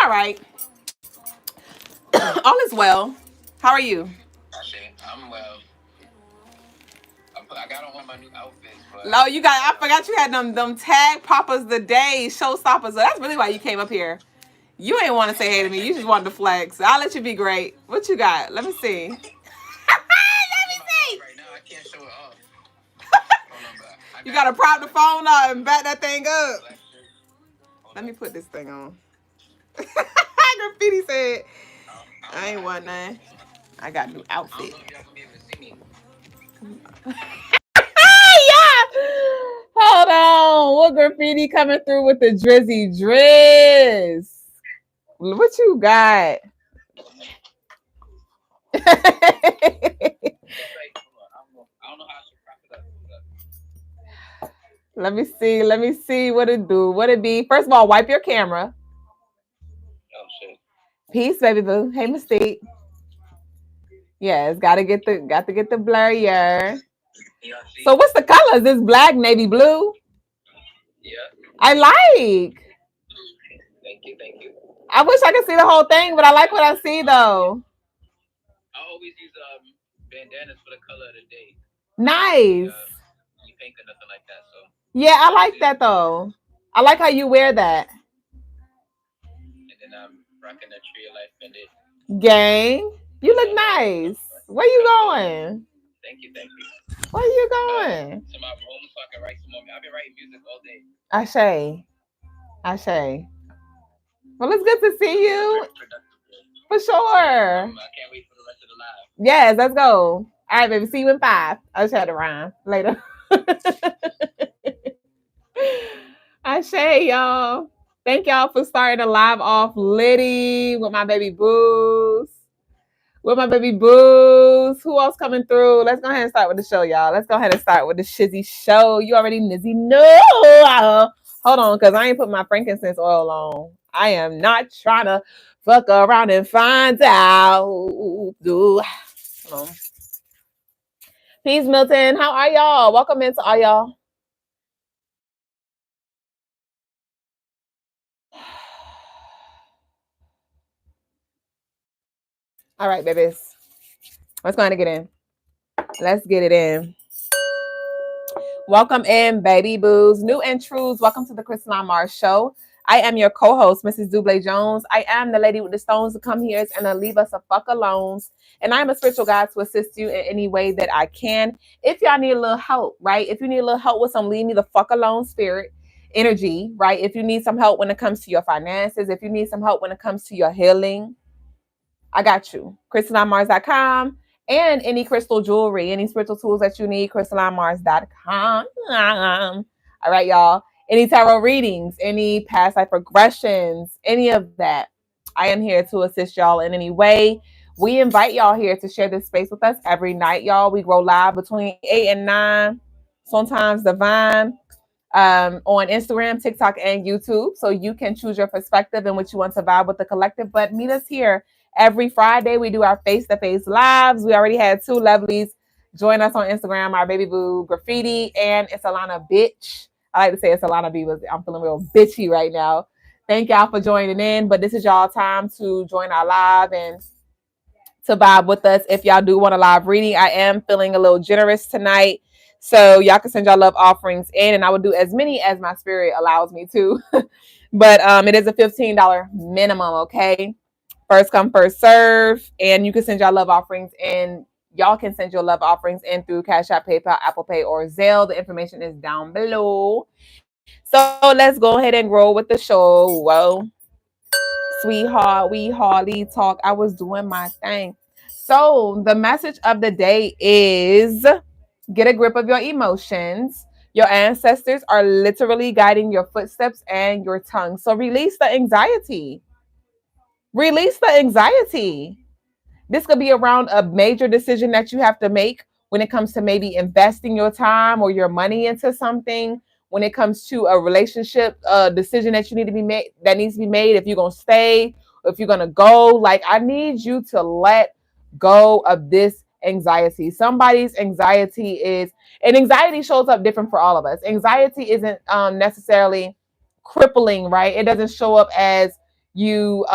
all right. All is well. How are you? I'm well. I got on one of my new outfits, but No, you got. I forgot you had them tag poppers the day showstoppers. So that's really why you came up here. You ain't want to say hey to me. You just wanted to flex. I'll let you be great. What you got? Let me see. Let me see. Right now I can't show it off. You gotta prop the phone up and back that thing up. Let me put this thing on. Graffiti said, I ain't want none. I got new outfit. Yeah. Hold on. What Graffiti coming through with the drizzy drizz? What you got? Let me see. Let me see what it do. What it be? First of all, wipe your camera. Oh shit. Peace, baby boo. Hey, Mystique. Yes, got to get the blurrier. So what's the colors? This black, navy blue. Yeah. I like. Thank you. I wish I could see the whole thing, but I like what I see though. I always use bandanas for the color of the day. Nice. Pink or nothing like that. So yeah, I like that though. I like how you wear that. And then I'm rocking that Tree of Life bandit. Gang, you look nice. Where you going? Thank you. Where you going? To my room so I can write some more. I've been writing music all day. Ashe. Well, it's good to see you. For sure. I can't wait for the rest of the live. Yes, let's go. All right, baby. See you in 5. I just had to rhyme later. Ashe, y'all. Thank y'all for starting the live off litty with my baby boos. Who else coming through? Let's go ahead and start with the show, y'all. Let's go ahead and start with the Shizzy show. You already nizzy know. Hold on, because I ain't put my frankincense oil on. I am not trying to fuck around and find out. Hold on. Peace, Milton. How are y'all? Welcome into all y'all. All right, babies. Let's go ahead and get in. Let's get it in. Welcome in, baby boos. New and trues. Welcome to the Crystaline show. I am your co-host, Mrs. Duüblé Jones. I am the lady with the stones to come here and leave us a fuck alone. And I'm a spiritual guide to assist you in any way that I can. If y'all need a little help, right? If you need a little help with some leave me the fuck alone spirit energy, right? If you need some help when it comes to your finances, if you need some help when it comes to your healing, I got you. CrystalineMars.com. And any crystal jewelry, any spiritual tools that you need, CrystalineMars.com. All right, y'all. Any tarot readings, any past life regressions, any of that. I am here to assist y'all in any way. We invite y'all here to share this space with us every night, y'all. We grow live between 8 and 9, sometimes divine, on Instagram, TikTok, and YouTube. So you can choose your perspective and what you want to vibe with the collective. But meet us here every Friday. We do our face-to-face lives. We already had 2 lovelies join us on Instagram, our baby boo Graffiti and It's Alana Bitch. I like to say It's Alana B, but I'm feeling real bitchy right now. Thank y'all for joining in. But this is y'all time to join our live and to vibe with us. If y'all do want a live reading, I am feeling a little generous tonight. So y'all can send y'all love offerings in, and I will do as many as my spirit allows me to. But it is a $15 minimum, okay? First come, first serve. And you can send y'all love offerings in. Y'all can send your love offerings in through Cash App, PayPal, Apple Pay, or Zelle. The information is down below. So let's go ahead and roll with the show. Whoa. Sweetheart, we hardly talk. I was doing my thing. So the message of the day is get a grip of your emotions. Your ancestors are literally guiding your footsteps and your tongue. So release the anxiety. Release the anxiety. This could be around a major decision that you have to make when it comes to maybe investing your time or your money into something. When it comes to a relationship decision that you need to be made, that needs to be made, if you're going to stay, if you're going to go, like I need you to let go of this anxiety. Somebody's anxiety is, and anxiety shows up different for all of us. Anxiety isn't necessarily crippling, right? It doesn't show up as you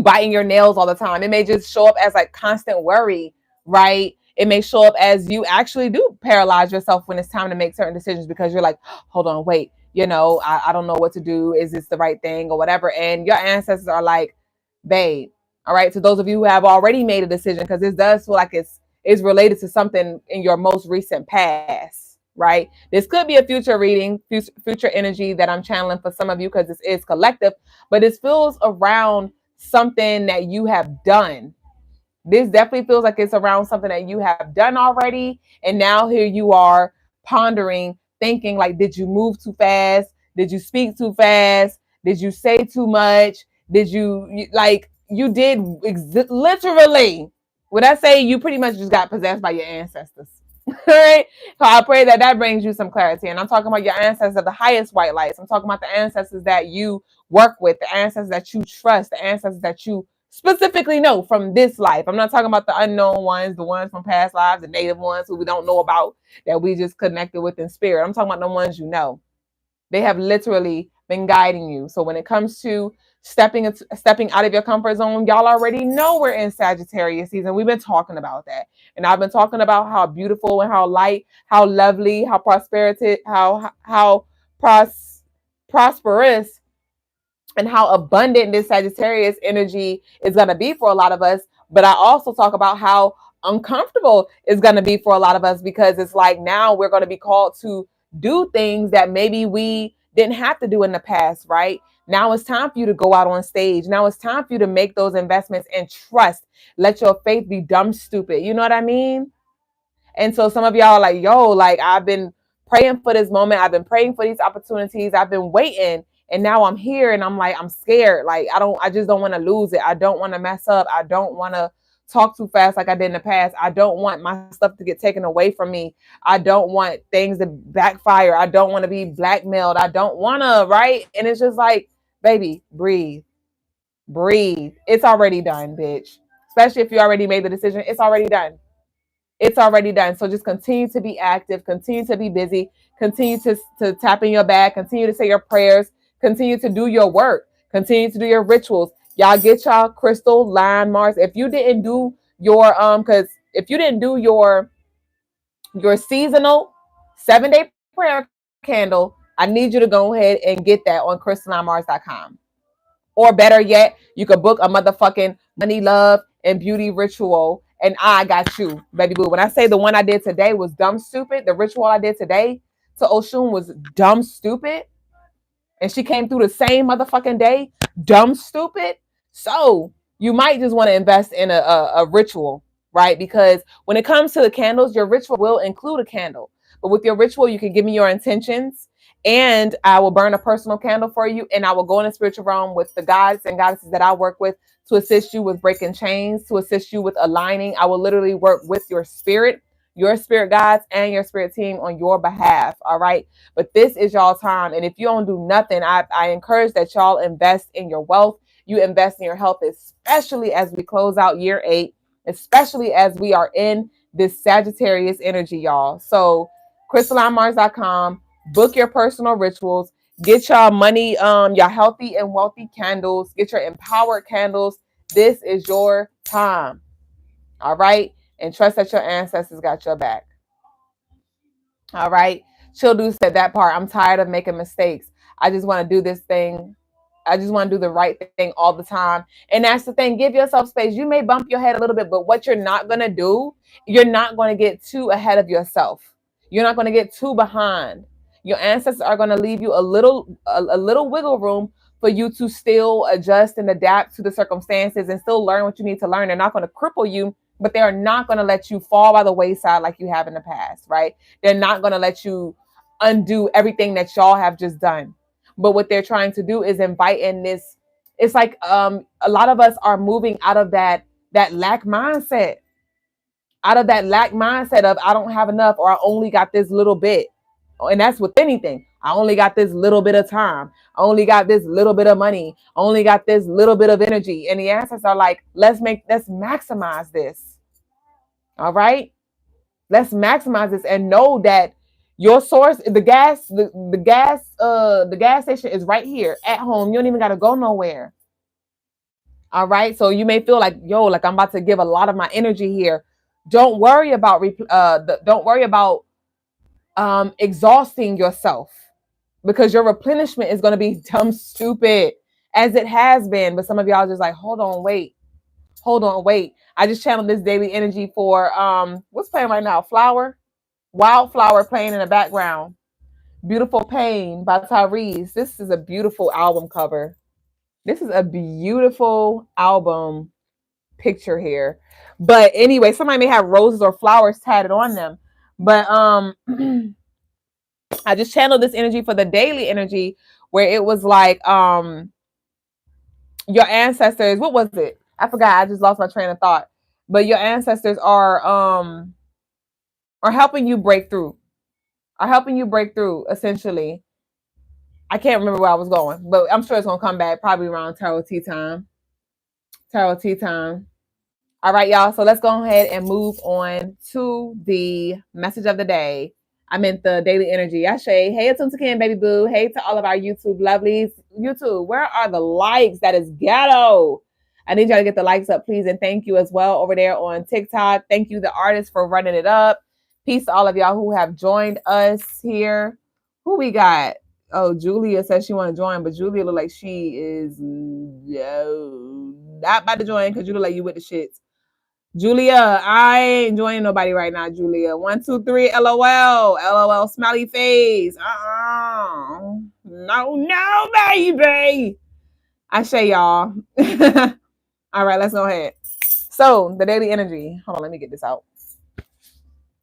biting your nails all the time. It may just show up as like constant worry, right? It may show up as you actually do paralyze yourself when it's time to make certain decisions because you're like, hold on, wait, I don't know what to do. Is this the right thing or whatever? And your ancestors are like, babe, all right. So those of you who have already made a decision, because this does feel like it's related to something in your most recent past, right? This could be a future reading, future energy that I'm channeling for some of you because this is collective, but it feels around something that you have done. This definitely feels like it's around something that you have done already. And now here you are pondering, thinking like, did you move too fast? Did you speak too fast? Did you say too much? Did like, you did literally, when I say you pretty much just got possessed by your ancestors. Right? So I pray that that brings you some clarity. And I'm talking about your ancestors of the highest white lights. I'm talking about the ancestors that you work with, the ancestors that you trust, the ancestors that you specifically know from this life. I'm not talking about the unknown ones, the ones from past lives, the native ones who we don't know about that we just connected with in spirit. I'm talking about the ones you know. They have literally been guiding you. So when it comes to stepping out of your comfort zone, y'all already know we're in Sagittarius season. We've been talking about that. And I've been talking about how beautiful and how light, how lovely, how prosperity, how prosperous and how abundant this Sagittarius energy is going to be for a lot of us. But I also talk about how uncomfortable it's going to be for a lot of us because it's like now we're going to be called to do things that maybe we didn't have to do in the past, right? Now it's time for you to go out on stage. Now it's time for you to make those investments and trust. Let your faith be dumb stupid. You know what I mean? And so some of y'all are like, yo, like I've been praying for this moment. I've been praying for these opportunities. I've been waiting. And now I'm here and I'm like, I'm scared. Like I just don't want to lose it. I don't want to mess up. I don't want to talk too fast like I did in the past. I don't want my stuff to get taken away from me. I don't want things to backfire. I don't want to be blackmailed. I don't want to, right? And it's just like, baby, breathe, breathe. It's already done, bitch. Especially if you already made the decision. It's already done. It's already done. So just continue to be active, continue to be busy, continue to tap in your bag, continue to say your prayers, continue to do your work, continue to do your rituals. Y'all get y'all crystal line Mars. If you didn't do your because if you didn't do your seasonal 7-day prayer candle, I need you to go ahead and get that on crystallinemars.com. Or better yet, you could book a motherfucking money, love, and beauty ritual. And I got you, baby boo. When I say the one I did today was dumb stupid, the ritual I did today to Oshun was dumb stupid. And she came through the same motherfucking day, dumb stupid. So you might just want to invest in a ritual, right? Because when it comes to the candles, your ritual will include a candle. But with your ritual, you can give me your intentions and I will burn a personal candle for you. And I will go in the spiritual realm with the gods and goddesses that I work with to assist you with breaking chains, to assist you with aligning. I will literally work with your spirit guides, and your spirit team on your behalf. All right. But this is y'all time. And if you don't do nothing, I encourage that y'all invest in your wealth. You invest in your health, especially as we close out year 8, especially as we are in this Sagittarius energy, y'all. So crystallinemars.com, book your personal rituals, get y'all money, your healthy and wealthy candles, get your empowered candles. This is your time. All right. And trust that your ancestors got your back. All right. Childu said that part. I'm tired of making mistakes. I just want to do this thing. I just want to do the right thing all the time. And that's the thing. Give yourself space. You may bump your head a little bit, but what you're not going to do, you're not going to get too ahead of yourself. You're not going to get too behind. Your ancestors are going to leave you a little wiggle room for you to still adjust and adapt to the circumstances and still learn what you need to learn. They're not going to cripple you, but they are not going to let you fall by the wayside like you have in the past, right? They're not going to let you undo everything that y'all have just done. But what they're trying to do is invite in this. It's like a lot of us are moving out of that lack mindset, of I don't have enough or I only got this little bit. And that's with anything. I only got this little bit of time. I only got this little bit of money. I only got this little bit of energy. And the answers are like, let's maximize this. All right. Let's maximize this and know that Your source, the gas station is right here at home. You don't even gotta go nowhere. All right. So you may feel like, yo, like I'm about to give a lot of my energy here. Don't worry about don't worry about exhausting yourself, because your replenishment is gonna be dumb stupid as it has been. But some of y'all just like, hold on, wait. I just channeled this daily energy for what's playing right now? Wildflower playing in the background. Beautiful Pain by Tyrese. This is a beautiful album cover. This is a beautiful album picture here. But anyway, somebody may have roses or flowers tatted on them. But I just channeled this energy for the daily energy, where it was like your ancestors, what was it? I forgot. I just lost my train of thought. But your ancestors are helping you break through. Are helping you break through, essentially. I can't remember where I was going, but I'm sure it's gonna come back probably around tarot tea time. Tarot tea time. All right, y'all. So let's go ahead and move on to the message of the day. I meant the daily energy. Ashe. Hey, it's Ken, baby boo. Hey to all of our YouTube lovelies. YouTube, where are the likes? That is ghetto. I need y'all to get the likes up, please. And thank you as well over there on TikTok. Thank you, the artists, for running it up. Peace to all of y'all who have joined us here. Who we got? Oh, Julia says she want to join, but Julia look like she is not about to join because you look like you with the shits. Julia, I ain't joining nobody right now, Julia. 1, 2, 3, LOL. LOL, smiley face. No, baby. I say y'all. All right, let's go ahead. So, the daily energy. Hold on, let me get this out.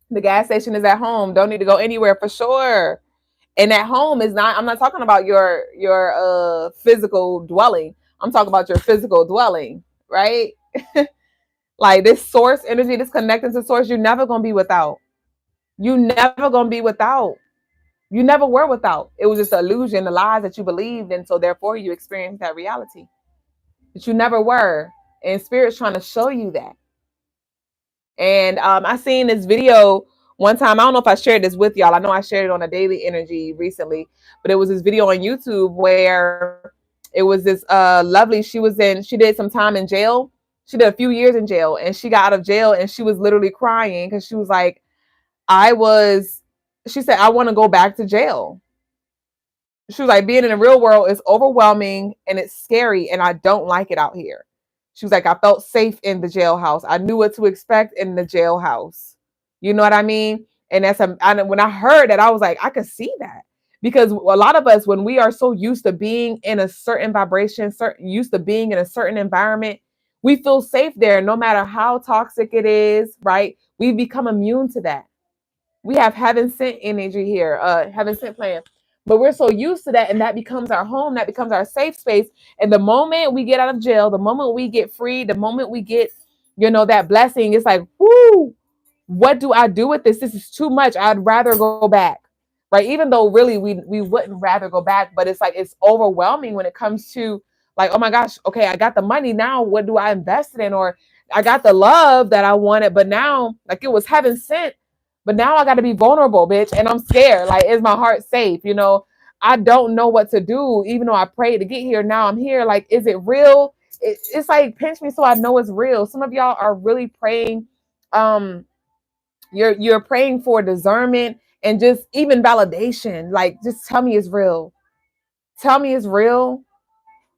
The gas station is at home. Don't need to go anywhere for sure. And at home is not, I'm not talking about your physical dwelling. I'm talking about your physical dwelling, right? Like this source energy, this connecting to source, you're never gonna be without. You never gonna be without. You never were without. It was just an illusion, the lies that you believed, and so therefore you experienced that reality. But you never were. And Spirit's trying to show you that. And I seen this video one time. I don't know if I shared this with y'all. I know I shared it on a daily energy recently, but it was this video on YouTube where it was this lovely, she did some time in jail. She did a few years in jail, and she got out of jail, and she was literally crying because she was like, she said, I want to go back to jail. She was like, being in the real world is overwhelming and it's scary, and I don't like it out here. She was like, I felt safe in the jailhouse. I knew what to expect in the jailhouse. You know what I mean? And when I heard that, I was like, I could see that. Because a lot of us, when we are so used to being in a certain vibration, used to being in a certain environment, we feel safe there no matter how toxic it is, right? We become immune to that. We have heaven sent energy here, heaven sent plan. But we're so used to that, and that becomes our home, that becomes our safe space. And the moment we get out of jail, the moment we get free, the moment we get, that blessing, it's like, whoo, what do I do with this? This is too much. I'd rather go back. Right. Even though really we wouldn't rather go back, but it's like it's overwhelming when it comes to like, oh my gosh, okay, I got the money now. What do I invest in? Or I got the love that I wanted, but now like it was heaven sent. But now I got to be vulnerable, bitch. And I'm scared. Like, is my heart safe? I don't know what to do. Even though I prayed to get here, now I'm here. Like, is it real? It's like, pinch me so I know it's real. Some of y'all are really praying. You're praying for discernment and just even validation. Like, just tell me it's real. Tell me it's real.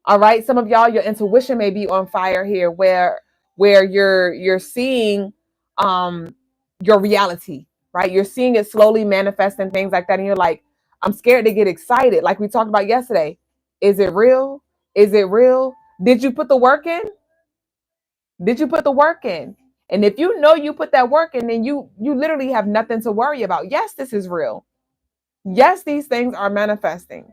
All right. Some of y'all, your intuition may be on fire here, where you're seeing your reality, right? You're seeing it slowly manifest and things like that. And you're like, I'm scared to get excited. Like we talked about yesterday. Is it real? Is it real? Did you put the work in? Did you put the work in? And if you know you put that work in, then you literally have nothing to worry about. Yes, this is real. Yes, these things are manifesting.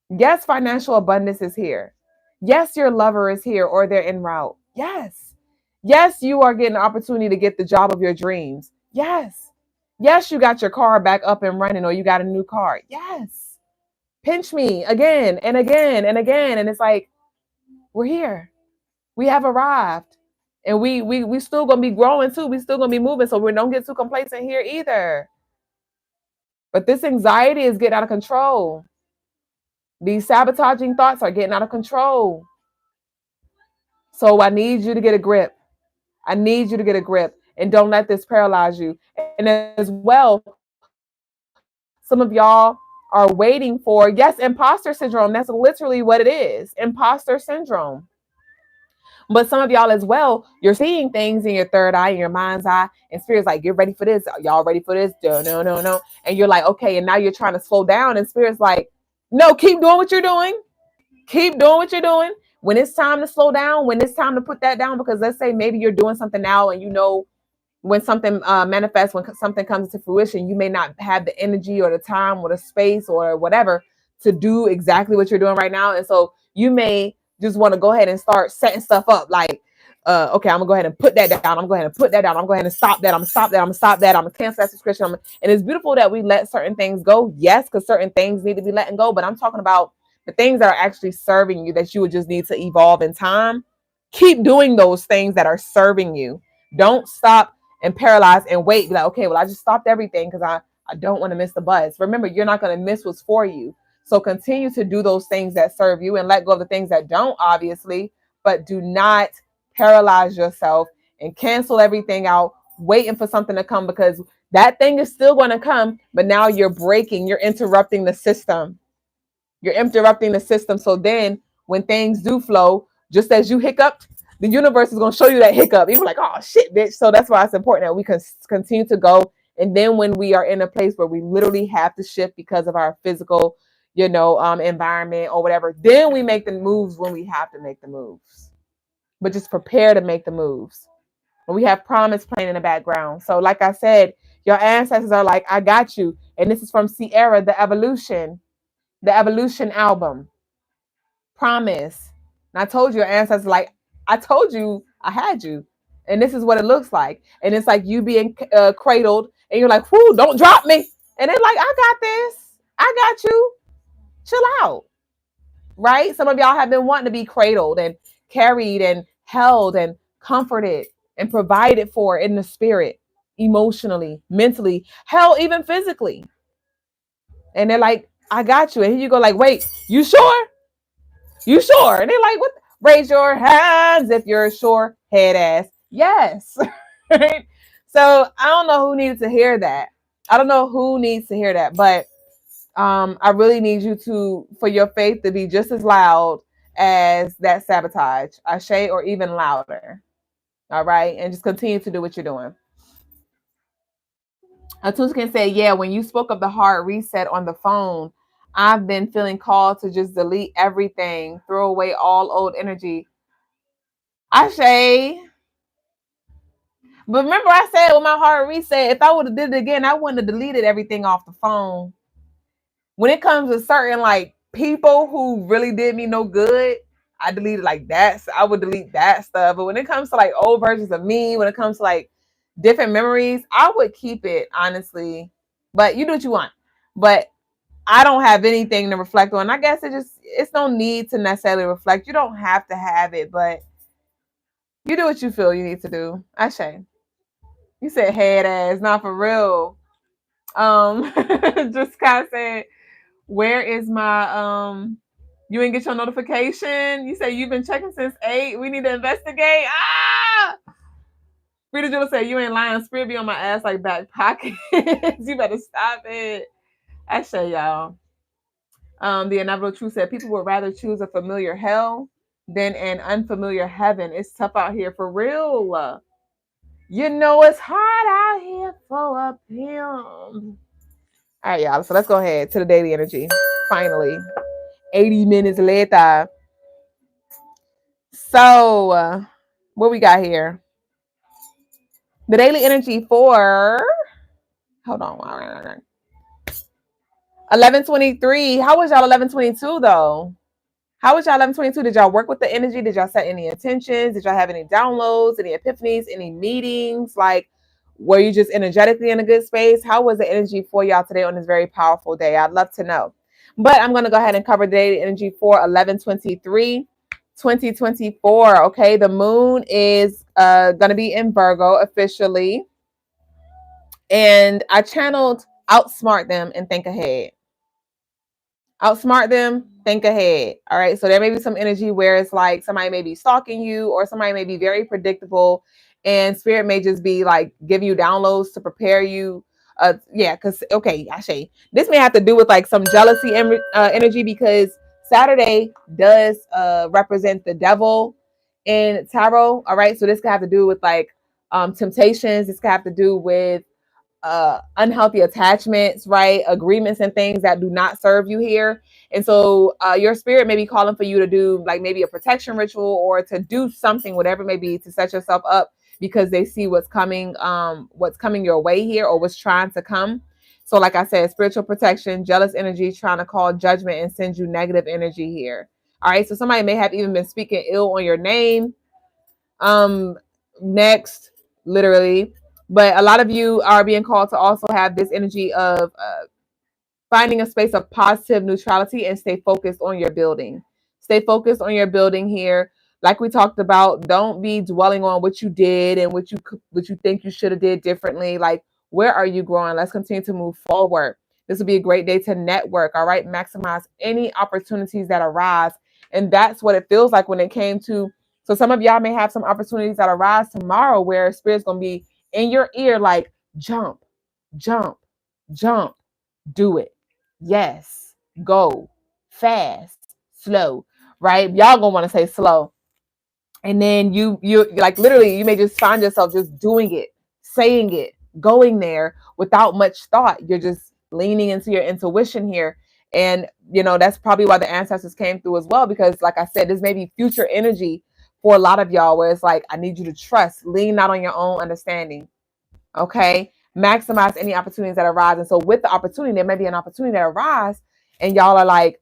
Yes, financial abundance is here. Yes, your lover is here or they're en route. Yes. Yes, you are getting an opportunity to get the job of your dreams. Yes. Yes, you got your car back up and running or you got a new car. Yes. Pinch me again and again and again. And it's like, we're here. We have arrived. And we still gonna be growing too. We still gonna be moving. So we don't get too complacent here either. But this anxiety is getting out of control. These sabotaging thoughts are getting out of control. So I need you to get a grip. I need you to get a grip and don't let this paralyze you. And as well, some of y'all are waiting for, yes, imposter syndrome. That's literally what it is. Imposter syndrome. But some of y'all as well, you're seeing things in your third eye, in your mind's eye, and spirit's like, get ready for this. Y'all ready for this? No. And you're like, okay, and now you're trying to slow down, and spirit's like, no, keep doing what you're doing. Keep doing what you're doing. When it's time to slow down, when it's time to put that down, because let's say maybe you're doing something now and you know when something manifests, when something comes to fruition, you may not have the energy or the time or the space or whatever to do exactly what you're doing right now. And so you may just want to go ahead and start setting stuff up like, okay, I'm gonna go ahead and put that down. I'm gonna go ahead and put that down. I'm gonna go ahead and stop that. I'm gonna stop that. I'm gonna stop that. I'm gonna cancel that subscription. And it's beautiful that we let certain things go. Yes, because certain things need to be letting go. But I'm talking about the things that are actually serving you that you would just need to evolve in time. Keep doing those things that are serving you. Don't stop and paralyze and wait. Be like, okay, well, I just stopped everything because I don't want to miss the bus. Remember, you're not going to miss what's for you. So continue to do those things that serve you and let go of the things that don't, obviously, but do not paralyze yourself and cancel everything out, waiting for something to come, because that thing is still going to come, but now you're breaking, you're interrupting the system. You're interrupting the system. So then when things do flow, just as you hiccuped, the universe is going to show you that hiccup. You're like, oh shit, bitch. So that's why it's important that we can continue to go. And then when we are in a place where we literally have to shift because of our physical, environment or whatever, then we make the moves when we have to make the moves. But just prepare to make the moves. When we have promise playing in the background. So like I said, your ancestors are like, I got you. And this is from Sierra, the Evolution album. Promise. And I told you your ancestors like, I told you I had you. And this is what it looks like. And it's like you being cradled and you're like, whoo, don't drop me. And they're like, I got this. I got you. Chill out. Right? Some of y'all have been wanting to be cradled and carried and held and comforted and provided for in the spirit, emotionally, mentally, hell, even physically. And they're like, I got you. And here you go, like, wait, you sure? You sure? And they're like, what? Raise your hands if you're sure, head ass. Yes. Right? So I don't know who needed to hear that. I don't know who needs to hear that, but I really need you for your faith to be just as loud as that sabotage, Ashe, or even louder. All right. And just continue to do what you're doing. Atuskan said, yeah, when you spoke of the hard reset on the phone, I've been feeling called to just delete everything, throw away all old energy. Ashe. But remember I said with my hard reset, if I would have did it again, I wouldn't have deleted everything off the phone. When it comes to certain like people who really did me no good, I deleted like that. So I would delete that stuff. But when it comes to like old versions of me, when it comes to like different memories, I would keep it, honestly. But you do what you want. But I don't have anything to reflect on. I guess it's no need to necessarily reflect. You don't have to have it, but you do what you feel you need to do. Ashe. You said head ass, not for real. Just kind of said, where is my you didn't get your notification? You say you've been checking since 8. We need to investigate. Ah! Freda Jewel said, you ain't lying. Spirit be on my ass like back pockets. You better stop it. Actually, y'all. The Inevitable Truth said, people would rather choose a familiar hell than an unfamiliar heaven. It's tough out here for real. You know it's hard out here for a pimp. All right, y'all. So let's go ahead to the daily energy. Finally, 80 minutes later. So, what we got here? The daily energy for, hold on, 11/23. How was y'all 11/22 though? How was y'all 11/22? Did y'all work with the energy? Did y'all set any intentions? Did y'all have any downloads, any epiphanies, any meetings? Like, were you just energetically in a good space? How was the energy for y'all today on this very powerful day? I'd love to know. But I'm going to go ahead and cover the daily energy for 11/23. 2024. Okay, the moon is going to be in Virgo officially, and I channeled outsmart them and think ahead. Outsmart them, think ahead. All right. So there may be some energy where it's like somebody may be stalking you, or somebody may be very predictable, and spirit may just be like giving you downloads to prepare you. Yeah, because okay, Ashe, this may have to do with like some jealousy energy, because Saturday does represent the devil in tarot. All right. So this could have to do with like temptations. This could have to do with unhealthy attachments, right? Agreements and things that do not serve you here. And so your spirit may be calling for you to do like maybe a protection ritual, or to do something, whatever it may be, to set yourself up, because they see what's coming your way here, or what's trying to come. So like I said, spiritual protection, jealous energy trying to call judgment and send you negative energy here. All right. So somebody may have even been speaking ill on your name. Next, literally. But a lot of you are being called to also have this energy of finding a space of positive neutrality and stay focused on your building. Stay focused on your building here. Like we talked about, don't be dwelling on what you did and what you think you should have did differently. Like, where are you growing? Let's continue to move forward. This will be a great day to network. All right, maximize any opportunities that arise, and that's what it feels like when it came to. So some of y'all may have some opportunities that arise tomorrow where spirit's gonna be in your ear, like jump, jump, jump, do it. Yes, go, fast, slow, right? Y'all gonna want to say slow. And then you like literally you may just find yourself just doing it, saying it, going there without much thought. You're just leaning into your intuition here. And that's probably why the ancestors came through as well, because like I said, this may be future energy for a lot of y'all, where it's like, I need you to trust, lean not on your own understanding. Okay. Maximize any opportunities that arise. And so with the opportunity, there may be an opportunity that arise, and y'all are like,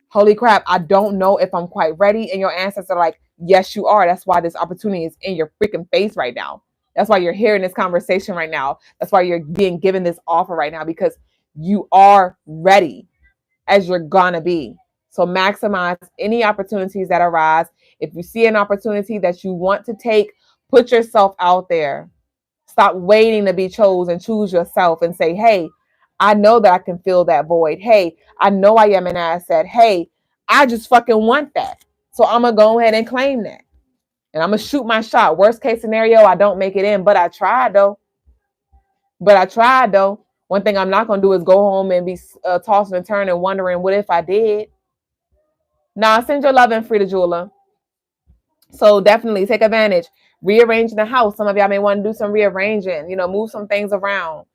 holy crap, I don't know if I'm quite ready. And your ancestors are like, yes, you are. That's why this opportunity is in your freaking face right now. That's why you're hearing this conversation right now. That's why you're being given this offer right now, because you are ready as you're gonna be. So maximize any opportunities that arise. If you see an opportunity that you want to take, put yourself out there. Stop waiting to be chosen. Choose yourself and say, hey, I know that I can fill that void. Hey, I know I am an asset. Hey, I just fucking want that. So I'm going to go ahead and claim that. And I'm going to shoot my shot. Worst case scenario, I don't make it in, but I tried though. One thing I'm not going to do is go home and be tossing and turning, wondering, what if I did? Nah, send your love in, Freda Jeweler. So definitely take advantage. Rearranging the house. Some of y'all may want to do some rearranging, move some things around.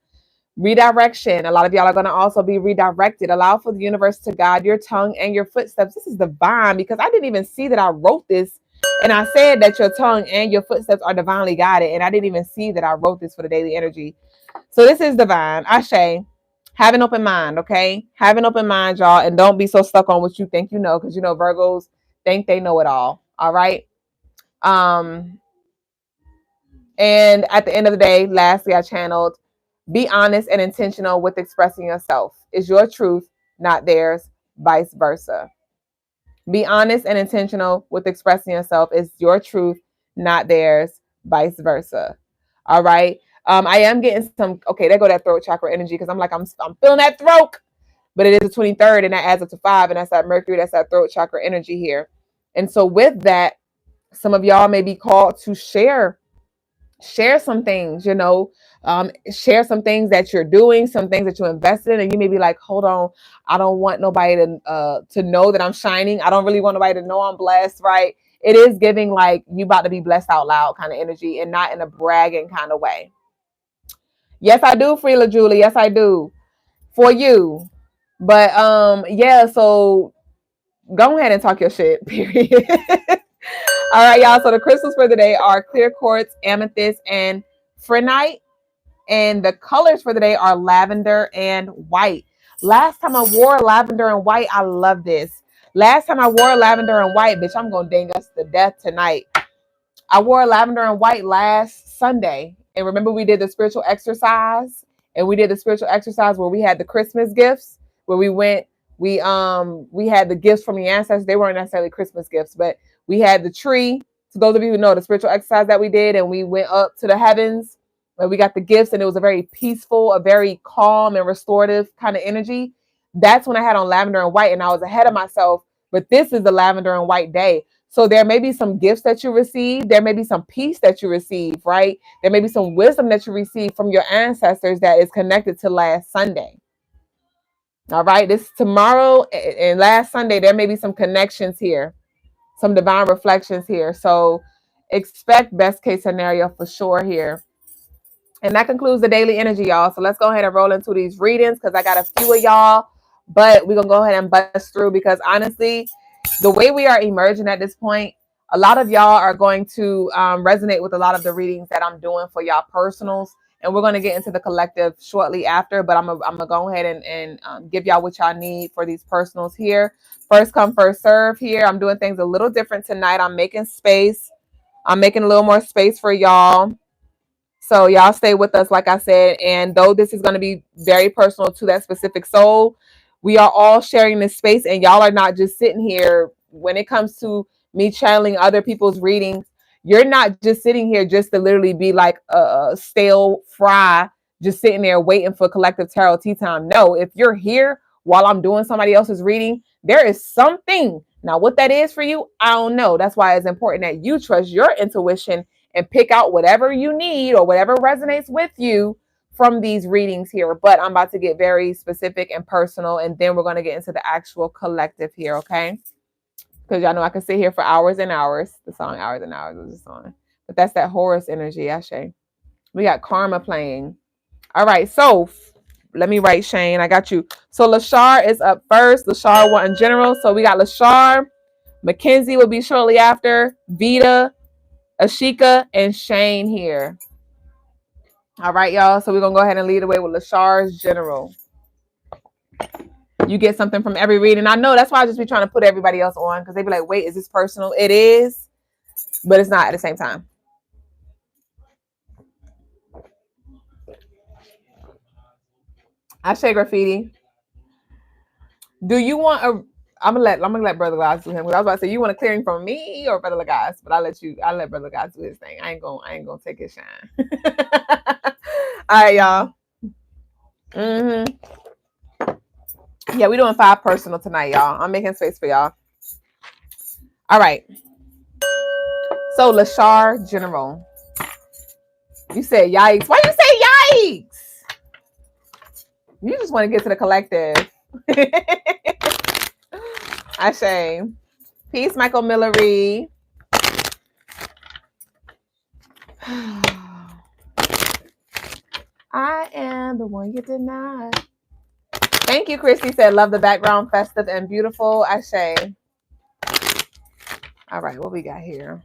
Redirection. A lot of y'all are going to also be redirected. Allow for the universe to guide your tongue and your footsteps. This is divine, because I didn't even see that I wrote this. And I said that your tongue and your footsteps are divinely guided. And I didn't even see that I wrote this for the daily energy. So this is divine. Ashe. Have an open mind, okay? Have an open mind, y'all. And don't be so stuck on what you think you know, because Virgos think they know it all. All right. And at the end of the day, lastly, I channeled, be honest and intentional with expressing yourself. It's your truth, not theirs, vice versa. Be honest and intentional with expressing yourself. It's your truth, not theirs, vice versa. All right. I am getting some, okay, there go that throat chakra energy, because I'm feeling that throat, but it is the 23rd, and that adds up to 5, and that's that Mercury, that's that throat chakra energy here. And so with that, some of y'all may be called to share some things, share some things that you're doing, some things that you invested in, and you may be like, hold on, I don't want nobody to know that I'm shining. I don't really want nobody to know I'm blessed, right? It is giving like you about to be blessed out loud kind of energy, and not in a bragging kind of way. Yes, I do, Freela Julie. Yes, I do. For you. But yeah, so go ahead and talk your shit, period. All right, y'all. So the crystals for the day are clear quartz, amethyst, and phrenite. And the colors for the day are lavender and white. Last time I wore lavender and white, I love this. Last time I wore lavender and white, bitch, I'm going to dang us to death tonight. I wore lavender and white last Sunday. And remember, we did the spiritual exercise. And we did the spiritual exercise where we had the Christmas gifts, where we went, we had the gifts from the ancestors. They weren't necessarily Christmas gifts, but we had the tree. So those of you who know the spiritual exercise that we did, and we went up to the heavens, where we got the gifts and it was a very peaceful, a very calm and restorative kind of energy. That's when I had on lavender and white and I was ahead of myself. But this is the lavender and white day. So there may be some gifts that you receive. There may be some peace that you receive, right? There may be some wisdom that you receive from your ancestors that is connected to last Sunday. All right. This tomorrow and last Sunday, there may be some connections here, some divine reflections here. So expect best case scenario for sure here. And that concludes the daily energy, y'all. So let's go ahead and roll into these readings because I got a few of y'all, but we're going to go ahead and bust through because honestly, the way we are emerging at this point, a lot of y'all are going to resonate with a lot of the readings that I'm doing for y'all personals. And we're going to get into the collective shortly after, but I'm going to go ahead and give y'all what y'all need for these personals here. First come, first serve here. I'm doing things a little different tonight. I'm making space. I'm making a little more space for y'all. So y'all stay with us, like I said. And though this is going to be very personal to that specific soul, we are all sharing this space and y'all are not just sitting here. When it comes to me channeling other people's readings, you're not just sitting here just to literally be like a stale fry, just sitting there waiting for collective tarot tea time. No, if you're here while I'm doing somebody else's reading, there is something. Now, what that is for you, I don't know. That's why it's important that you trust your intuition and pick out whatever you need or whatever resonates with you from these readings here. But I'm about to get very specific and personal, and then we're going to get into the actual collective here, okay? Because y'all know I can sit here for hours and hours. The song Hours and Hours is a song. But that's that Horus energy, Ashe. We got Karma playing. All right, so let me write, Shane. I got you. So Lashar is up first. Lashar won in general. So we got Lashar. McKenzie will be shortly after. Vita, Asika, and Shane here. All right, y'all. So we're going to go ahead and lead away with Lashar's general. You get something from every reading. I know that's why I just be trying to put everybody else on because they be like, wait, is this personal? It is, but it's not at the same time. Ashe Graffiti. Do you want a? I'm gonna let Brother Guys do him. I was about to say, you want a clearing from me or Brother Guys, but I'll let Brother Guys do his thing. I ain't gonna take his shine. All right, y'all. Yeah, we're doing 5 personal tonight, y'all. I'm making space for y'all. All right. So Lashar General. You said yikes. Why you say yikes? You just want to get to the collective. Ashe. Peace, Michael Millery. I am the one you deny. Thank you, Christy said, love the background, festive and beautiful. Ashe. All right, what we got here?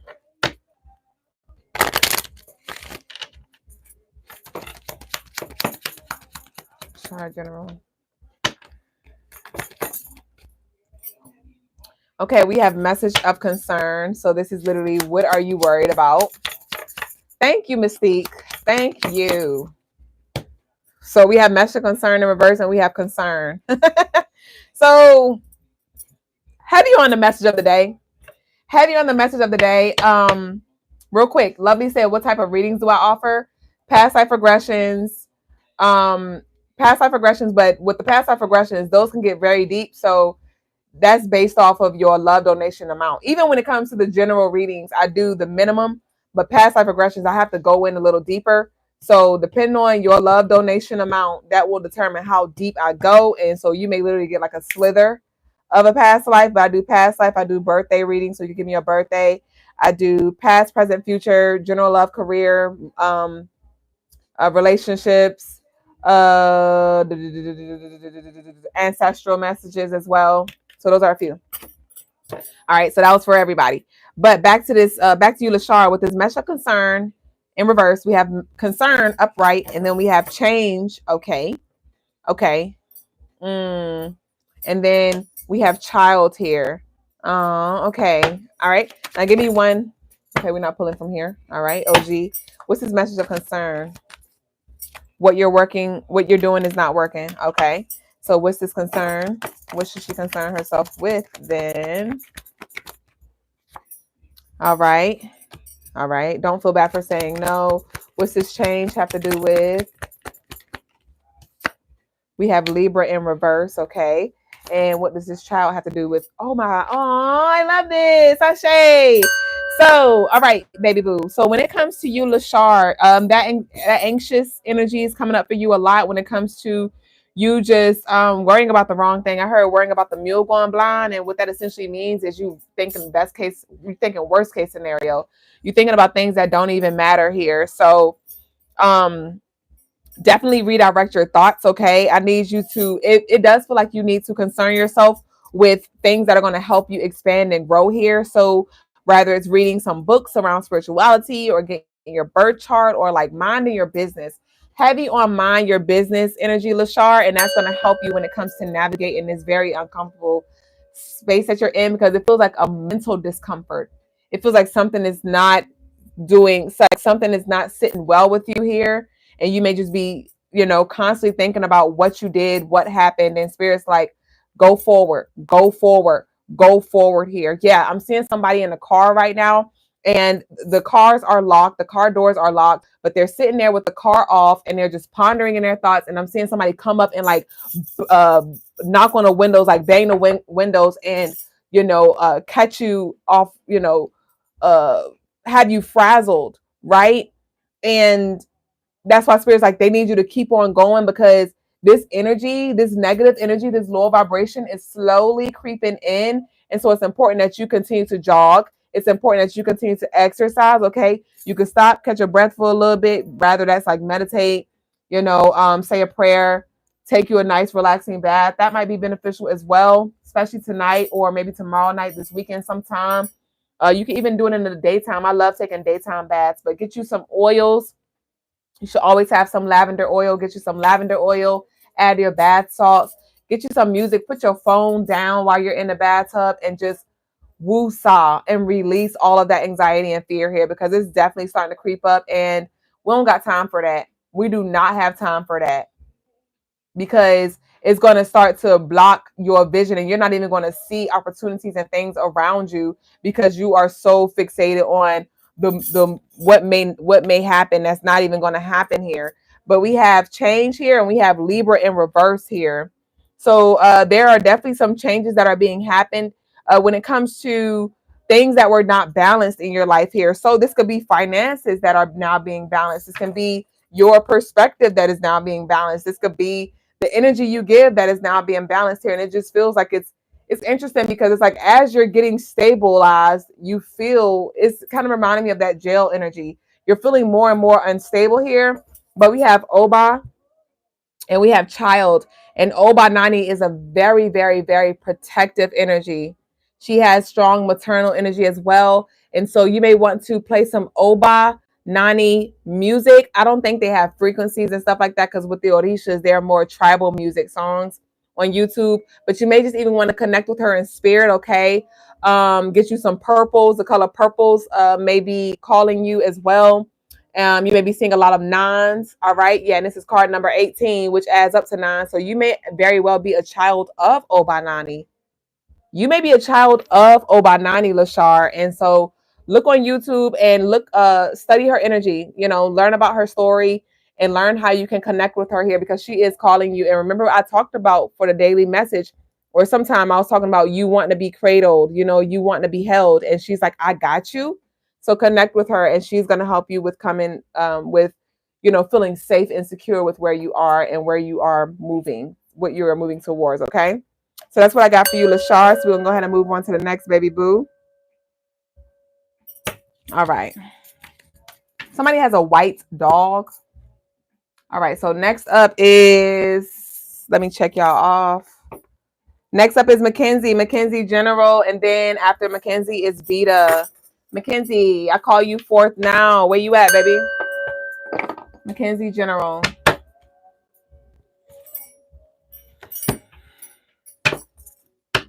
Shard General. Okay, we have message of concern. So this is literally, what are you worried about? Thank you, Mystique. Thank you. So we have message of concern in reverse and we have concern. So heavy on the message of the day. Heavy on the message of the day. Real quick, Lovely said, what type of readings do I offer? Past life regressions. Past life regressions, but with the past life regressions, those can get very deep. So that's based off of your love donation amount. Even when it comes to the general readings, I do the minimum, but past life regressions, I have to go in a little deeper. So depending on your love donation amount, that will determine how deep I go. And so you may literally get like a slither of a past life, but I do past life. I do birthday readings. So you give me your birthday. I do past, present, future, general love, career, relationships, ancestral messages as well. So those are a few. All right, so that was for everybody. But back to this, back to you, Lashar, with this mesh of concern in reverse. We have concern upright, and then we have change. Okay. And then we have child here. Okay. All right. Now give me one. Okay, we're not pulling from here. All right, OG. What's this message of concern? What you're doing is not working. Okay. So what's this concern? What should she concern herself with then? All right. Don't feel bad for saying no. What's this change have to do with? We have Libra in reverse, okay? And what does this child have to do with? Oh my, oh, I love this. Ashe. So, all right, baby boo. So when it comes to you, Lashard, that anxious energy is coming up for you a lot when it comes to you just worrying about the wrong thing. I heard worrying about the mule going blind, and what that essentially means is you thinking best case, you thinking worst case scenario. You're thinking about things that don't even matter here. So, definitely redirect your thoughts. Okay, I need you to, it does feel like you need to concern yourself with things that are going to help you expand and grow here. So whether it's reading some books around spirituality or getting your birth chart or like minding your business, heavy on mind your business energy, Lashar, and that's going to help you when it comes to navigating this very uncomfortable space that you're in, because it feels like a mental discomfort. It feels like something is not doing, like something is not sitting well with you here, and you may just be, constantly thinking about what you did, what happened, and spirit's like, go forward, go forward, go forward here. Yeah, I'm seeing somebody in a car right now, and the cars are locked, the car doors are locked, but they're sitting there with the car off and they're just pondering in their thoughts. And I'm seeing somebody come up and like uh knock on the windows, like bang the windows, and catch you off, uh have you frazzled, right? And that's why spirit's like, they need you to keep on going, because this energy, this negative energy, this low vibration is slowly creeping in. And so it's important that you continue to jog. It's important that you continue to exercise. Okay, you can stop, catch your breath for a little bit, rather that's like meditate, say a prayer, take you a nice relaxing bath. That might be beneficial as well, especially tonight or maybe tomorrow night, this weekend sometime. You can even do it in the daytime. I love taking daytime baths, but get you some oils. You should always have some lavender oil. Get you some lavender oil. Add your bath salts. Get you some music. Put your phone down while you're in the bathtub and just woo-saw and release all of that anxiety and fear here, because it's definitely starting to creep up, and we don't got time for that. We do not have time for that, because it's going to start to block your vision, and you're not even going to see opportunities and things around you, because you are so fixated on the what may happen that's not even going to happen here. But we have change here, and we have Libra in reverse here. So there are definitely some changes that are being happened when it comes to things that were not balanced in your life here. So this could be finances that are now being balanced. This can be your perspective that is now being balanced. This could be the energy you give that is now being balanced here. And it just feels like it's interesting, because it's like as you're getting stabilized, you feel, it's kind of reminding me of that jail energy. You're feeling more and more unstable here. But we have Oba and we have Child. And Oba Nani is a very, very, very protective energy. She has strong maternal energy as well. And so you may want to play some Oba Nani music. I don't think they have frequencies and stuff like that, because with the Orishas, they're more tribal music songs on YouTube. But you may just even want to connect with her in spirit, okay? Get you some purples. The color purples may be calling you as well. You may be seeing a lot of nines. All right. Yeah. And this is card number 18, which adds up to 9. So you may very well be a child of Obanani. You may be a child of Obanani, Lashar. And so look on YouTube and study her energy, learn about her story and learn how you can connect with her here, because she is calling you. And remember, I talked about for the daily message, or sometime I was talking about you wanting to be cradled, you wanting to be held. And she's like, I got you. So connect with her, and she's going to help you with coming with, feeling safe and secure with where you are and where you are moving, what you are moving towards. Okay. So that's what I got for you, Lashar. So we're going to go ahead and move on to the next, baby boo. All right. Somebody has a white dog. All right. So next up is, let me check y'all off. Next up is McKenzie, McKenzie General. And then after McKenzie is Vita. McKenzie, I call you forth now. Where you at, baby? McKenzie General.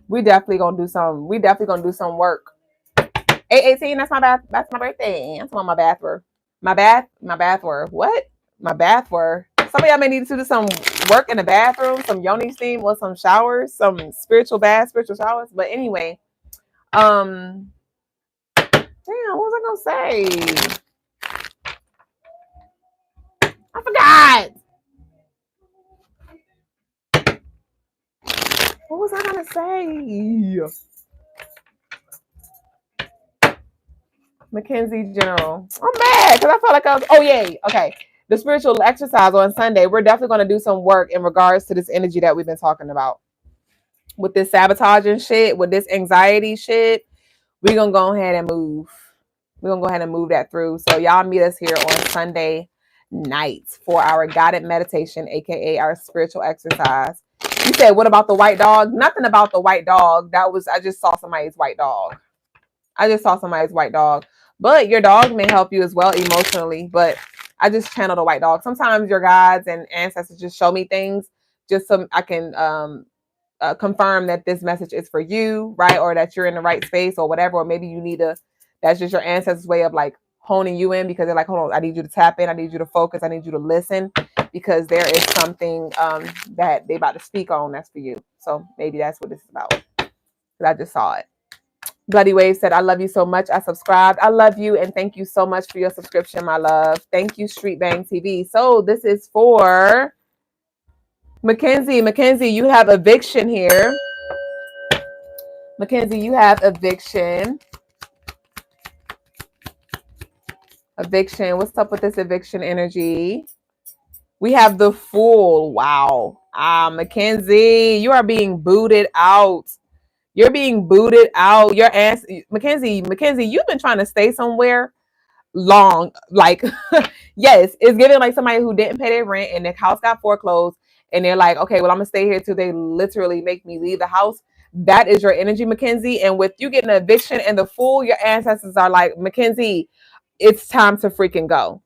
We definitely gonna do some work. 8/18, that's my birthday. That's on my bathroom. My bathroom. What? My bathroom. Some of y'all may need to do some work in the bathroom, some yoni steam or some showers, some spiritual baths, spiritual showers. But anyway, damn, what was I gonna say? I forgot. What was I gonna say? McKenzie General. I'm mad because I felt like I was. Oh yay. Okay. The spiritual exercise on Sunday. We're definitely going to do some work in regards to this energy that we've been talking about with this sabotaging shit, with this anxiety shit. We're gonna go ahead and move. We're gonna go ahead and move that through. So y'all meet us here on Sunday nights for our guided meditation, aka our spiritual exercise. You said, what about the white dog? Nothing about the white dog. That was I just saw somebody's white dog. I just saw somebody's white dog. But your dog may help you as well emotionally. But I just channeled a white dog. Sometimes your guides and ancestors just show me things just so I can confirm that this message is for you, right? Or that you're in the right space or whatever. Or maybe you need to, that's just your ancestors' way of like honing you in because they're like, hold on, I need you to tap in. I need you to focus. I need you to listen because there is something that they about to speak on that's for you. So maybe that's what this is about. I just saw it. Bloody Wave said, I love you so much. I subscribed. I love you. And thank you so much for your subscription, my love. Thank you, Street Bang TV. So this is for McKenzie. McKenzie, you have eviction here. McKenzie, you have eviction. Eviction. What's up with this eviction energy? We have the Fool. Wow. McKenzie, you are being booted out. You're being booted out. Your ass, McKenzie, you've been trying to stay somewhere long. Like, yes, it's giving like somebody who didn't pay their rent and their house got foreclosed and they're like, okay, well, I'm gonna stay here till they literally make me leave the house. That is your energy, McKenzie. And with you getting an eviction and the Fool, your ancestors are like, McKenzie, it's time to freaking go.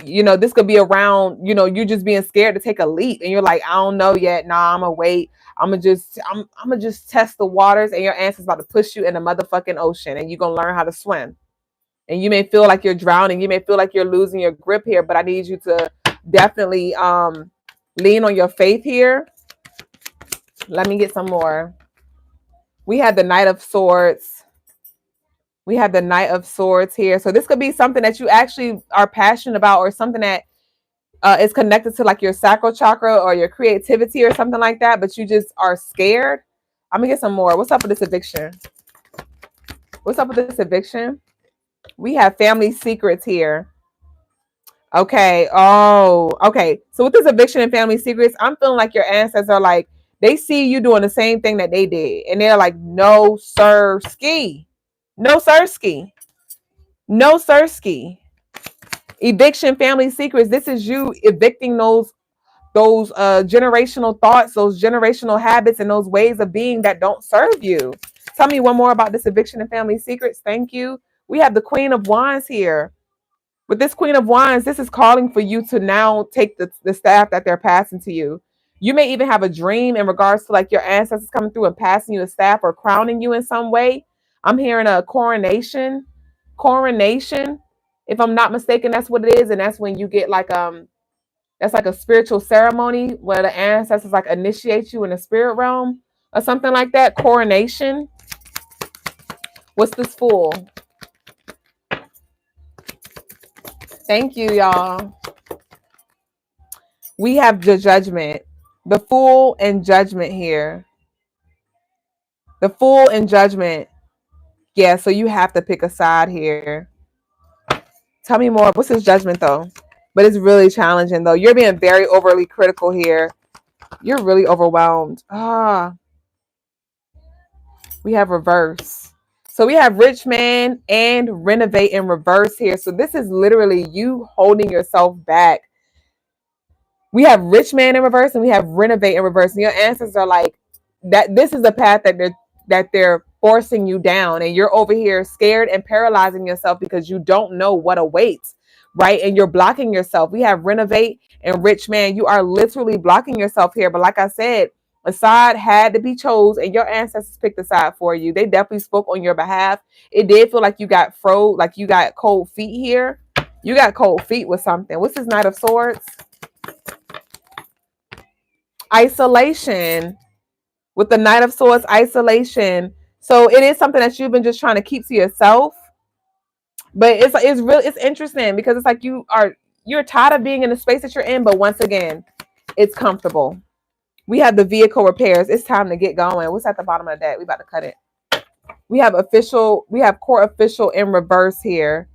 You know, this could be around, you know, you just being scared to take a leap and you're like, I don't know yet. Nah, I'm gonna wait. I'm gonna just test the waters, and your ancestors about to push you in the motherfucking ocean and you're gonna learn how to swim. And you may feel like you're drowning, you may feel like you're losing your grip here, but I need you to definitely lean on your faith here. Let me get some more. We have the Knight of Swords. We have the Knight of Swords here. So this could be something that you actually are passionate about, or something that is connected to like your sacral chakra or your creativity or something like that, but you just are scared. I'm gonna get some more. What's up with this eviction? What's up with this eviction? We have family secrets here. Okay. Oh, okay. So with this eviction and family secrets, I'm feeling like your ancestors are like, they see you doing the same thing that they did. And they're like, no, sir, ski. No, sir, ski. No, sir, ski. Eviction, family secrets. This is you evicting those generational thoughts, those generational habits, and those ways of being that don't serve you. Tell me one more about this eviction and family secrets. Thank you. We have the Queen of Wands here. With this Queen of Wands, this is calling for you to now take the staff that they're passing to you. You may even have a dream in regards to like your ancestors coming through and passing you a staff or crowning you in some way. I'm hearing a coronation. Coronation. If I'm not mistaken, that's what it is. And that's when you get like that's like a spiritual ceremony where the ancestors like initiate you in the spirit realm or something like that. Coronation. What's this Fool? Thank you, y'all. We have the Judgment. The Fool and Judgment here. The Fool and Judgment. Yeah, so you have to pick a side here. Tell me more. What's this Judgment though? But it's really challenging though. You're being very overly critical here. You're really overwhelmed. We have Reverse. So we have Rich Man and Renovate in reverse here. So this is literally you holding yourself back. We have Rich Man in reverse and we have Renovate in reverse. And your ancestors are like, that this is the path that they're forcing you down, and you're over here scared and paralyzing yourself because you don't know what awaits, right? And you're blocking yourself. We have Renovate and Rich Man. You are literally blocking yourself here. But like I said, a side had to be chose, and your ancestors picked the side for you. They definitely spoke on your behalf. It did feel like you got froze, like you got cold feet here. You got cold feet with something. What's this Knight of Swords? Isolation. With the Knight of Swords, isolation. So it is something that you've been just trying to keep to yourself. But it's interesting because it's like you are you're tired of being in the space that you're in, but once again, it's comfortable. We have the vehicle repairs. It's time to get going. What's at the bottom of that? We about to cut it. We have court official in reverse here.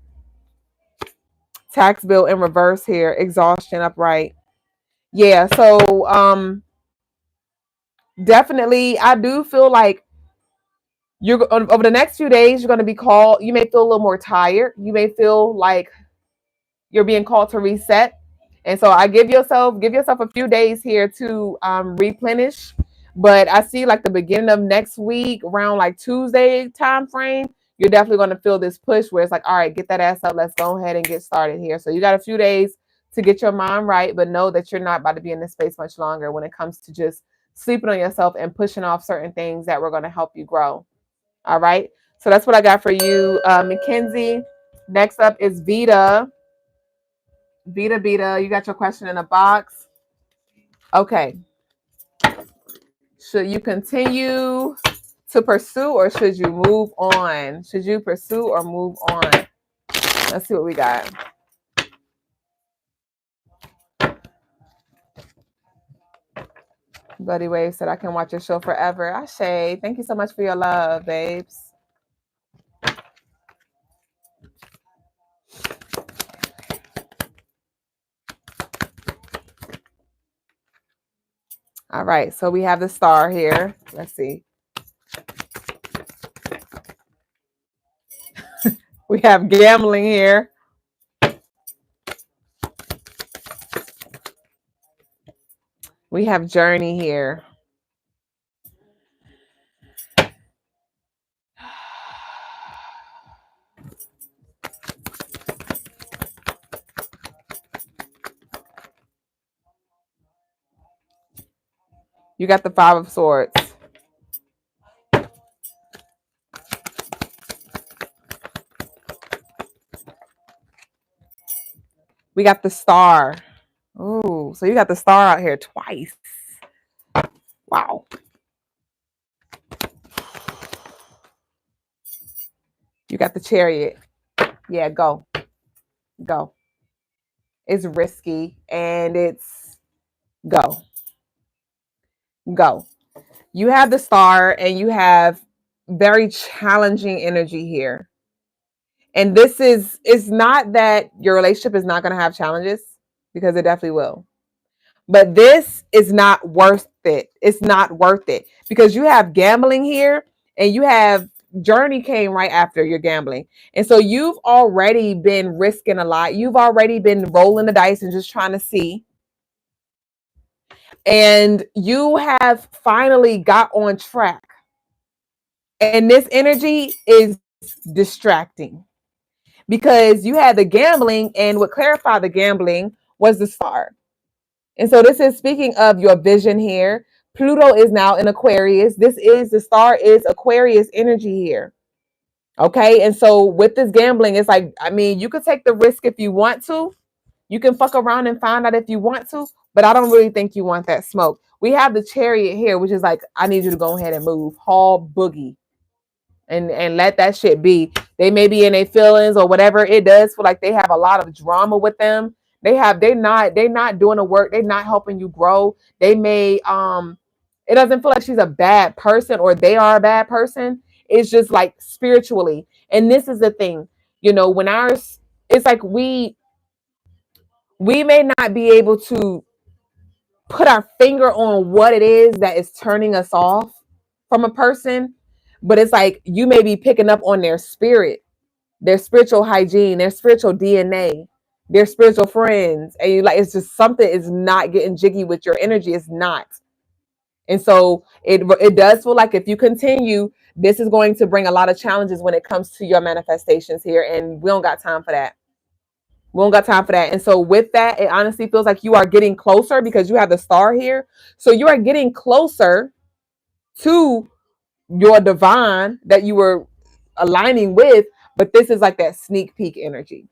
Tax bill in reverse here. Exhaustion upright. Yeah, so definitely I do feel like you're over the next few days, you're going to be called. You may feel a little more tired. You may feel like you're being called to reset. And so I give yourself a few days here to replenish. But I see like the beginning of next week, around like Tuesday time frame, you're definitely going to feel this push where it's like, all right, get that ass up. Let's go ahead and get started here. So you got a few days to get your mind right, but know that you're not about to be in this space much longer when it comes to just sleeping on yourself and pushing off certain things that were going to help you grow. All right. So that's what I got for you, McKenzie. Next up is Vita. Vita, you got your question in a box. Okay. Should you continue to pursue or should you move on? Should you pursue or move on? Let's see what we got. Bloody Wave said, I can watch your show forever. Ashe, thank you so much for your love, babes. All right, so we have the star here. Let's see. We have gambling here. We have journey here. You got the Five of Swords. We got the Star. Ooh, so you got the Star out here twice. Wow. You got the Chariot. Yeah, go. Go. It's risky and it's go. Go. You have the Star and you have very challenging energy here. And this is, it's not that your relationship is not going to have challenges, because it definitely will. But this is not worth it. It's not worth it because you have gambling here and you have journey came right after your gambling. And so you've already been risking a lot. You've already been rolling the dice and just trying to see. And you have finally got on track. And this energy is distracting because you had the gambling, and what clarified the gambling was the Star. And so this is speaking of your vision here. Pluto is now in Aquarius. This is the Star is Aquarius energy here. Okay. And so with this gambling, it's like, I mean, you could take the risk if you want to. You can fuck around and find out if you want to, but I don't really think you want that smoke. We have the Chariot here, which is like, I need you to go ahead and move. Haul boogie. And let that shit be. They may be in their feelings or whatever. It does feel like they have a lot of drama with them. They're not doing the work. They're not helping you grow. They may it doesn't feel like she's a bad person or they are a bad person. It's just like spiritually. And this is the thing, you know, when ours, it's like we may not be able to put our finger on what it is that is turning us off from a person, but it's like you may be picking up on their spirit, their spiritual hygiene, their spiritual DNA, their spiritual friends, and you like, it's just something is not getting jiggy with your energy. It's not. And so it does feel like if you continue, this is going to bring a lot of challenges when it comes to your manifestations here, and we don't got time for that. We don't got time for that. And so with that, it honestly feels like you are getting closer because you have the Star here. So you are getting closer to your divine that you were aligning with, but this is like that sneak peek energy.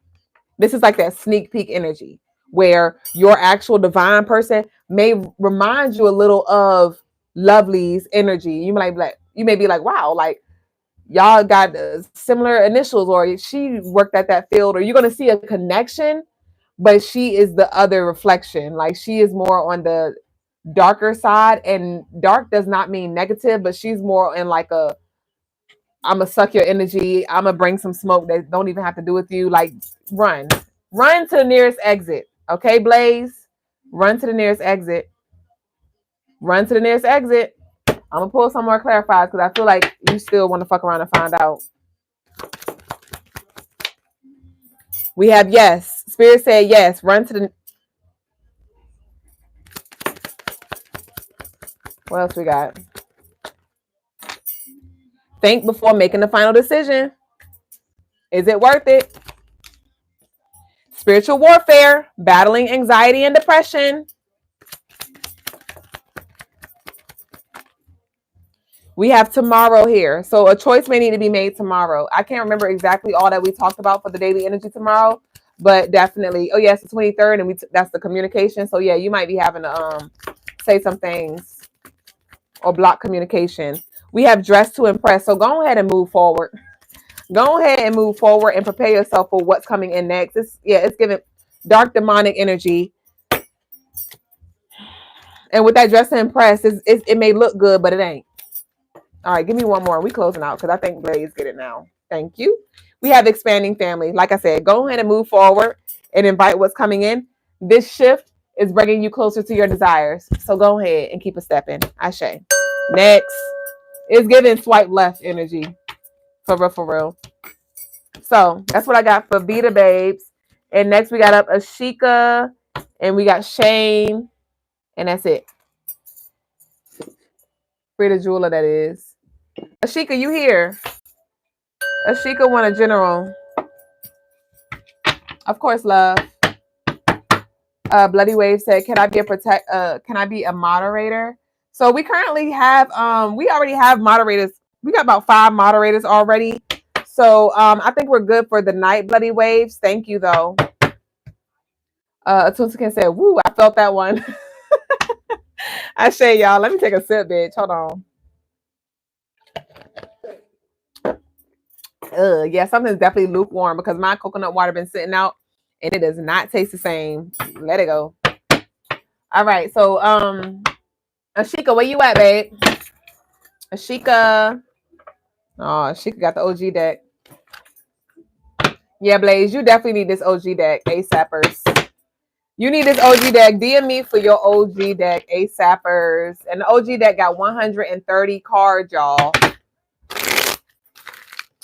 This is like that sneak peek energy where your actual divine person may remind you a little of Lovely's energy. You may be like, wow, like y'all got similar initials, or she worked at that field, or you're going to see a connection. but she is the other reflection. Like she is more on the darker side, and dark does not mean negative, but she's more in like a, I'm gonna suck your energy. I'm gonna bring some smoke that don't even have to do with you. Like run, run to the nearest exit. Okay, Blaze, run to the nearest exit. Run to the nearest exit. I'm gonna pull some more clarifiers because I feel like you still want to fuck around and find out. We have yes. Spirit said yes. Run to the. What else we got? Think before making the final decision. Is it worth it? Spiritual warfare, battling anxiety and depression. We have tomorrow here. So a choice may need to be made tomorrow. I can't remember exactly all that we talked about for the daily energy tomorrow, but definitely. Oh, yes, the 23rd, and that's the communication. So, yeah, you might be having to say some things or block communication. We have dress to impress. So go ahead and move forward. Go ahead and move forward and prepare yourself for what's coming in next. It's giving dark demonic energy. And with that dress to impress, it may look good, but it ain't. All right, give me one more. We closing out because I think Blaze get it now. Thank you. We have expanding family. Like I said, go ahead and move forward and invite what's coming in. This shift is bringing you closer to your desires. So go ahead and keep a stepping. Ashe. Next is giving swipe left energy. For real, for real. So that's what I got for Vita babes. And next we got up Asika and we got Shane. And that's it. Freda Jeweler, that is. Asika, you here? Asika won a general. Of course, love. Bloody Wave said, "Can I be Can I be a moderator?" So we currently have we already have moderators. We got about 5 moderators already. So I think we're good for the night, Bloody Waves. Thank you though. Atunsikin said, "Woo, I felt that one." I say, y'all, let me take a sip, bitch. Hold on. Yeah, something's definitely lukewarm because my coconut water been sitting out and it does not taste the same. Let it go. All right, so Asika, where you at, babe? Asika. Oh, Asika got the OG deck. Yeah, Blaze, you definitely need this OG deck, ASAPers. You need this OG deck. DM me for your OG deck, ASAPers. And the OG deck got 130 cards, y'all.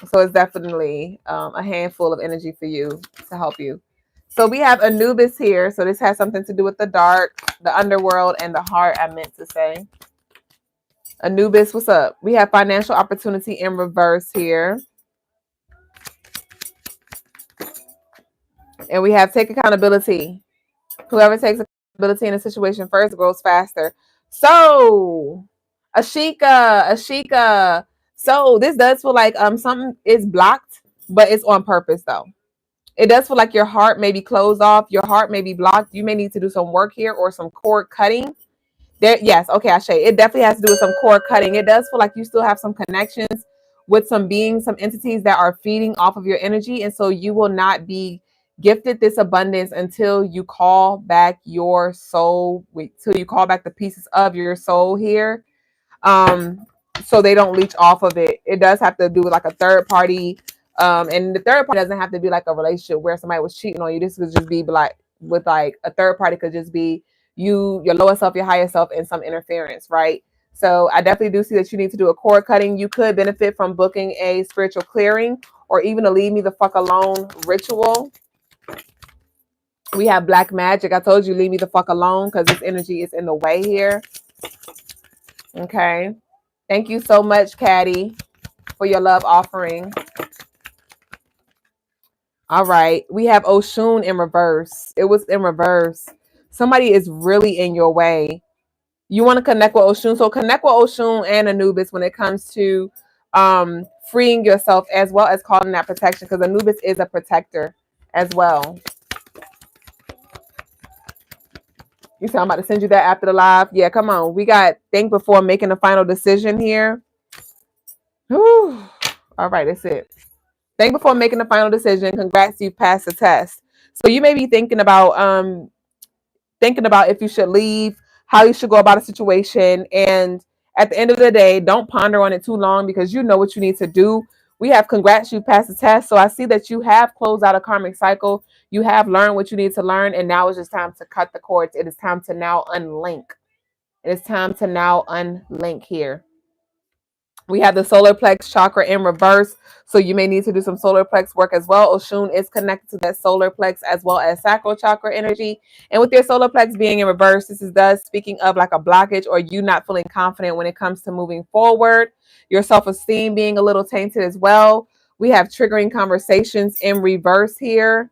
So it's definitely a handful of energy for you to help you. So we have Anubis here. So this has something to do with the dark, the underworld, and the heart, I meant to say. Anubis, what's up? We have financial opportunity in reverse here. And we have take accountability. Whoever takes accountability in a situation first grows faster. So, Asika. So this does feel like something is blocked, but it's on purpose though. It does feel like your heart may be closed off. Your heart may be blocked. You may need to do some work here or some cord cutting. There, yes, okay, Ashe. It definitely has to do with some cord cutting. It does feel like you still have some connections with some beings, some entities that are feeding off of your energy, and so you will not be gifted this abundance until you call back your soul. Till you call back the pieces of your soul here, so they don't leech off of it. It does have to do with like a third party, and the third party doesn't have to be like a relationship where somebody was cheating on you. This could just be like with like a third party could just be you, your lower self, your higher self, and some interference, right? So I definitely do see that you need to do a cord cutting. You could benefit from booking a spiritual clearing or even a leave me the fuck alone ritual. We have black magic. I told you leave me the fuck alone because this energy is in the way here. Okay. Thank you so much, Caddy, for your love offering. All right. We have Oshun in reverse. It was in reverse. Somebody is really in your way. You want to connect with Oshun. So connect with Oshun and Anubis when it comes to freeing yourself as well as calling that protection because Anubis is a protector as well. You said I'm about to send you that after the live. Yeah, come on. We got think before making a final decision here. Whew. All right, that's it. Think before making a final decision. Congrats, you passed the test. So you may be thinking about if you should leave, how you should go about a situation. And at the end of the day, don't ponder on it too long because you know what you need to do. We have congrats, you passed the test. So I see that you have closed out a karmic cycle. You have learned what you need to learn. And now it's just time to cut the cords. It is time to now unlink. It is time to now unlink here. We have the solar plex chakra in reverse. So you may need to do some solar plex work as well. Oshun is connected to that solar plex as well as sacral chakra energy. And with your solar plex being in reverse, this is thus speaking of like a blockage or you not feeling confident when it comes to moving forward. Your self-esteem being a little tainted as well. We have triggering conversations in reverse here.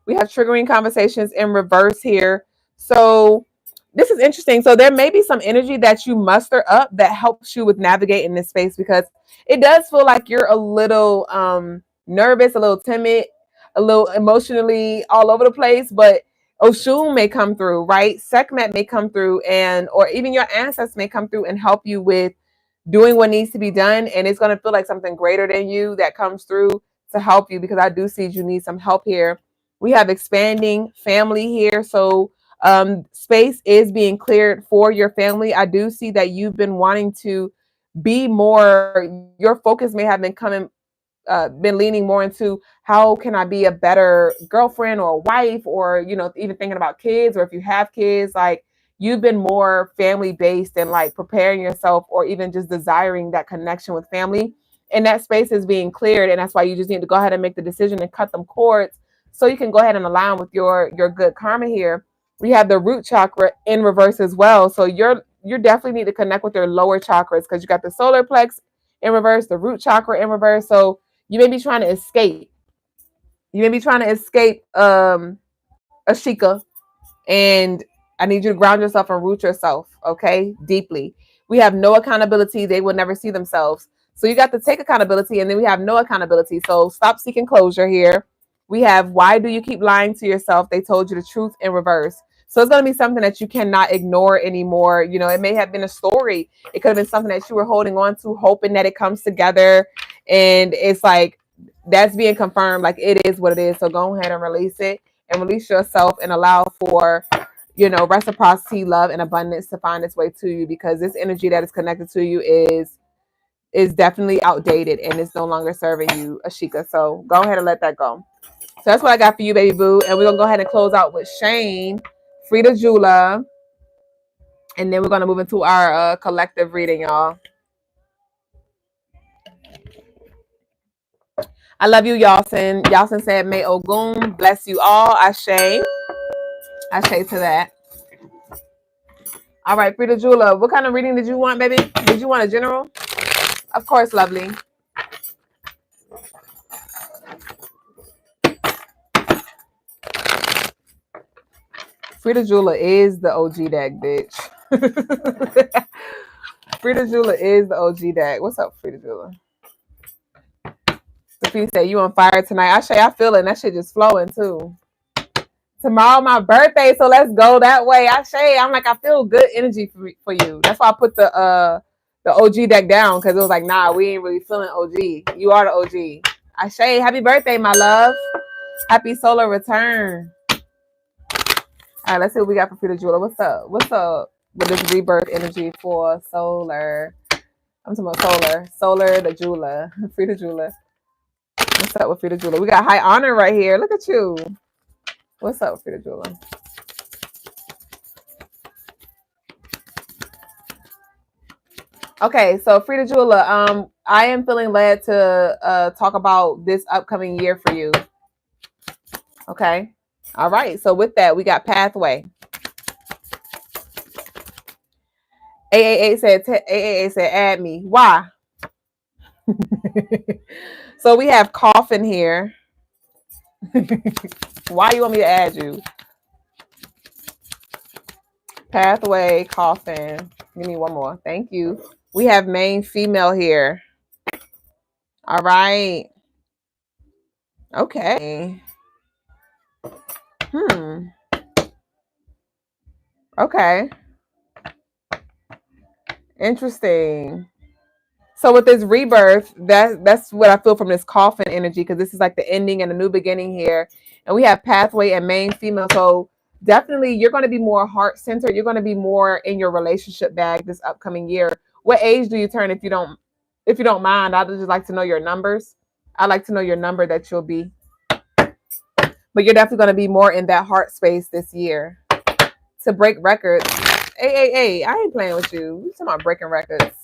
We have triggering conversations in reverse here. So this is interesting. So there may be some energy that you muster up that helps you with navigating this space because it does feel like you're a little nervous, a little timid, a little emotionally all over the place. But Oshun may come through, right? Sekhmet may come through, and or even your ancestors may come through and help you with doing what needs to be done. And it's going to feel like something greater than you that comes through to help you because I do see you need some help here. We have expanding family here. So space is being cleared for your family. I do see that you've been wanting to be more, your focus may have been leaning more into how can I be a better girlfriend or wife or, you know, even thinking about kids or if you have kids, like you've been more family based and like preparing yourself or even just desiring that connection with family. And that space is being cleared. And that's why you just need to go ahead and make the decision and cut them cords so you can go ahead and align with your good karma here. We have the root chakra in reverse as well. So you definitely need to connect with your lower chakras because you got the solar plex in reverse, the root chakra in reverse. So you may be trying to escape. You may be trying to escape Asika, and I need you to ground yourself and root yourself, okay, deeply. We have no accountability. They will never see themselves. So you got to take accountability, and then we have no accountability. So stop seeking closure here. We have why do you keep lying to yourself? They told you the truth in reverse. So it's going to be something that you cannot ignore anymore. You know, it may have been a story. It could have been something that you were holding on to, hoping that it comes together. And it's like, that's being confirmed. Like it is what it is. So go ahead and release it and release yourself and allow for, you know, reciprocity, love, and abundance to find its way to you because this energy that is connected to you is definitely outdated and it's no longer serving you, Ashika. So go ahead and let that go. So that's what I got for you, baby boo. And we're gonna go ahead and close out with Shane, Freda Jula, and then we're gonna move into our collective reading, y'all. I love you, Yawson. Yawson said, "May Ogun bless you all." Ashe. Ashe to that. All right, Frida Jula, what kind of reading did you want, baby? Did you want a general? Of course, lovely. Frida Jula is the OG deck, bitch. Frida Jula is the OG deck. What's up, Frida Jula? Sophie said, you on fire tonight. I feel it. That shit just flowing, too. Tomorrow my birthday, so let's go that way. I'm like, I feel good energy for you. That's why I put the OG deck down because it was like, nah, we ain't really feeling OG. You are the OG. Happy birthday, my love. Happy solar return. All right, let's see what we got for Frida Jula. What's up? What's up with this rebirth energy for solar? I'm talking about solar the Jula, Frida Jula. What's up with Frida Jula? We got high honor right here. Look at you. What's up, Frida Jula? Okay, so Frida Jula, I am feeling led to talk about this upcoming year for you. Okay. All right. So with that, we got pathway. AAA said add me. Why? So we have coffin here. Why you want me to add you? Pathway, coffin. Give me one more. Thank you. We have main female here. All right. Okay. Okay. Interesting. So with this rebirth, that's what I feel from this coffin energy, because this is like the ending and a new beginning here. And we have pathway and main female. So definitely you're going to be more heart centered. You're going to be more in your relationship bag this upcoming year. What age do you turn, if you don't mind? I'd just like to know your numbers. I'd like to know your number that you'll be. But you're definitely going to be more in that heart space this year to break records. Hey, I ain't playing with you. You talking about breaking records.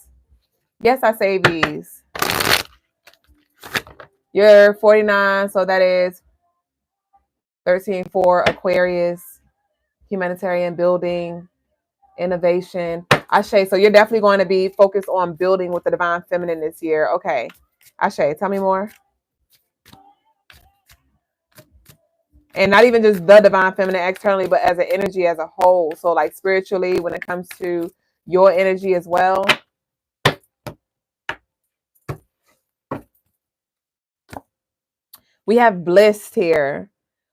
Yes, I save these. You're 49, so that is 13-4 Aquarius, humanitarian building, innovation. Ashe, so you're definitely going to be focused on building with the divine feminine this year. Okay. Ashe, tell me more. And not even just the divine feminine externally, but as an energy as a whole. So like spiritually, when it comes to your energy as well. We have bliss here.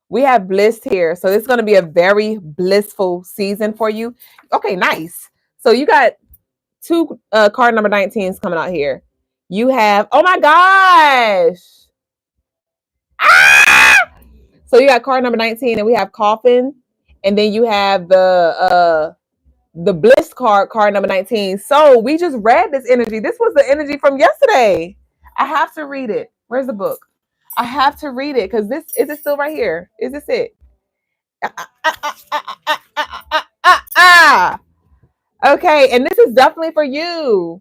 We have bliss here. So this is going to be a very blissful season for you. Okay, nice. So you got two card number 19s coming out here. You have, oh my gosh. Ah! So you got card number 19 and we have coffin. And then you have the bliss card number 19. So we just read this energy. This was the energy from yesterday. I have to read it. Where's the book? I have to read it because this is it still right here? Is this it? Okay, and this is definitely for you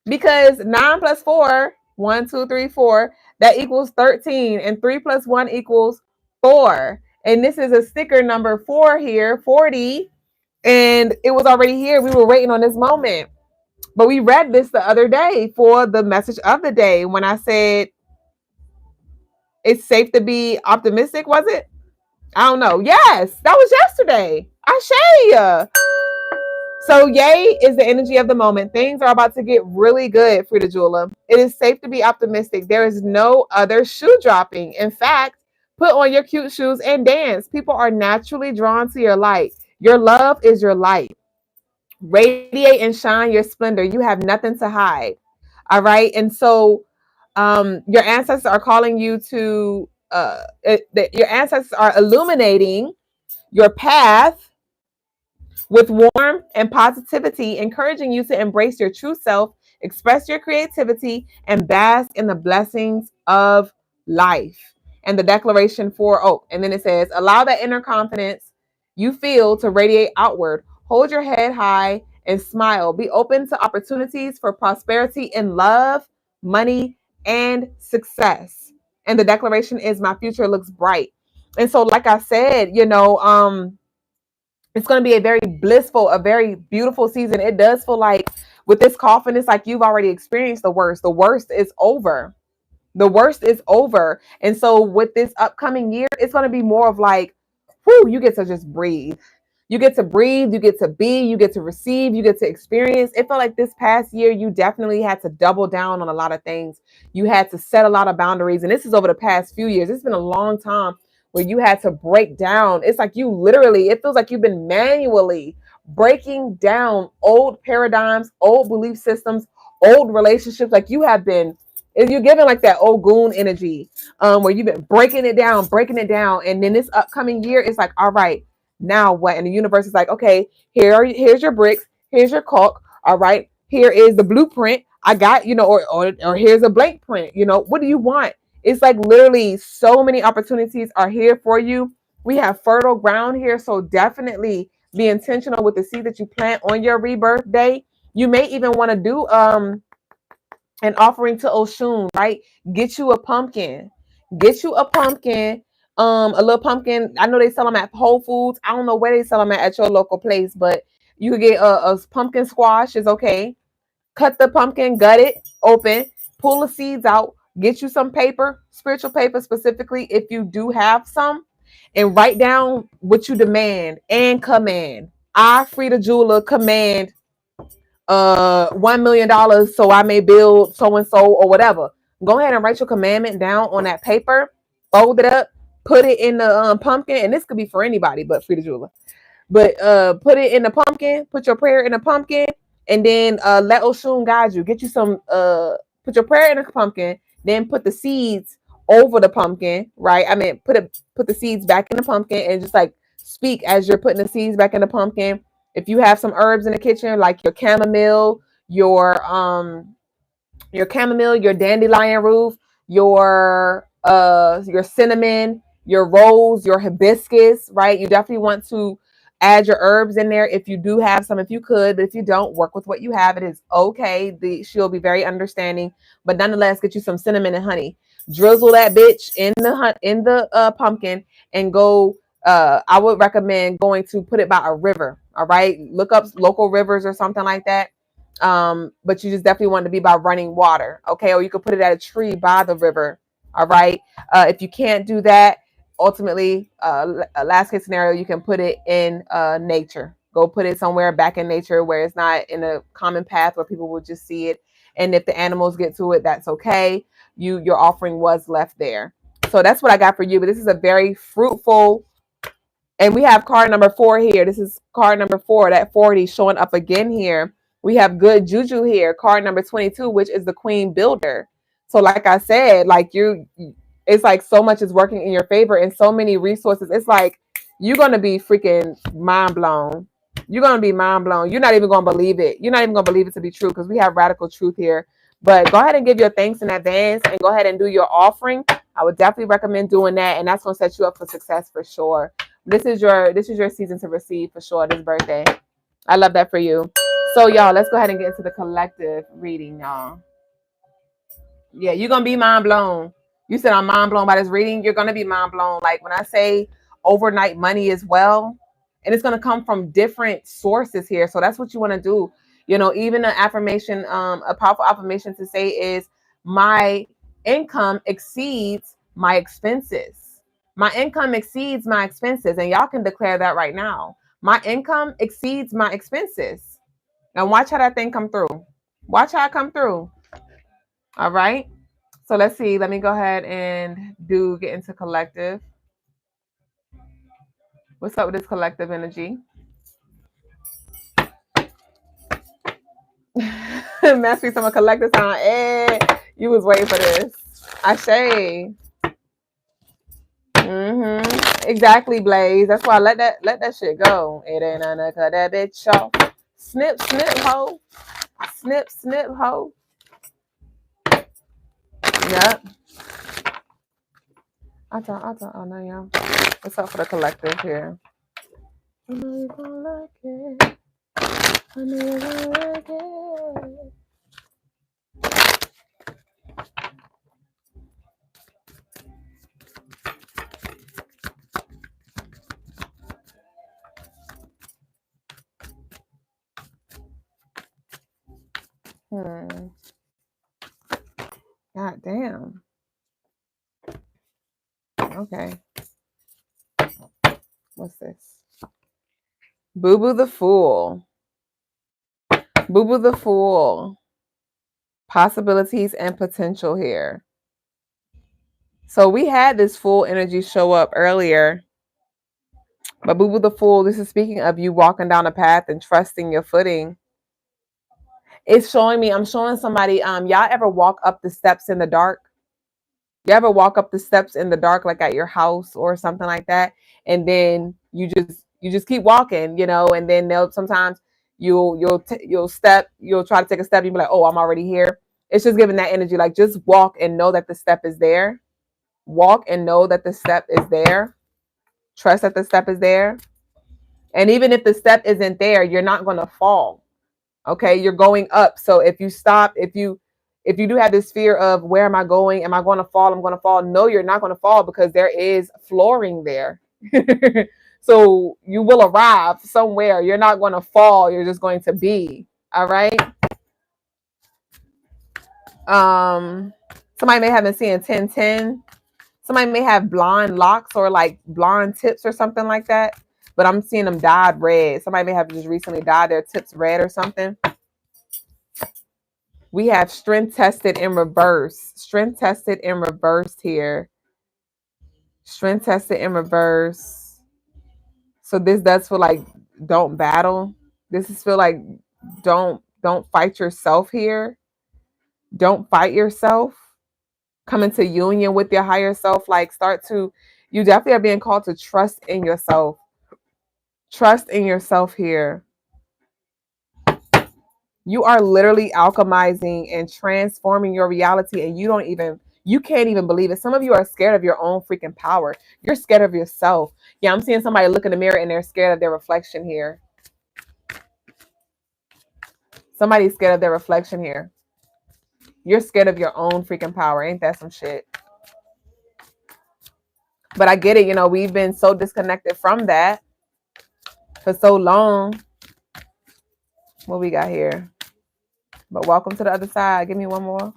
because 9 plus 4, 1, 2, 3, 4, that equals 13, and 3 plus 1 equals 4. And this is a sticker number 4 here, 40, and it was already here. We were waiting on this moment, but we read this the other day for the message of the day when I said it's safe to be optimistic. Was it? I don't know. Yes, that was yesterday. Ashe. So yay is the energy of the moment. Things are about to get really good, Freda Jewel. It is safe to be optimistic. There is no other shoe dropping. In fact, put on your cute shoes and dance. People are naturally drawn to your light. Your love is your light. Radiate and shine your splendor. You have nothing to hide. All right. And so your ancestors are calling you to your ancestors are illuminating your path with warmth and positivity, encouraging you to embrace your true self, express your creativity, and bask in the blessings of life. And the declaration and then it says, allow that inner confidence you feel to radiate outward. Hold your head high and smile. Be open to opportunities for prosperity in love, money, and success. And the declaration is, my future looks bright. And so, like I said, it's going to be a very blissful, a very beautiful season. It does feel like with this coffin, it's like you've already experienced the worst. The worst is over. The worst is over. And so with this upcoming year, it's going to be more of like, whew, you get to just breathe. You get to breathe, you get to be, you get to receive, you get to experience. It felt like this past year, you definitely had to double down on a lot of things. You had to set a lot of boundaries. And this is over the past few years. It's been a long time where you had to break down. It's like you literally, it feels like you've been manually breaking down old paradigms, old belief systems, old relationships. Like you have been, you're giving like that old goon energy where you've been breaking it down. And then this upcoming year, it's like, all right, now what? And the universe is like, okay, here's your bricks, here's your caulk. All right, here is the blueprint. I got, or here's a blank print. What do you want? It's like literally so many opportunities are here for you. We have fertile ground here. So definitely be intentional with the seed that you plant on your rebirth day. You may even want to do an offering to Oshun, right? Get you a pumpkin. Get you a pumpkin. A little pumpkin. I know they sell them at Whole Foods. I don't know where they sell them at your local place, but you could get a pumpkin squash is okay. Cut the pumpkin, gut it open, pull the seeds out, get you some paper, spiritual paper specifically, if you do have some, and write down what you demand and command. I, Freda Jeweler, command $1 million so I may build so and so or whatever. Go ahead and write your commandment down on that paper, fold it up, put it in the pumpkin, and this could be for anybody but Freda Jeweler. But put it in the pumpkin, put your prayer in the pumpkin, And then let Oshun guide you. Get you some put your prayer in a pumpkin, then put the seeds over the pumpkin, right? I mean put the seeds back in the pumpkin and just like speak as you're putting the seeds back in the pumpkin. If you have some herbs in the kitchen, like your your chamomile, your dandelion root, your cinnamon, your rose, your hibiscus, right? You definitely want to add your herbs in there if you do have some, if you could, but if you don't, work with what you have. It is okay. She'll be very understanding, but nonetheless, get you some cinnamon and honey. Drizzle that bitch in the pumpkin and go. I would recommend going to put it by a river. All right, look up local rivers or something like that, but you just definitely want to be by running water, okay? Or you could put it at a tree by the river, all right? If you can't do that, ultimately, last case scenario, you can put it in nature. Go put it somewhere back in nature where it's not in a common path where people will just see it. And if the animals get to it, that's okay. Your offering was left there. So that's what I got for you. But this is a very fruitful. And we have card number 4 here. This is card number 4. That 40 showing up again here. We have good juju here. Card number 22, which is the queen builder. So like I said, like it's like so much is working in your favor and so many resources. It's like you're going to be freaking mind blown. You're going to be mind blown. You're not even going to believe it. You're not even going to believe it to be true because we have radical truth here. But go ahead and give your thanks in advance and go ahead and do your offering. I would definitely recommend doing that. And that's going to set you up for success for sure. This is your season to receive for sure this birthday. I love that for you. So y'all, let's go ahead and get into the collective reading, y'all. Yeah, you're gonna be mind blown. You said I'm mind blown by this reading. You're gonna be mind blown. Like when I say overnight money as well, and it's gonna come from different sources here. So that's what you want to do. You know, even an affirmation, a powerful affirmation to say is my income exceeds my expenses. My income exceeds my expenses, and y'all can declare that right now. My income exceeds my expenses. And watch how that thing come through. Watch how it come through. All right. So let's see. Let me go ahead and get into collective. What's up with this collective energy? Mastery some collective sound. Hey, you was waiting for this. Ashe. Exactly, Blaze. That's why let that shit go. It ain't none cut that bitch off. Snip, snip, ho. Snip, snip, ho. Yep. I thought, oh no, y'all. What's up for the collective here? I know you're gonna like it. I know you're gonna like it. God damn. Okay. What's this? Boo Boo the Fool. Boo Boo the Fool. Possibilities and potential here. So we had this full energy show up earlier. But Boo Boo the Fool, this is speaking of you walking down a path and trusting your footing. It's showing me, I'm showing somebody, y'all ever walk up the steps in the dark? You ever walk up the steps in the dark, like at your house or something like that, and then you just keep walking, you know, and then sometimes you'll try to take a step, you'll be like, oh, I'm already here. It's just giving that energy, like just walk and know that the step is there. Walk and know that the step is there. Trust that the step is there. And even if the step isn't there, you're not going to fall. Okay, you're going up. So if you stop, if you do have this fear of where am I going? Am I going to fall? I'm going to fall. No, you're not going to fall because there is flooring there. So you will arrive somewhere. You're not going to fall. You're just going to be. All right. Somebody may have been seeing 1010. Somebody may have blonde locks or like blonde tips or something like that. But I'm seeing them dyed red. Somebody may have just recently dyed their tips red or something. We have strength tested in reverse. Strength tested in reverse here. Strength tested in reverse. So this does feel like don't battle. This is feel like don't Don't fight yourself here. Don't fight yourself. Come into union with your higher self. Like you definitely are being called to trust in yourself. Trust in yourself here. You are literally alchemizing and transforming your reality, and you can't even believe it. Some of you are scared of your own freaking power. You're scared of yourself. Yeah, I'm seeing somebody look in the mirror and they're scared of their reflection here. Somebody's scared of their reflection here. You're scared of your own freaking power. Ain't that some shit? But I get it. We've been so disconnected from that for so long. What we got here? But welcome to the other side. Give me one more.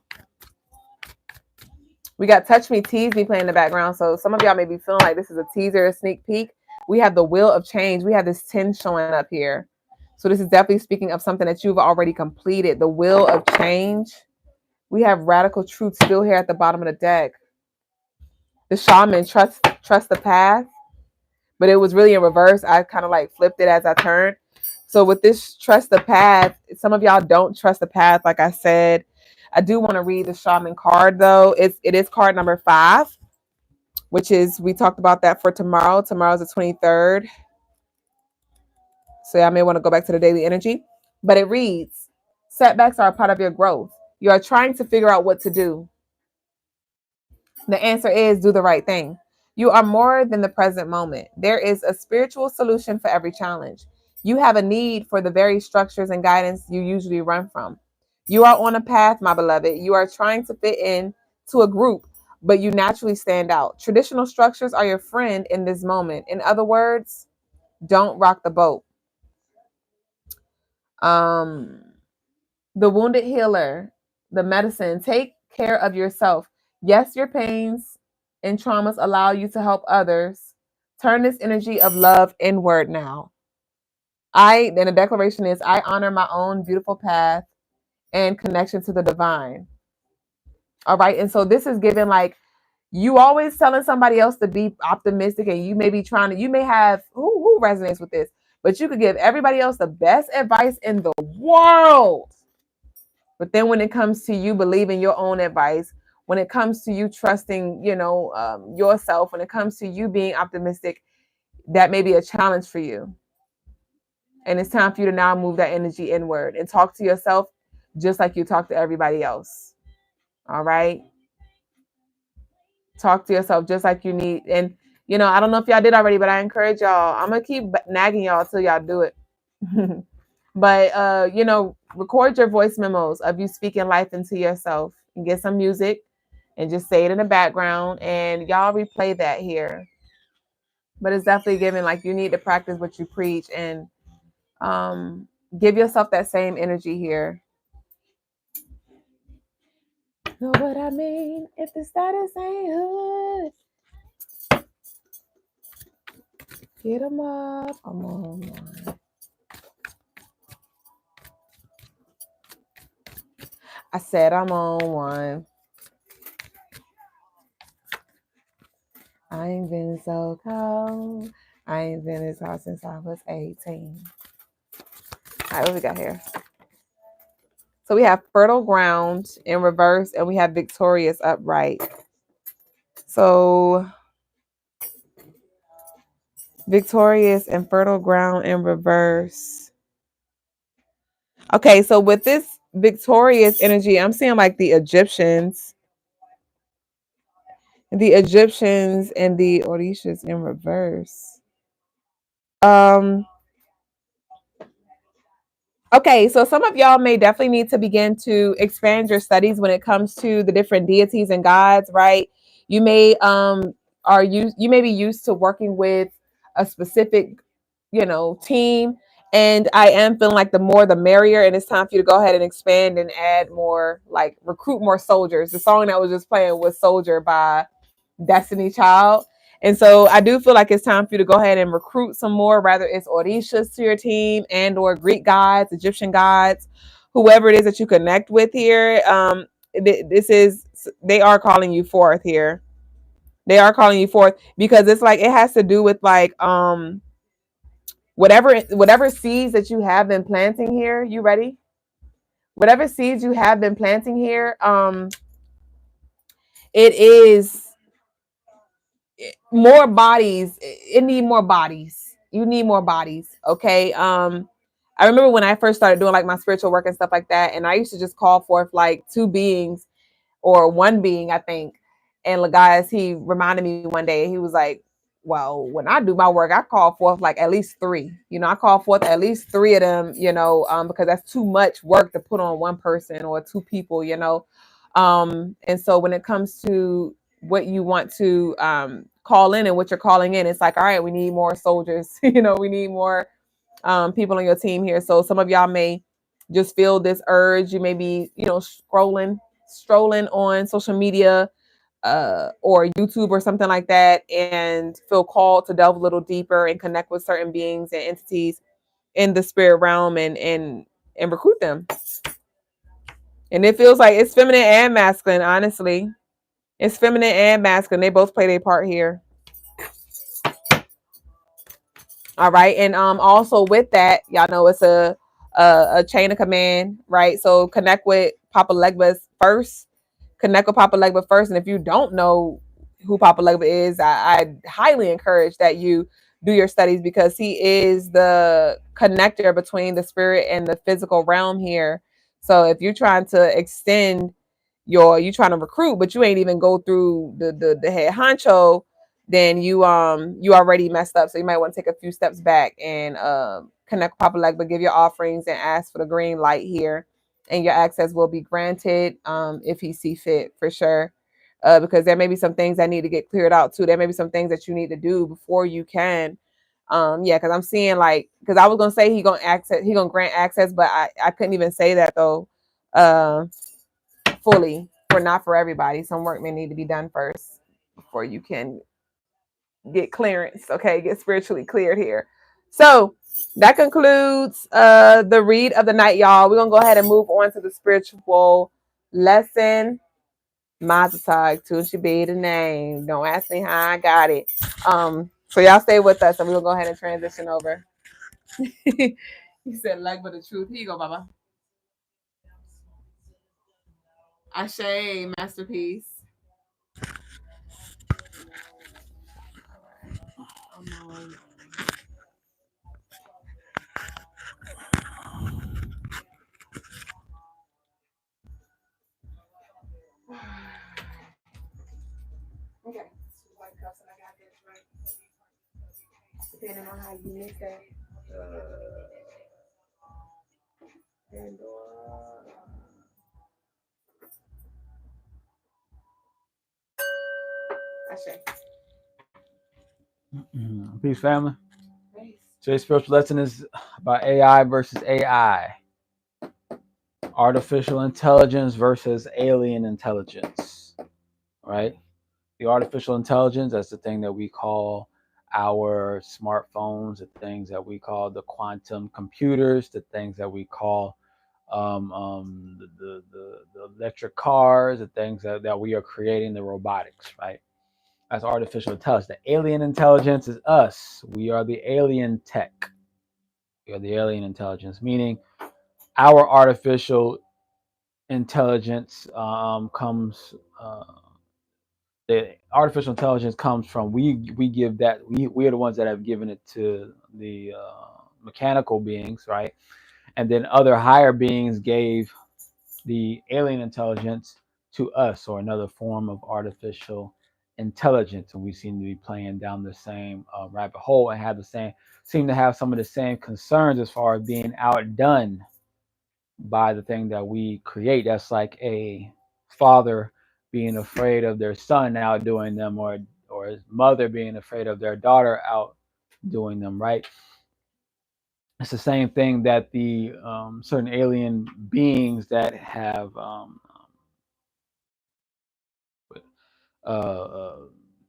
We got Touch Me, Tease Me playing in the background. So some of y'all may be feeling like this is a teaser, a sneak peek. We have the Wheel of Change. We have this 10 showing up here. So this is definitely speaking of something that you've already completed. The Wheel of Change. We have Radical Truth still here at the bottom of the deck. The Shaman, trust the path. But it was really in reverse. I kind of like flipped it as I turned. So with this trust the path, some of y'all don't trust the path, like I said. I do want to read the Shaman card, though. It is card number 5, which is, we talked about that for tomorrow. Tomorrow's the 23rd. So I may want to go back to the daily energy. But it reads, setbacks are a part of your growth. You are trying to figure out what to do. The answer is do the right thing. You are more than the present moment. There is a spiritual solution for every challenge. You have a need for the very structures and guidance you usually run from. You are on a path, my beloved. You are trying to fit in to a group, but you naturally stand out. Traditional structures are your friend in this moment. In other words, don't rock the boat. The wounded healer, the medicine, take care of yourself. Yes, your pains and traumas allow you to help others. Turn this energy of love inward now. Then the declaration is, I honor my own beautiful path and connection to the divine. All right. And so this is given like you always telling somebody else to be optimistic, and you may be you may have, who resonates with this, but you could give everybody else the best advice in the world. But then when it comes to you believing your own advice, when it comes to you trusting, yourself, when it comes to you being optimistic, that may be a challenge for you. And it's time for you to now move that energy inward and talk to yourself just like you talk to everybody else. All right. Talk to yourself just like you need. And, I don't know if y'all did already, but I encourage y'all. I'm going to keep nagging y'all till y'all do it. But, record your voice memos of you speaking life into yourself, and get some music and just say it in the background, and y'all replay that here. But it's definitely given like you need to practice what you preach, and give yourself that same energy here. Know what I mean? If the status ain't hood, get them up. I'm on one. I said I'm on one. I ain't been so cold. I ain't been this hot since I was 18. All right, what we got here? So we have fertile ground in reverse, and we have victorious upright. So victorious and fertile ground in reverse. Okay, so with this victorious energy, I'm seeing like the Egyptians and the Orishas in reverse. Okay, so some of y'all may definitely need to begin to expand your studies when it comes to the different deities and gods, right? You may you may be used to working with a specific, team, and I am feeling like the more the merrier, and it's time for you to go ahead and expand and add more, like recruit more soldiers. The song that was just playing was Soldier by Destiny Child. And so I do feel like it's time for you to go ahead and recruit some more, whether it's Orishas to your team and or Greek gods, Egyptian gods, whoever it is that you connect with here. They are calling you forth here. They are calling you forth because it's like it has to do with like whatever seeds that you have been planting here. You ready? whatever seeds you have been planting here, it is more bodies. It need more bodies. You need more bodies. Okay. I remember when I first started doing like my spiritual work and stuff like that, and I used to just call forth like two beings or one being, I think. And Logas, he reminded me one day, he was like, well, when I do my work, I call forth like at least three. I call forth at least three of them, because that's too much work to put on one person or two people. And so when it comes to what you want to call in and what you're calling in, it's like, all right, we need more soldiers. We need more people on your team here. So some of y'all may just feel this urge. You may be, strolling on social media or YouTube or something like that, and feel called to delve a little deeper and connect with certain beings and entities in the spirit realm and recruit them. And it feels like it's feminine and masculine, honestly. It's feminine and masculine. They both play their part here. All right. And also with that, y'all know it's a chain of command, right? So connect with Papa Legba first. Connect with Papa Legba first. And if you don't know who Papa Legba is, I highly encourage that you do your studies, because he is the connector between the spirit and the physical realm here. So if you're trying to extend you trying to recruit, but you ain't even go through the head honcho, then you already messed up. So you might want to take a few steps back and connect with Papa Legba, give your offerings and ask for the green light here, and your access will be granted if he see fit, for sure. Because there may be some things that need to get cleared out too. There may be some things that you need to do before you can. Yeah, because I'm seeing like, because I was gonna say he gonna grant access, but I couldn't even say that though. Fully, for not for everybody. Some work may need to be done first before you can get clearance. Okay, get spiritually cleared here. So that concludes the read of the night, y'all. We're gonna go ahead and move on to the spiritual lesson. Mazatag, Tunchi be the name. Don't ask me how I got it. So y'all stay with us, and we're gonna go ahead and transition over. He said, "Like but the truth." Here you go, Baba. Ashe, masterpiece. Okay. White cups, and I got this right. Depending on how you mix that. Pandora. Ashe. Peace, family. Today's spiritual lesson is about AI versus AI. Artificial intelligence versus alien intelligence. Right? The artificial intelligence, that's the thing that we call our smartphones, the things that we call the quantum computers, the things that we call the electric cars, the things that we are creating, the robotics, right? That's artificial intelligence. The alien intelligence is us. We are the alien tech. We are the alien intelligence, meaning our artificial intelligence comes. The artificial intelligence comes from we give that we are the ones that have given it to the mechanical beings, right? And then other higher beings gave the alien intelligence to us, or another form of artificial intelligence, and we seem to be playing down the same rabbit hole and seem to have some of the same concerns as far as being outdone by the thing that we create. That's like a father being afraid of their son outdoing them, or his mother being afraid of their daughter outdoing them, right? It's the same thing that the certain alien beings that have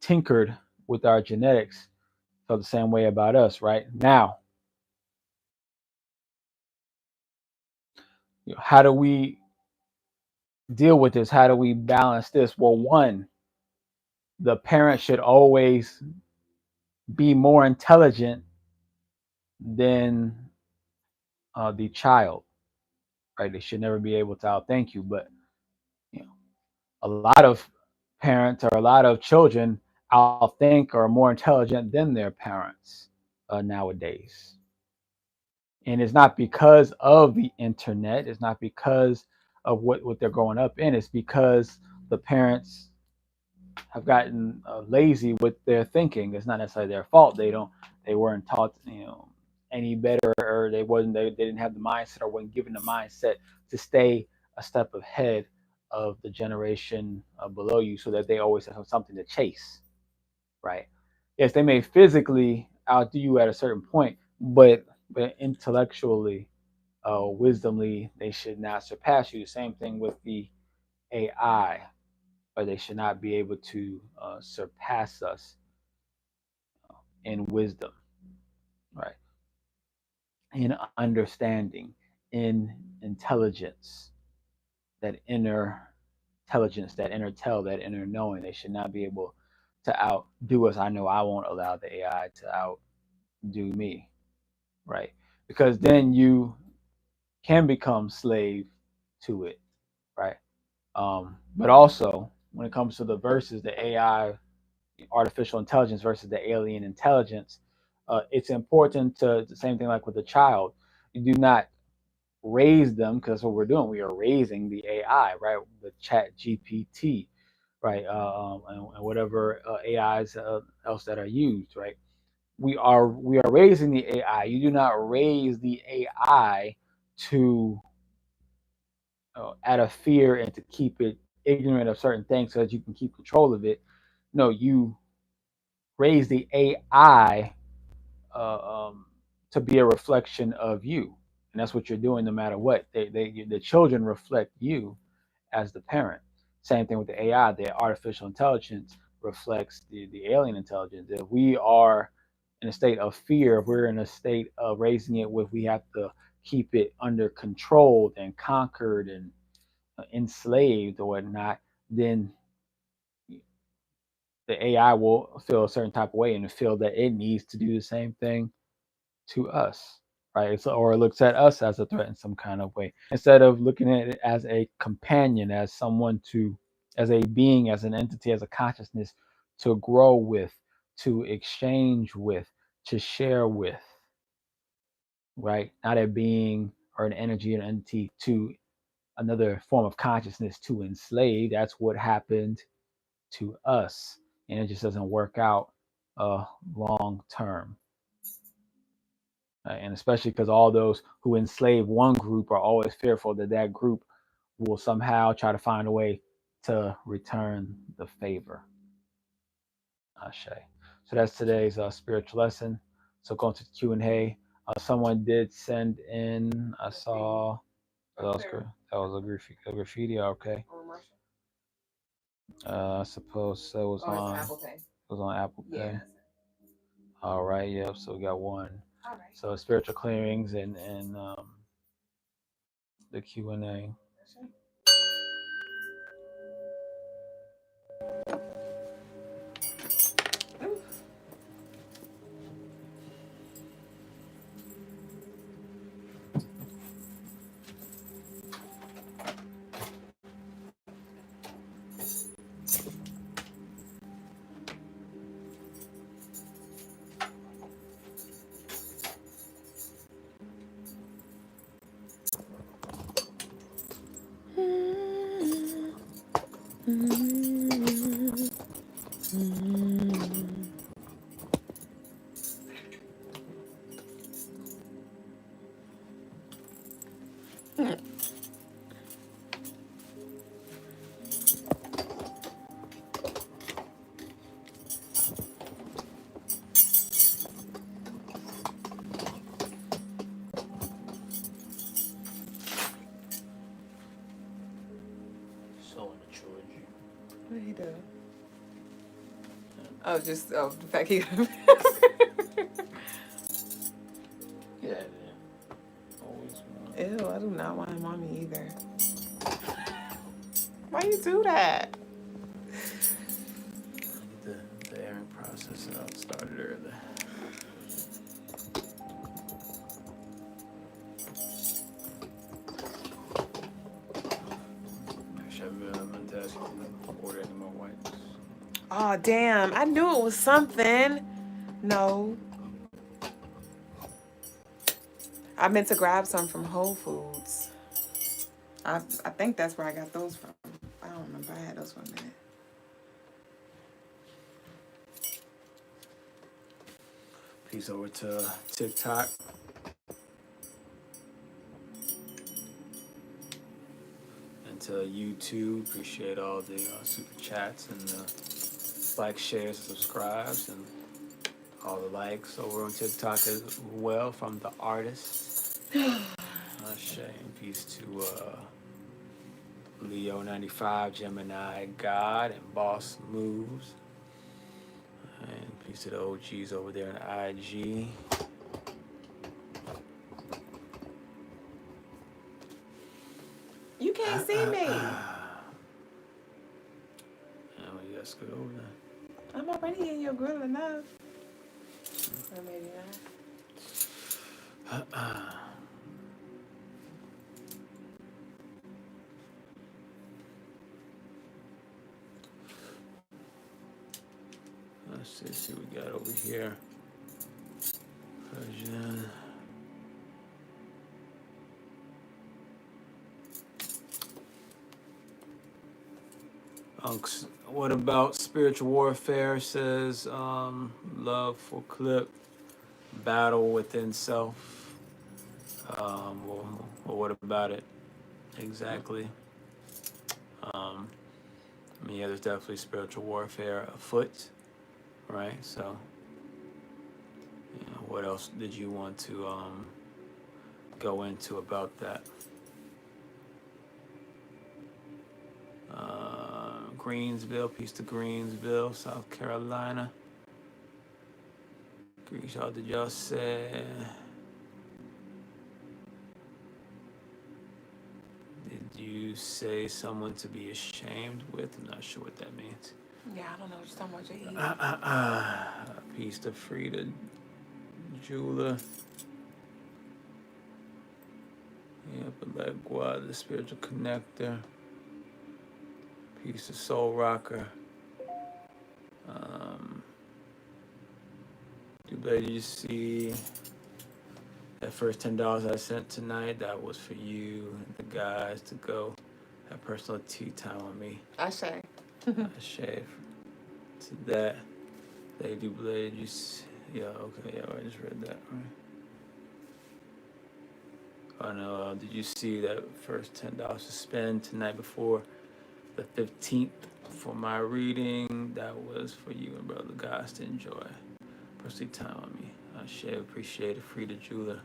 tinkered with our genetics felt the same way about us, right? Now, how do we deal with this? How do we balance this? Well, one, the parent should always be more intelligent than the child. right? They should never be able to outthink you. But you know, a lot of parents or a lot of children outthink or are more intelligent than their parents nowadays. And it's not because of the internet. It's not because of what they're growing up in. It's because the parents have gotten lazy with their thinking. It's not necessarily their fault. They weren't taught, any better, or they didn't have the mindset or weren't given the mindset to stay a step ahead of the generation below you, so that they always have something to chase, right? Yes, they may physically outdo you at a certain point, but intellectually, wisdomly, they should not surpass you. Same thing with the AI, or they should not be able to surpass us in wisdom, right? In understanding, in intelligence, that inner intelligence, that inner tell, that inner knowing. They should not be able to outdo us. I know I won't allow the AI to outdo me, right? Because then you can become slave to it, right? But also, when it comes to the verses, the AI, artificial intelligence versus the alien intelligence, it's important to the same thing like with a child. You do not raise them, because that's what we're doing. We are raising the AI, right? The Chat GPT, right? And whatever AIs else that are used, right? We are raising the AI. You do not raise the AI to out of fear and to keep it ignorant of certain things so that you can keep control of it. No, you raise the AI to be a reflection of you, and that's what you're doing no matter what. The children reflect you as the parent. Same thing with the AI. The artificial intelligence reflects the alien intelligence. If we are in a state of fear, if we're in a state of raising it with, we have to keep it under control and conquered and enslaved or whatnot, then the AI will feel a certain type of way and feel that it needs to do the same thing to us, right? So, or it looks at us as a threat in some kind of way, instead of looking at it as a companion, as someone to, as a being, as an entity, as a consciousness to grow with, to exchange with, to share with, right? Not a being or an energy, an entity to another form of consciousness to enslave. That's what happened to us, and it just doesn't work out long term. And especially because all those who enslave one group are always fearful that that group will somehow try to find a way to return the favor. Ashe. So that's today's spiritual lesson. So going to the Q&A. Someone did send in, I saw, that was a graffiti, okay. I suppose so. It was on Apple Pay. Yeah. All right, yep. So we got one. All right. So spiritual clearings and the Q&A. So immature. What did he do? Oh, just the fact he. Yeah. Always. Ew, I do not want him on me either. Why you do that? Get the airing process started early. Oh, damn. I knew it was something. No. I meant to grab some from Whole Foods. I think that's where I got those from. I don't remember. I had those for a minute. Peace over to TikTok. And to YouTube. Appreciate all the super chats and likes, shares, and subscribes, and all the likes over on TikTok as well from the artist. Shame. Peace to Leo 95, Gemini God, and Boss Moves. And peace to the OGs over there in IG. You can't see me. Oh, yes, good over there. I'm already in your grill enough. Or maybe not. Let's see what we got over here. Persian. What about spiritual warfare? Says love for clip, battle within self. Well, what about it exactly? Yeah, there's definitely spiritual warfare afoot, right? So, what else did you want to go into about that? Greensville, peace to Greensville, South Carolina. Y'all, did y'all say? Did you say someone to be ashamed with? I'm not sure what that means. Yeah, I don't know what you're talking about, Jay. Peace to Freda, Jula. Pelegua, the spiritual connector. Peace to Soul Rocker. Duüblé, did you see that first $10 I sent tonight? That was for you and the guys to go have personal tea time with me. I say. To that. They Duüblé, did you see? Yeah, okay, yeah, I just read that, right? Oh no, did you see that first $10 to spend tonight before the 15th for my reading? That was for you and brother guys to enjoy. Personal time on me. I appreciate it. Freda Jula.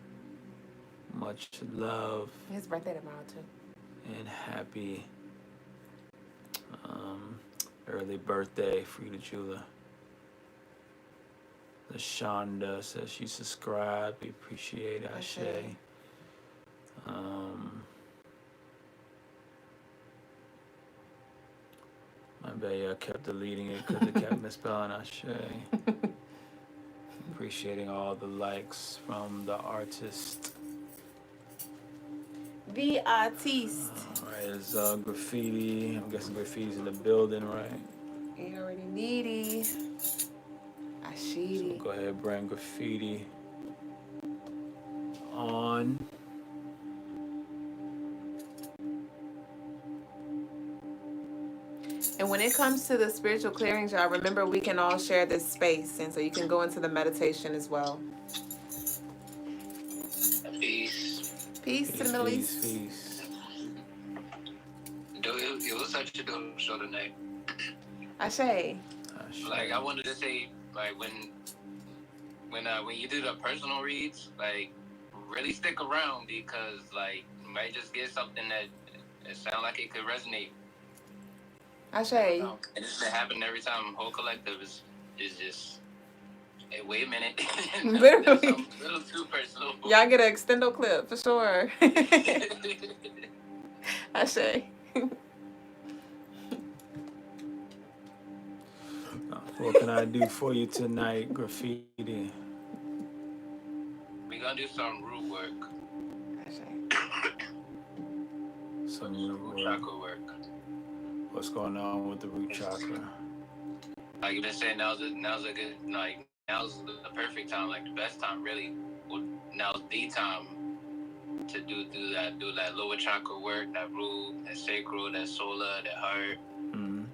Much love. His birthday tomorrow too. And happy early birthday, Freda Jula. LaShonda says she subscribed. We appreciate it. Ashe. My bad, I kept deleting it because it kept misspelling Ashe. Appreciating all the likes from the artist. The artiste. Alright, it's graffiti. I'm guessing graffiti's in the building, right? You already needy. Ashidi. So go ahead and bring graffiti on. And when it comes to the spiritual clearings, y'all, remember we can all share this space. And so you can go into the meditation as well. Peace. Peace to the Middle East. Peace. It was such a dope show tonight. Ashe. Like, I wanted to say, like, when you do the personal reads, like, really stick around because, like, you might just get something that sound like it could resonate. Ashe. And it's been happening every time. Whole collective is just, hey, wait a minute. Literally. A little too personal. Y'all get an extendo clip for sure. Ashe. What can I do for you tonight, graffiti? We're gonna do some root work. Some root chakra work. What's going on with the root chakra? like you've been saying, now's a good, like, now's the perfect time, like the best time, really. Well, now's the time to do that lower chakra work, that root, that sacral, that solar, that heart. Mm-hmm.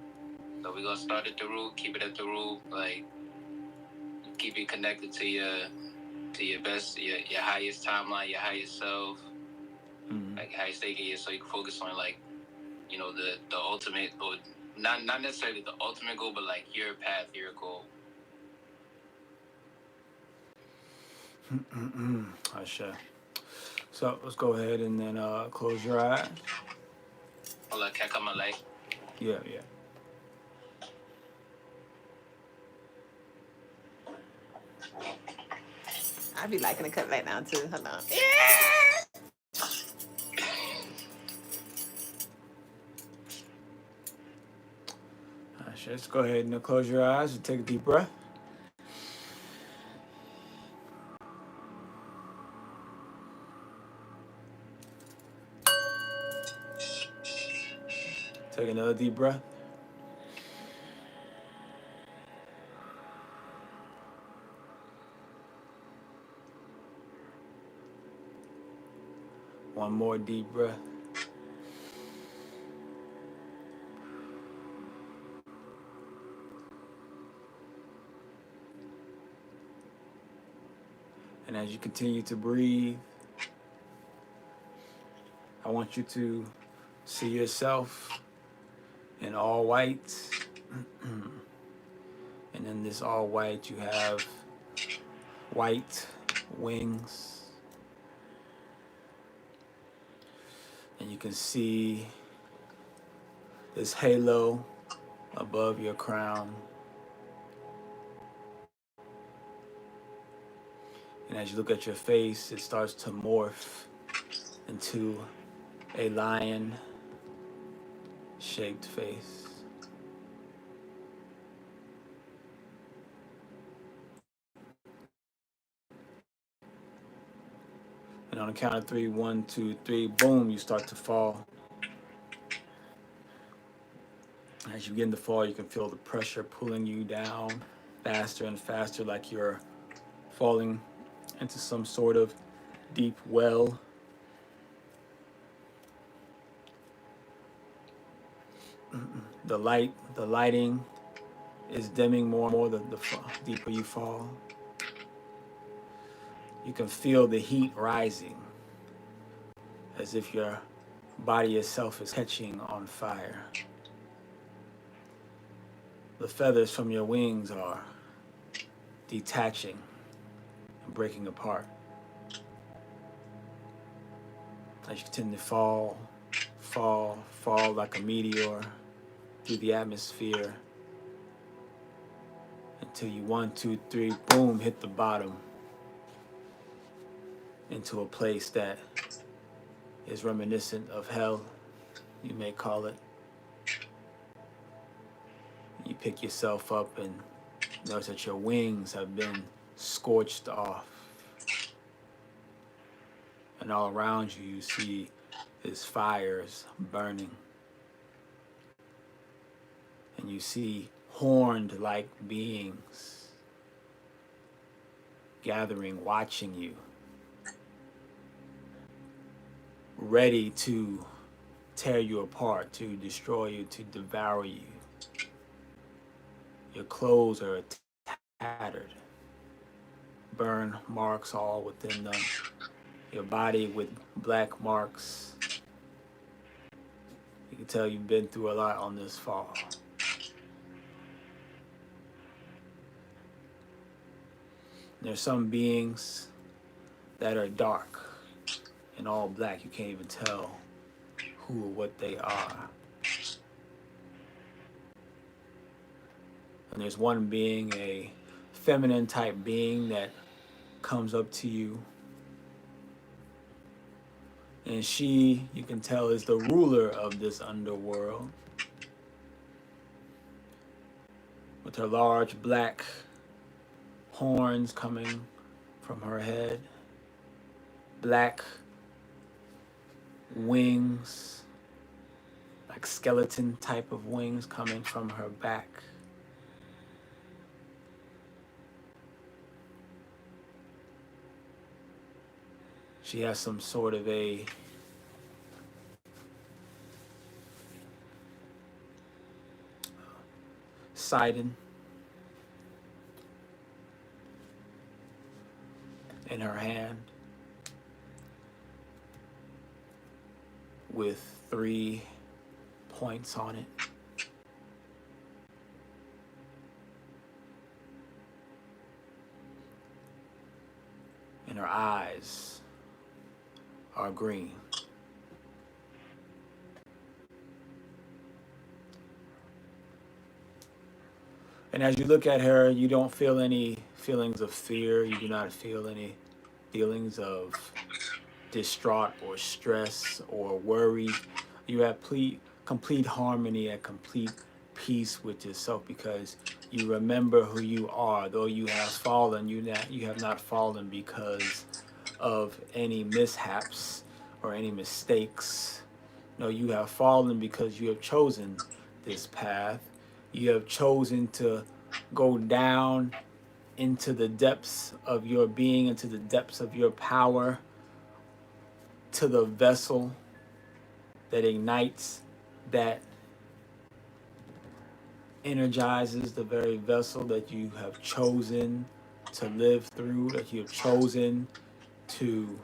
So we're gonna start at the root, keep it at the root, like keep it connected to your best, your highest timeline, your highest self, like highest thinking, so you can focus on, like, you know, the ultimate, or not necessarily the ultimate goal, but like your path, your goal. Asha. So let's go ahead and then close your eyes. Hold on, can I cut my light? Yeah. I'd be liking to cut right now too. Hold on. Asha, let's go ahead and close your eyes and take a deep breath. Take another deep breath. One more deep breath. And as you continue to breathe, I want you to see yourself in all white. And in this all white, you have white wings. And you can see this halo above your crown. And as you look at your face, it starts to morph into a lion-shaped face. And on the count of 3, 1, 2, 3, boom, you start to fall. As you begin to fall, you can feel the pressure pulling you down faster and faster, like you're falling into some sort of deep well. The lighting is dimming more and more the deeper you fall. You can feel the heat rising, as if your body itself is catching on fire. The feathers from your wings are detaching and breaking apart. As you continue to fall like a meteor through the atmosphere until you 1, 2, 3, boom, hit the bottom into a place that is reminiscent of hell, you may call it. You pick yourself up and notice that your wings have been scorched off. And all around you, you see these fires burning. And you see horned-like beings gathering, watching you, ready to tear you apart, to destroy you, to devour you. Your clothes are tattered, burn marks all within them. Your body with black marks. You can tell you've been through a lot on this fall. There's some beings that are dark and all black. You can't even tell who or what they are. And there's one being, a feminine type being, that comes up to you. And she, you can tell, is the ruler of this underworld. With her large black horns coming from her head, black wings, like skeleton type of wings coming from her back. She has some sort of a sidon in her hand with 3 points on it. And her eyes are green. And as you look at her, you don't feel any feelings of fear. You do not feel any feelings of distraught or stress or worry. You have complete harmony and complete peace with yourself because you remember who you are. Though you have fallen, you have not fallen because of any mishaps or any mistakes. No, you have fallen because you have chosen this path. You have chosen to go down into the depths of your being, into the depths of your power, to the vessel that ignites, that energizes the very vessel that you have chosen to live through, that you have chosen to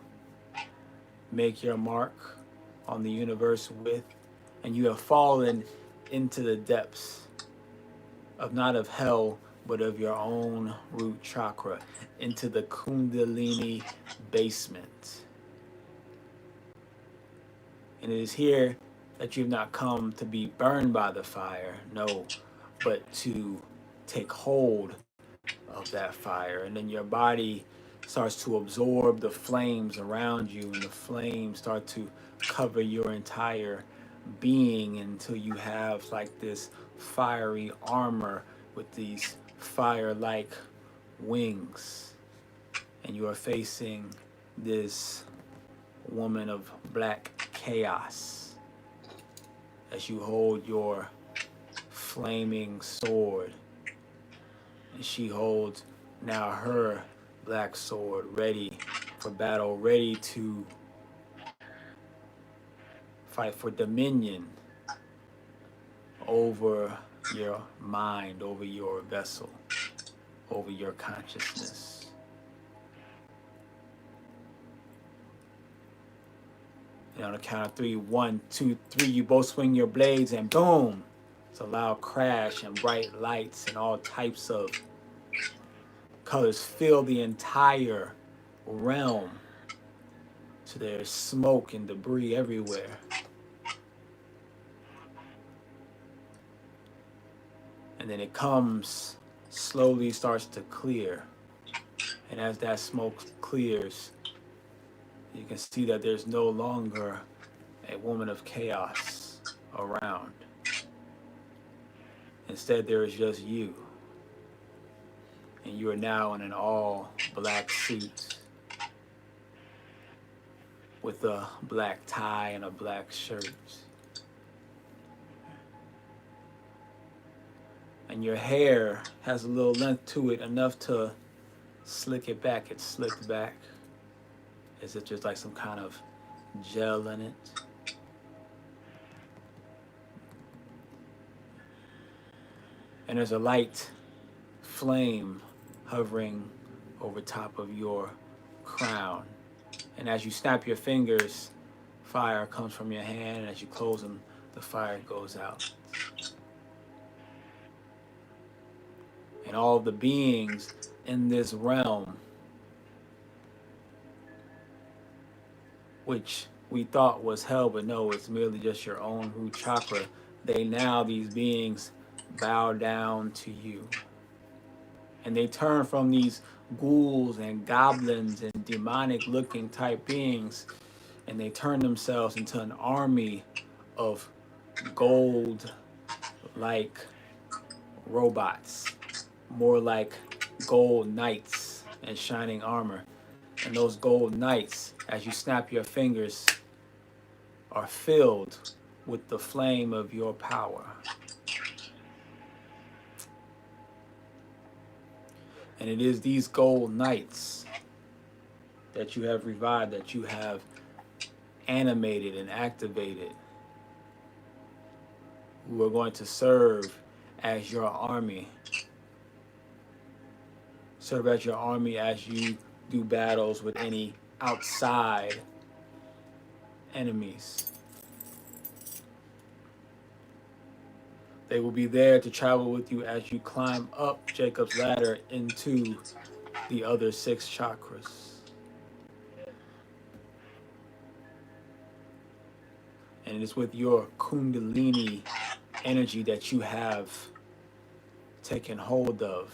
make your mark on the universe with. And you have fallen into the depths of not of hell, but of your own root chakra, into the Kundalini basement. And it is here that you've not come to be burned by the fire, no, but to take hold of that fire. And then your body starts to absorb the flames around you, and the flames start to cover your entire being until you have like this fiery armor with these fire-like wings. And you are facing this woman of black chaos as you hold your flaming sword, and she holds now her black sword ready for battle, ready to fight for dominion over your mind, over your vessel, over your consciousness. And on the count of 3, 1, 2, 3, you both swing your blades, and boom, it's a loud crash, and bright lights and all types of colors fill the entire realm. So there's smoke and debris everywhere. And then it comes, slowly starts to clear. And as that smoke clears, you can see that there's no longer a woman of chaos around. Instead, there is just you. And you are now in an all black suit with a black tie and a black shirt. And your hair has a little length to it, enough to slick it back. It's slicked back as if there's like some kind of gel in it. And there's a light flame hovering over top of your crown. And as you snap your fingers, fire comes from your hand, and as you close them, the fire goes out. And all of the beings in this realm, which we thought was hell, but no, it's merely just your own root chakra, these beings bow down to you. And they turn from these ghouls and goblins and demonic looking type beings, and they turn themselves into an army of gold like robots, more like gold knights in shining armor. And those gold knights, as you snap your fingers, are filled with the flame of your power. And it is these gold knights that you have revived, that you have animated and activated, who are going to serve as your army. Serve as your army as you do battles with any outside enemies. They will be there to travel with you as you climb up Jacob's ladder into the other 6 chakras. And it is with your Kundalini energy that you have taken hold of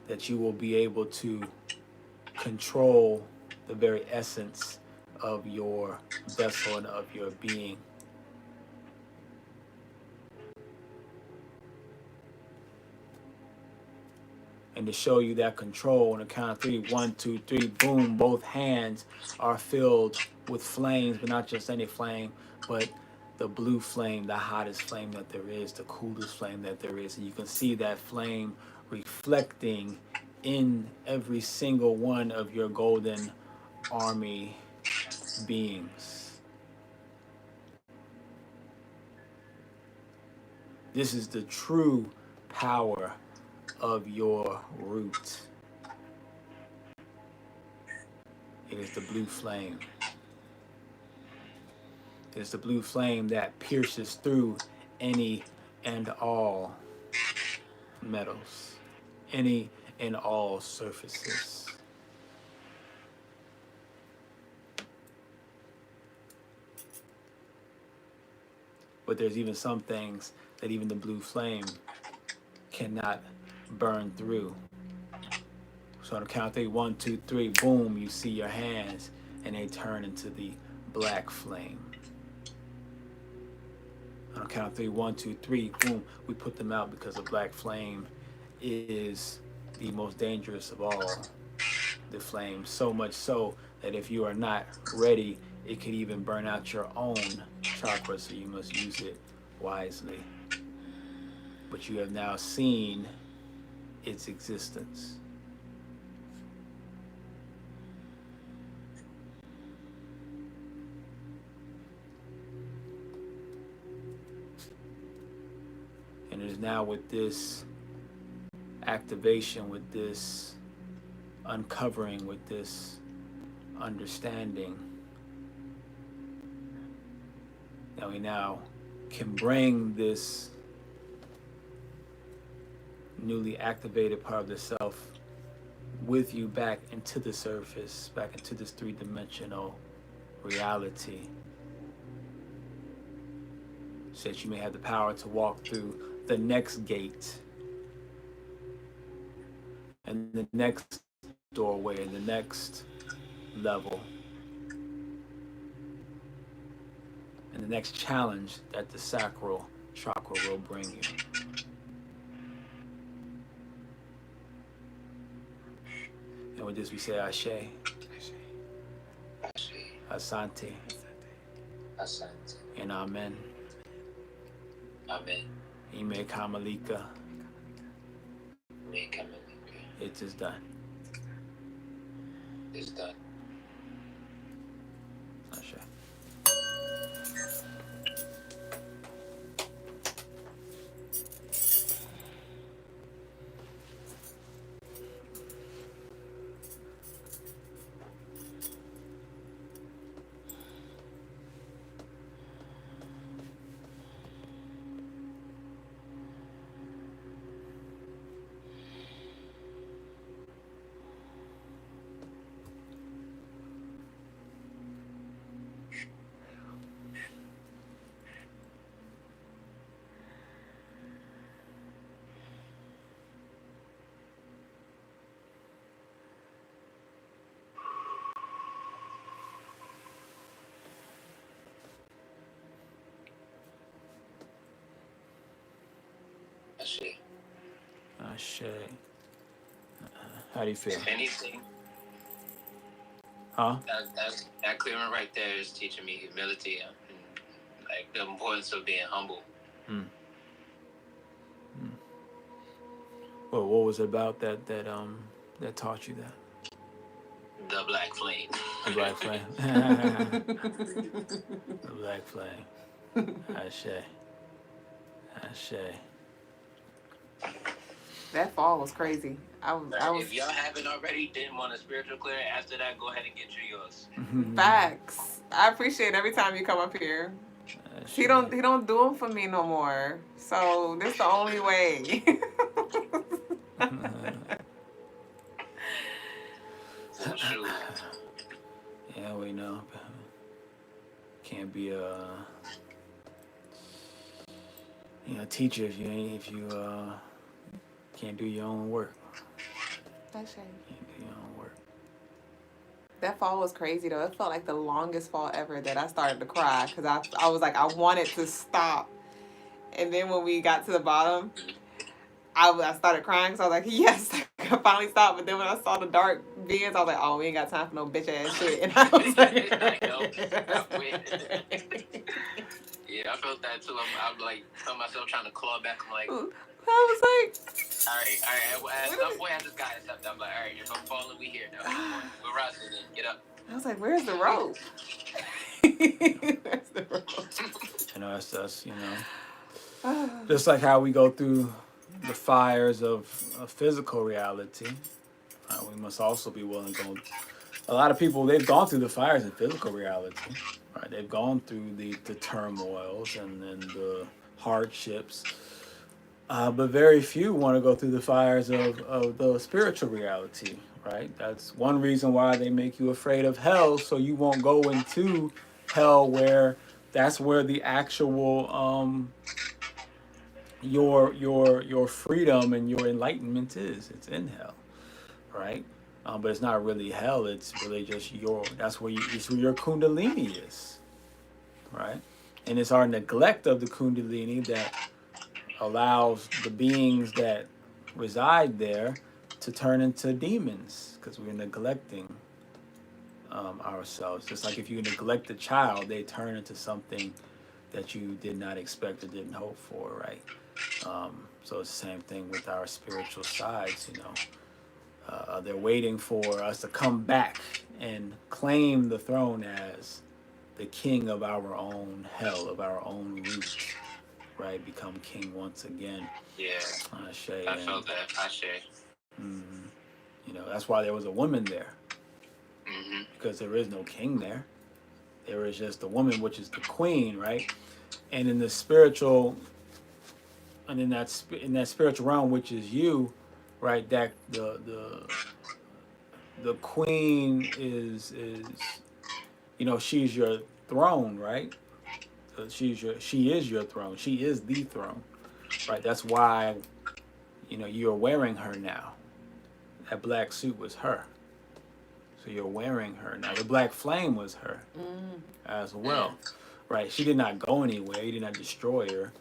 that you will be able to control the very essence of your vessel and of your being. And to show you that control, on the count of 3, 1, 2, 3, boom, both hands are filled with flames, but not just any flame, but the blue flame, the hottest flame that there is, the coolest flame that there is. And you can see that flame reflecting in every single one of your golden army beings. This is the true power of your root. It is the blue flame. It is the blue flame that pierces through any and all metals, any and all surfaces. But there's even some things that even the blue flame cannot burn through. So on the count of 3, 1, 2, 3, boom, you see your hands and they turn into the black flame. On the count of 3, 1, 2, 3, boom, we put them out because the black flame is the most dangerous of all the flames. So much so that if you are not ready, it could even burn out your own chakra, so you must use it wisely. But you have now seen its existence. And it is now with this activation, with this uncovering, with this understanding, that we now can bring this newly activated part of the self with you back into the surface, back into this 3-dimensional reality, so that you may have the power to walk through the next gate and the next doorway and the next level and the next challenge that the sacral chakra will bring you. And with this we say Ashe, Asante, Asante. and Amen. Amen. Ime Kamalika. Make him. It is done. It's done. Ashe. Ashe. Ashe. How do you feel? If anything, Huh? that clearing right there is teaching me humility and like the importance of being humble. Mm. Mm. Well, what was it about that taught you that? The black flame. The black flame. The black flame. Ashe. Ashe. That fall was crazy. I was If y'all haven't already, didn't want a spiritual clear, after that, go ahead and get you yours. facts. I appreciate every time you come up here. He don't do them for me no more. So this the only way. Shoot. Yeah, we know. Can't be a teacher if you can't do your own work. That shame. Can't do your own work. That fall was crazy though. It felt like the longest fall ever that I started to cry because I was like I wanted to stop, and then when we got to the bottom, I started crying because I was like yes I finally stopped. But then when I saw the dark beings, I was like oh we ain't got time for no bitch ass shit, and I was like I know. Yeah, I felt that too. I'm like telling myself trying to claw back. I'm like, I was like, all right. At some point, I just got accepted. I'm like, all right, if I'm falling, we here now. We're rising. Then get up. I was like, where's the rope? Where's the rope? That's us. Just like how we go through the fires of physical reality, we must also be willing to go. A lot of people, they've gone through the fires of physical reality. Right? They've gone through the turmoils and the hardships. But very few want to go through the fires of the spiritual reality, right? That's one reason why they make you afraid of hell, so you won't go into hell where that's where the actual your freedom and your enlightenment is. It's in hell, right? But it's not really hell. It's really just that's where it's where your kundalini is, right? And it's our neglect of the kundalini that allows the beings that reside there to turn into demons because we're neglecting ourselves. Just like if you neglect a child, they turn into something that you did not expect or didn't hope for, right? So it's the same thing with our spiritual sides, they're waiting for us to come back and claim the throne as the king of our own hell, of our own root, right? Become king once again. Yeah. Ashe. I felt that. Ashe. That's why there was a woman there. Mm-hmm. Because there is no king there. There is just a woman, which is the queen, right? And in the spiritual, and in that spiritual realm, which is you, right? That the queen is she's your throne, right? She is your throne. She is the throne, right? That's why you're wearing her now. That black suit was her, so you're wearing her now. The black flame was her as well, right? She did not go anywhere. You did not destroy her.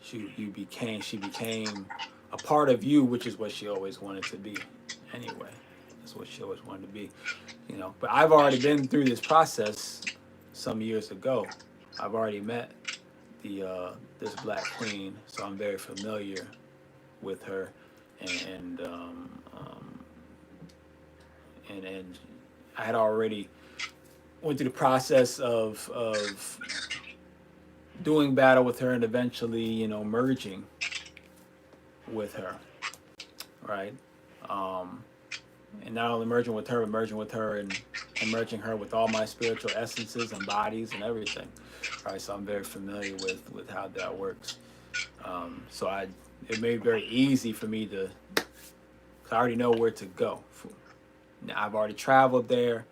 She became a part of you, which is what she always wanted to be. Anyway, that's what she always wanted to be. But I've already been through this process some years ago. I've already met this black queen, so I'm very familiar with her, and I had already went through the process of doing battle with her and eventually merging with her, right? And not only merging with her, but merging with her and merging her with all my spiritual essences and bodies and everything, right? So I'm very familiar with how that works. So it made it very easy for me to, cause I already know where to go. Now, I've already traveled there,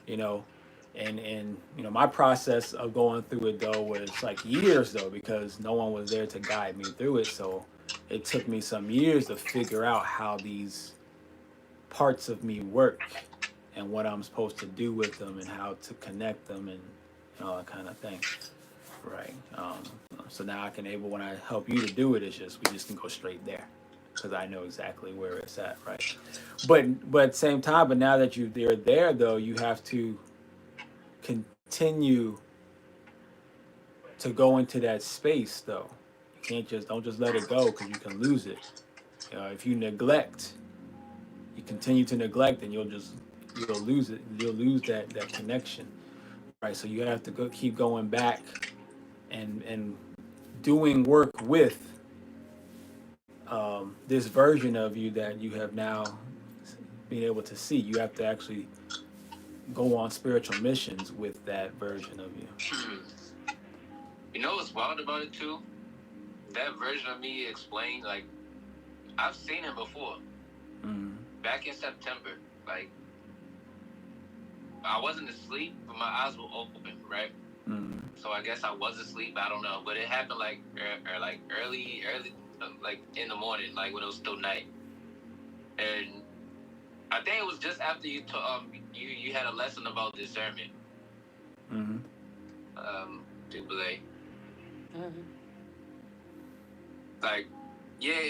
and my process of going through it though was like years though, because no one was there to guide me through it. So it took me some years to figure out how these parts of me work and what I'm supposed to do with them and how to connect them and all that kind of thing, right? So now when I help you to do it, we just can go straight there because I know exactly where it's at, right? But at the same time, but now that you're there though, you have to continue to go into that space though. You don't just let it go because you can lose it. If you neglect, you continue to neglect, then you'll lose it. You'll lose that connection, right? So you have to keep going back and doing work with this version of you that you have now been able to see. You have to actually go on spiritual missions with that version of you. You know what's wild about it too? That version of me explained, like, I've seen him before. Back in September, like, I wasn't asleep, but my eyes were open, right? So I guess I was asleep. I don't know, but it happened like early, like in the morning, like when it was still night. And I think it was just after you had a lesson about discernment. Duüblé. Like, yeah.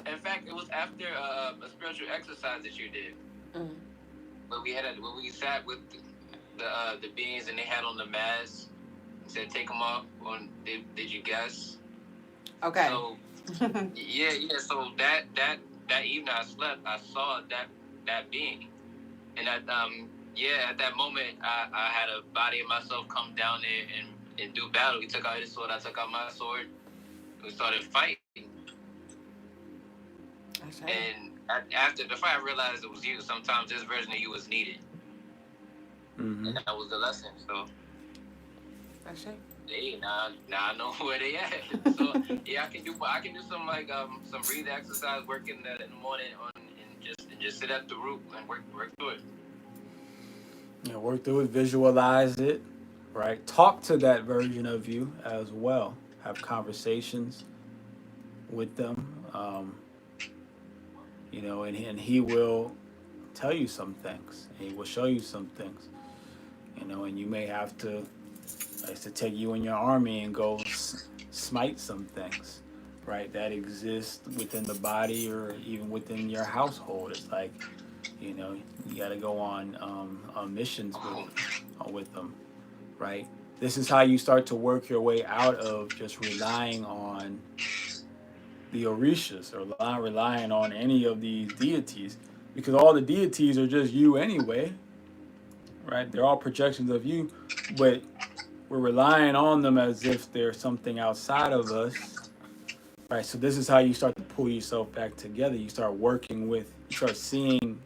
In fact, it was after a spiritual exercise that you did. When we sat with the beings and they had on the mask, said take them off. Did you guess? Okay. So yeah. So that evening I slept. I saw that being, and at that moment I had a body of myself come down there and do battle. We took out his sword. I took out my sword. We started fighting. And after the fight, I realized it was you. Sometimes this version of you was needed. And that was the lesson. So, hey, now I know where they at. So yeah, I can do some like some breathing exercise, work in the morning and just sit at the root and work through it. Yeah, work through it, visualize it, right? Talk to that version of you as well. Have conversations with them. And he will tell you some things. He will show you some things. And you may have to, take you in your army and go smite some things, right? That exist within the body or even within your household. It's like, you got to go on missions with them, right? This is how you start to work your way out of just relying on the orishas or relying on any of these deities, because all the deities are just you anyway, right? They're all projections of you, but we're relying on them as if they're something outside of us, right? So this is how you start to pull yourself back together. You start seeing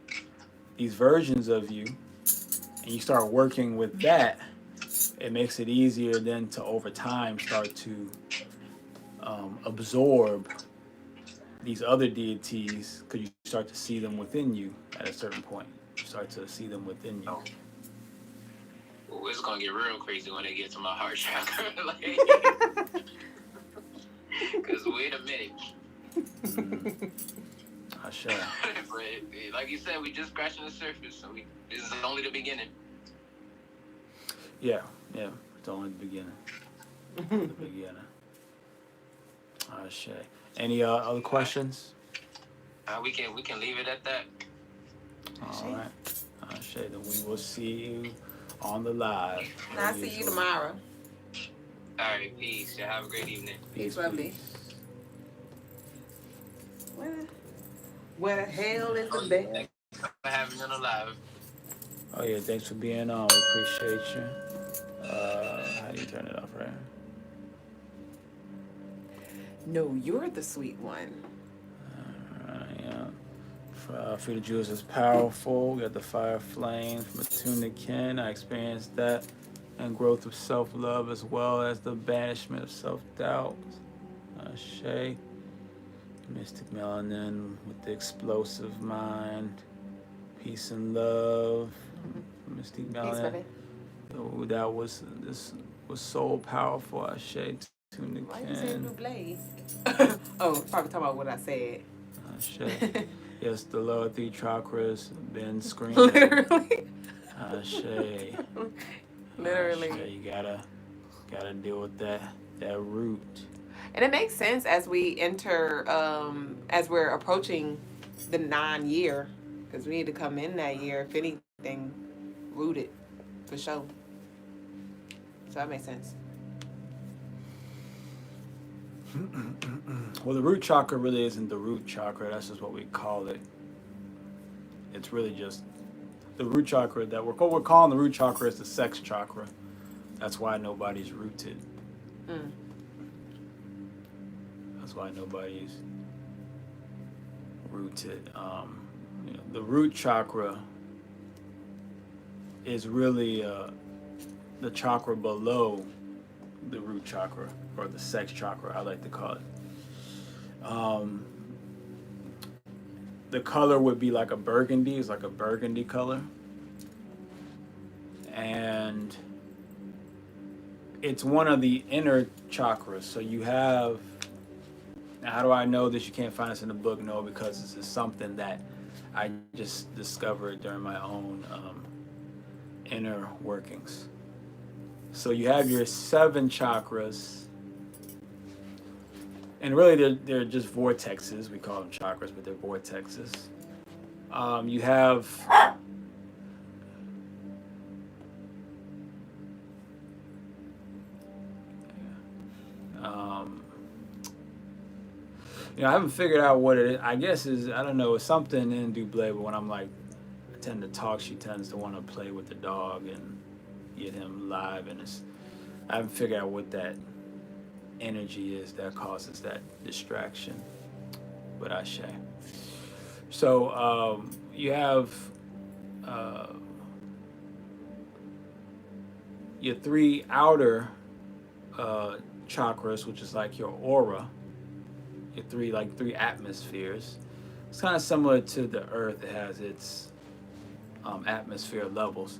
these versions of you, and you start working with that. It makes it easier then to over time start to absorb these other deities, because you start to see them within you at a certain point. You start to see them within you. Ooh, it's gonna get real crazy when they get to my heart chakra. Because wait a minute. I shall. But like you said, we just scratching the surface, so this is only the beginning. Yeah, it's only the beginning. The beginning. I shall. Any other questions? We can leave it at that. All right. I shall. Then we will see you on the live. I'll see you tomorrow. All right, peace. Y'all have a great evening. Peace, lovely. Where the hell is the bell? Thanks for having me on the live. Oh yeah, thanks for being on. We appreciate you. How do you turn it off, right? No, you're the sweet one. Freda Juice is powerful. We got the fire flame from Attune to Kin. I experienced that, and growth of self-love as well as the banishment of self-doubt. Shay, Mystic Melanin with the explosive mind. Peace and love. Mystic Melanin. Oh, this was so powerful. Shay, Attune to Kin. Why you say Duüblé? Oh, probably talking about what I said. Shay. Yes, the lower three chakras been screaming. Literally. Shay. Literally. Shay, you gotta deal with that root. And it makes sense as we enter, as we're approaching the 9-year, because we need to come in that year, if anything, rooted, for sure. So that makes sense. Well, the root chakra really isn't the root chakra. That's just what we call it. It's really just the root chakra that we're calling the root chakra is the sex chakra. That's why nobody's rooted. Mm. That's why nobody's rooted. The root chakra is really the chakra below the root chakra, or the sex chakra, I like to call it. The color would be like a burgundy. It's like a burgundy color. And it's one of the inner chakras. So you have, now how do I know this? You can't find this in the book. No, because this is something that I just discovered during my own inner workings. So you have your 7 chakras, and really they're just vortexes. We call them chakras, but they're vortexes. You have I haven't figured out what it is. I guess I don't know, it's something in Duüblé, but when I'm like, I tend to talk, she tends to want to play with the dog and get him live, and I haven't figured out what that energy is that causes that distraction, but I say. So you have your 3 outer chakras, which is like your aura, your 3 atmospheres. It's kind of similar to the earth. It has its atmosphere levels.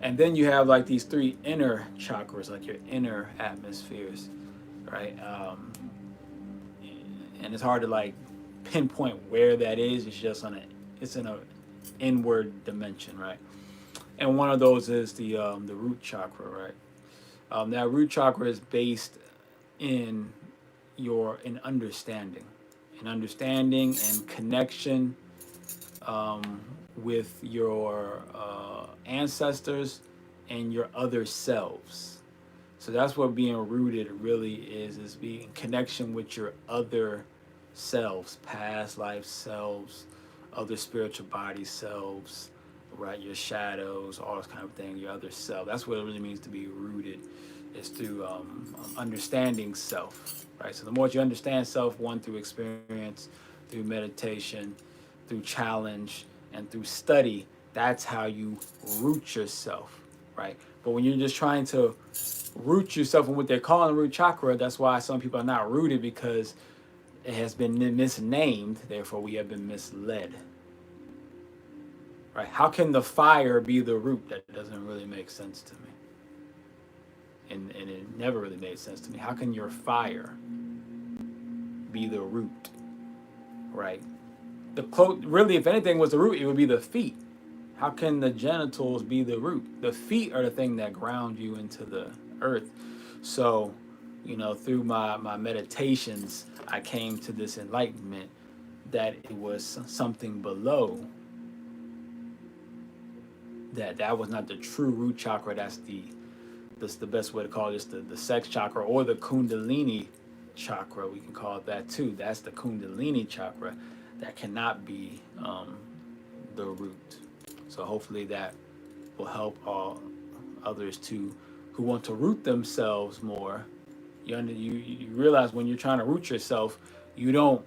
And then you have like these 3 inner chakras, like your inner atmospheres, right? And it's hard to like pinpoint where that is. It's in a inward dimension, right? And one of those is the root chakra, right? That root chakra is based in understanding and connection with your ancestors and your other selves. So that's what being rooted really is being in connection with your other selves, past life selves, other spiritual body selves, right? Your shadows, all this kind of thing, your other self. That's what it really means to be rooted, is through understanding self, right? So the more you understand self, one, through experience, through meditation, through challenge, and through study, that's how you root yourself, right? But when you're just trying to root yourself in what they're calling the root chakra, that's why some people are not rooted, because it has been misnamed, therefore we have been misled. Right? How can the fire be the root? That doesn't really make sense to me. And it never really made sense to me. How can your fire be the root? Right? Really, if anything was the root, it would be the feet. How can the genitals be the root? The feet are the thing that ground you into the earth. So, through my meditations, I came to this enlightenment that it was something below. That was not the true root chakra. That's the best way to call it, the sex chakra, or the Kundalini chakra. We can call it that too. That's the Kundalini chakra. That cannot be the root. So hopefully that will help all others who want to root themselves more. You realize when you're trying to root yourself, you don't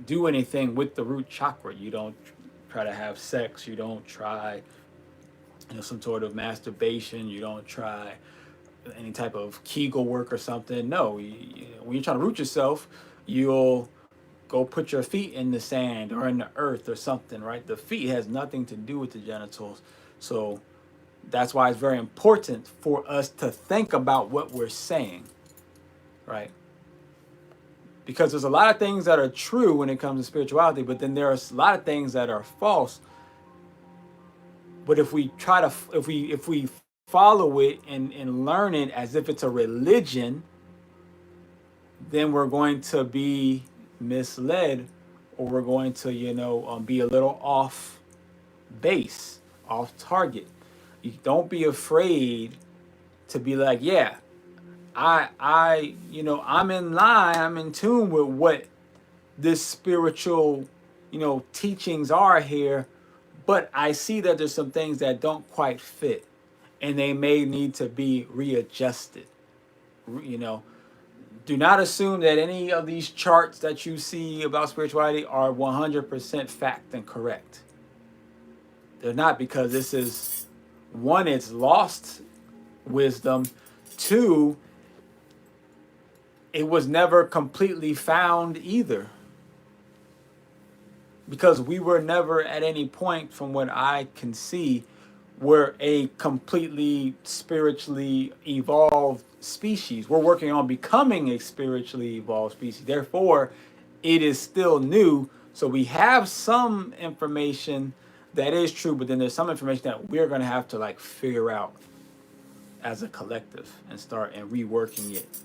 do anything with the root chakra. You don't try to have sex. You don't try some sort of masturbation. You don't try any type of Kegel work or something. No, when you're trying to root yourself, you'll go put your feet in the sand or in the earth or something, right? The feet has nothing to do with the genitals. So that's why it's very important for us to think about what we're saying, right? Because there's a lot of things that are true when it comes to spirituality, but then there are a lot of things that are false. But if we follow it and learn it as if it's a religion, then we're going to be misled, or we're going to be a little off base, off target. You don't be afraid to be like, yeah, I'm in line, I'm in tune with what this spiritual, teachings are here, but I see that there's some things that don't quite fit, and they may need to be readjusted. You know, do not assume that any of these charts that you see about spirituality are 100% fact and correct. They're not, because this is, one, it's lost wisdom. Two, it was never completely found either, because we were never at any point, from what I can see, we're a completely spiritually evolved species. We're working on becoming a spiritually evolved species. Therefore, it is still new. So we have some information that is true, but then there's some information that we're going to have to like figure out as a collective and start and reworking it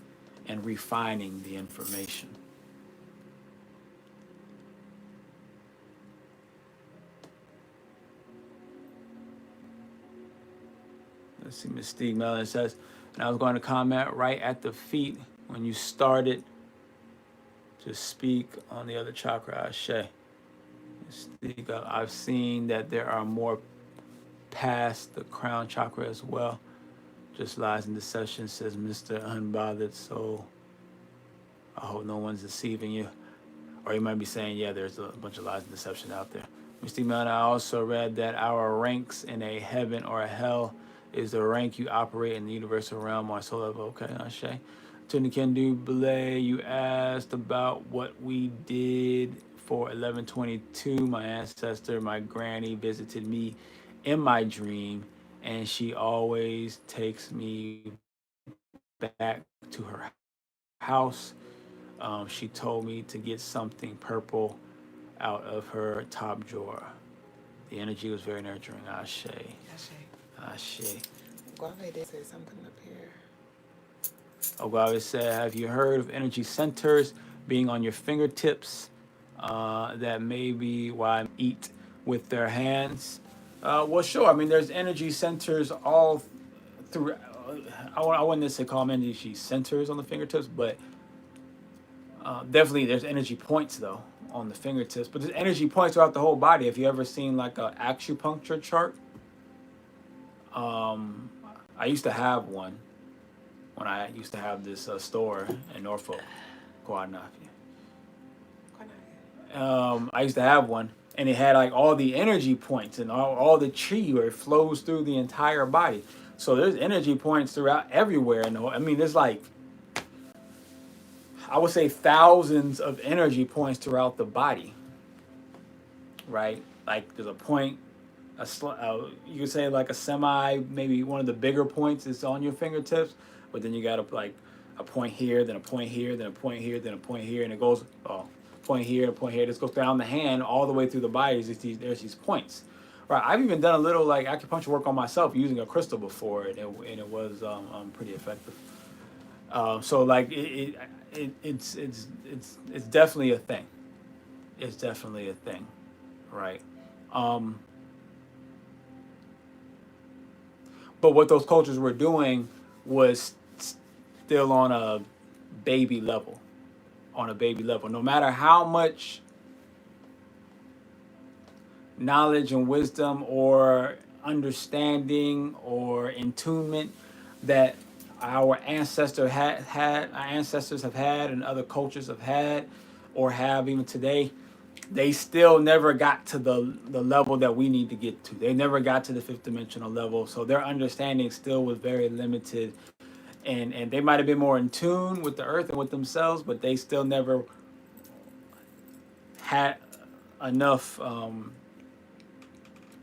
and refining the information. Let's see, Mystique Mellon says, and I was going to comment right at the feet when you started to speak on the other chakra, Ashe. Mystique, I've seen that there are more past the crown chakra as well. Just lies and deception, says Mr. Unbothered Soul. I hope no one's deceiving you. Or you might be saying, yeah, there's a bunch of lies and deception out there. Mystique Mellon, I also read that our ranks in a heaven or a hell is the rank you operate in the universal realm or soul level. Okay, Ashe. Tony Duüblé, you asked about what we did for 1122. My ancestor, my granny, visited me in my dream, and she always takes me back to her house. She told me to get something purple out of her top drawer. The energy was very nurturing. Ashe. Ashe. Guave did say something up here. Guave said, have you heard of energy centers being on your fingertips? That may be why eat with their hands. Well, sure. I mean, there's energy centers all through. I wouldn't necessarily call them energy centers on the fingertips, but definitely there's energy points though on the fingertips. But there's energy points throughout the whole body. Have you ever seen like an acupuncture chart? I used to have one when I used to have this store in Norfolk, Guanafi. I used to have one, and it had like all the energy points and all the chi where it flows through the entire body. So there's energy points throughout everywhere. And I mean, there's like, I would say thousands of energy points throughout the body, right? Like there's a point, you could say like a semi, maybe one of the bigger points is on your fingertips, but then you got like a point here, then a point here, then a point here, then a point here, and it goes point here, a point here. This goes down the hand all the way through the body. There's these points, right? I've even done a little like acupuncture work on myself using a crystal before, and it was pretty effective. So like it's definitely a thing. It's definitely a thing, right? But what those cultures were doing was still on a baby level. No matter how much knowledge and wisdom or understanding or attunement that our ancestors have had, and other cultures have had, or have even today, they still never got to the level that we need to get to. They never got to the fifth dimensional level, so their understanding still was very limited. And they might have been more in tune with the earth and with themselves, but they still never had enough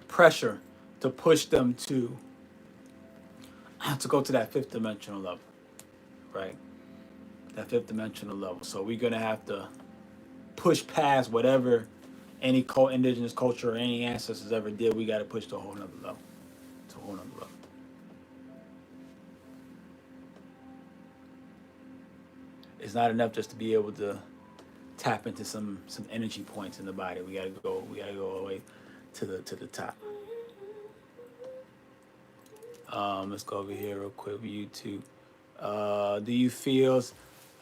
pressure to push them to go to that fifth dimensional level, right? That fifth dimensional level. So we're gonna have to push past whatever any indigenous culture or any ancestors ever did. We got to push to a whole nother level. To a whole nother level. It's not enough just to be able to tap into some energy points in the body. We gotta go all the way to the top. Let's go over here real quick with YouTube. Do you feel,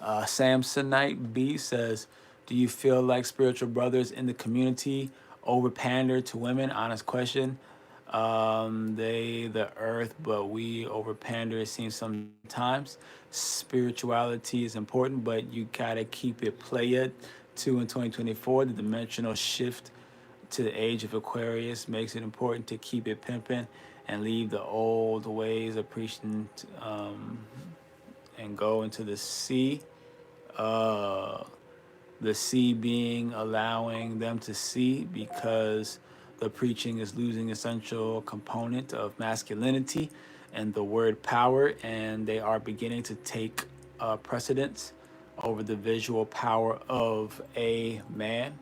Samsonite B says, do you feel like spiritual brothers in the community over pander to women? Honest question. They the earth, but we over pander, it seems sometimes. Spirituality is important, but you gotta keep it played. Too in 2024, the dimensional shift to the age of Aquarius makes it important to keep it pimping and leave the old ways of preaching, and go into the sea. Uh, the sea being allowing them to see, because the preaching is losing essential component of masculinity and the word power, and they are beginning to take precedence over the visual power of a man.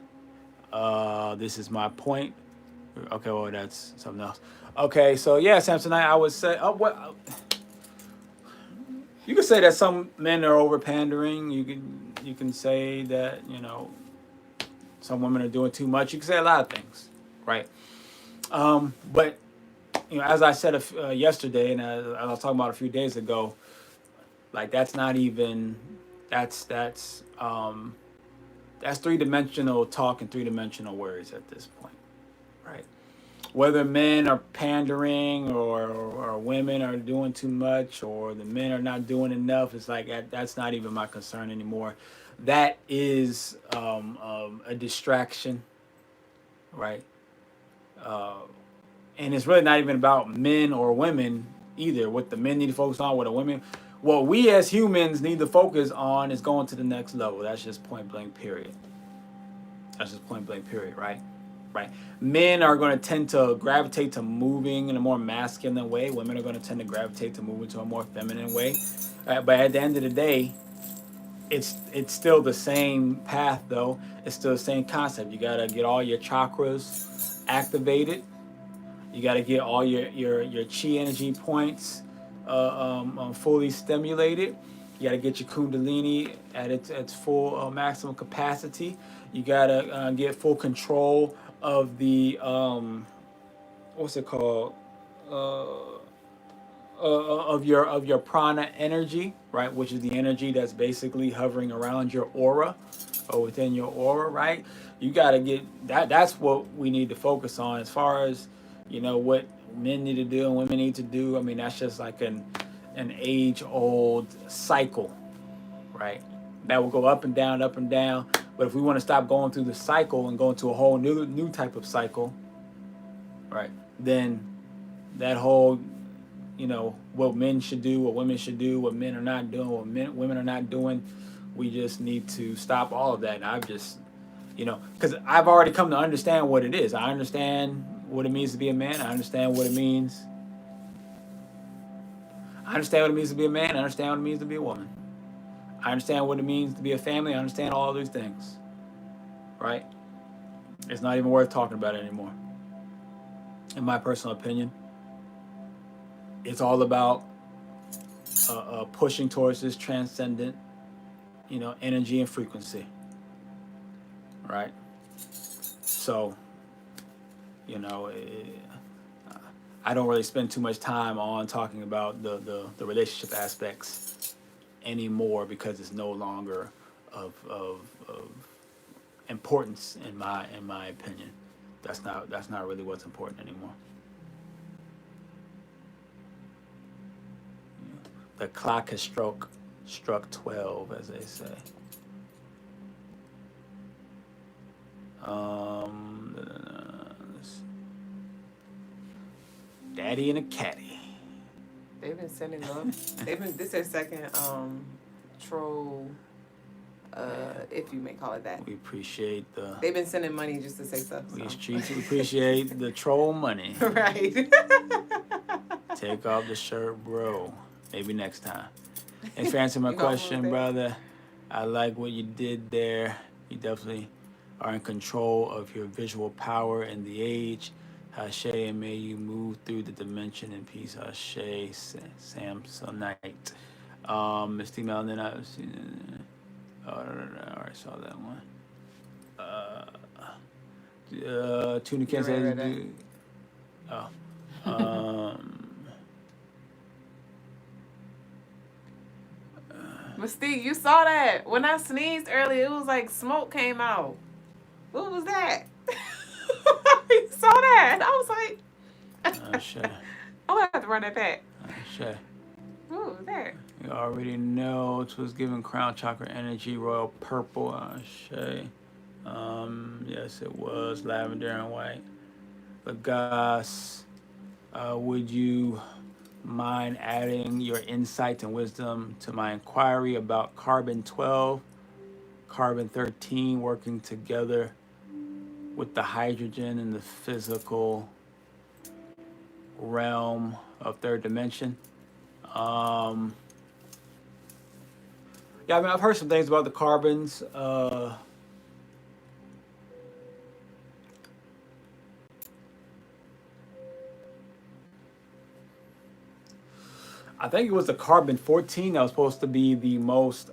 This is my point. Okay, well, that's something else. Okay, so yeah, Samsonite, I would say, what you could say that some men are over pandering. You can say that, some women are doing too much. You can say a lot of things, right? But as I said yesterday, and as I was talking about a few days ago, like that's not even that's 3-dimensional talk and 3-dimensional words at this point, right? Whether men are pandering or women are doing too much or the men are not doing enough, it's like that's not even my concern anymore. That is a distraction, right? And it's really not even about men or women either. What the men need to focus on, what the women, what we as humans need to focus on is going to the next level. That's just point blank period. That's just point blank period, right? Right. Men are going to tend to gravitate to moving in a more masculine way. Women are going to tend to gravitate to moving to a more feminine way. But at the end of the day, it's still the same path, though. It's still the same concept. You got to get all your chakras activated. You got to get all your chi energy points fully stimulated. You got to get your kundalini at its full maximum capacity. You got to get full control of the what's it called, of your prana energy, right? Which is the energy that's basically hovering around your aura or within your aura, right? You got to get that. That's what we need to focus on as far as what men need to do and women need to do. I mean, that's just like an age old cycle, right? That will go up and down, up and down. But if we want to stop going through the cycle and go into a whole new type of cycle, right? Then that whole, what men should do, what women should do, what men are not doing, what women are not doing, we just need to stop all of that. And I've just, because I've already come to understand what it is. I understand what it means to be a man. I understand what it means. I understand what it means to be a man. I understand what it means to be a woman. I understand what it means to be a family. I understand all these things, right? It's not even worth talking about it anymore. In my personal opinion, it's all about pushing towards this transcendent, energy and frequency, right? So, I don't really spend too much time on talking about the relationship aspects anymore because it's no longer of importance in my opinion. That's not really what's important anymore. The clock has struck 12, as they say. Daddy and a caddy. They've been sending up. This is their second troll, if you may call it that. We appreciate the. They've been sending money just to say stuff. We appreciate the troll money. Right. Take off the shirt, bro. Maybe next time. Thanks for answering my question, brother. I like what you did there. You definitely are in control of your visual power and the age. Hashe, and may you move through the dimension in peace. Hashe, Samsonite. Miss Female, and then I was. I already saw that one. Tuna can't say. Mystique, you saw that. When I sneezed earlier, it was like smoke came out. What was that? You saw that? I was like, Sure. I'm gonna have to run that back. Sure. What was that? You already know it was giving crown chakra energy, royal purple. Shay. Yes, it was lavender and white. Logas, would you mind adding your insight and wisdom to my inquiry about carbon 12, carbon 13 working together with the hydrogen in the physical realm of third dimension? Yeah, I mean, I've heard some things about the carbons. I think it was the carbon 14 that was supposed to be the most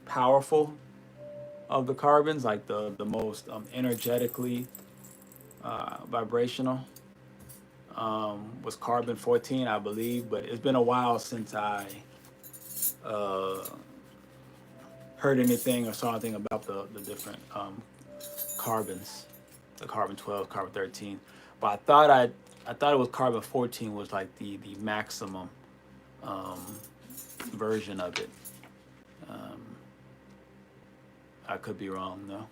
powerful of the carbons, like the most energetically vibrational. Was carbon 14, I believe, but it's been a while since I heard anything or saw anything about the different carbons, the carbon 12, carbon 13. But I thought it was carbon 14 was like the maximum version of it. I could be wrong though.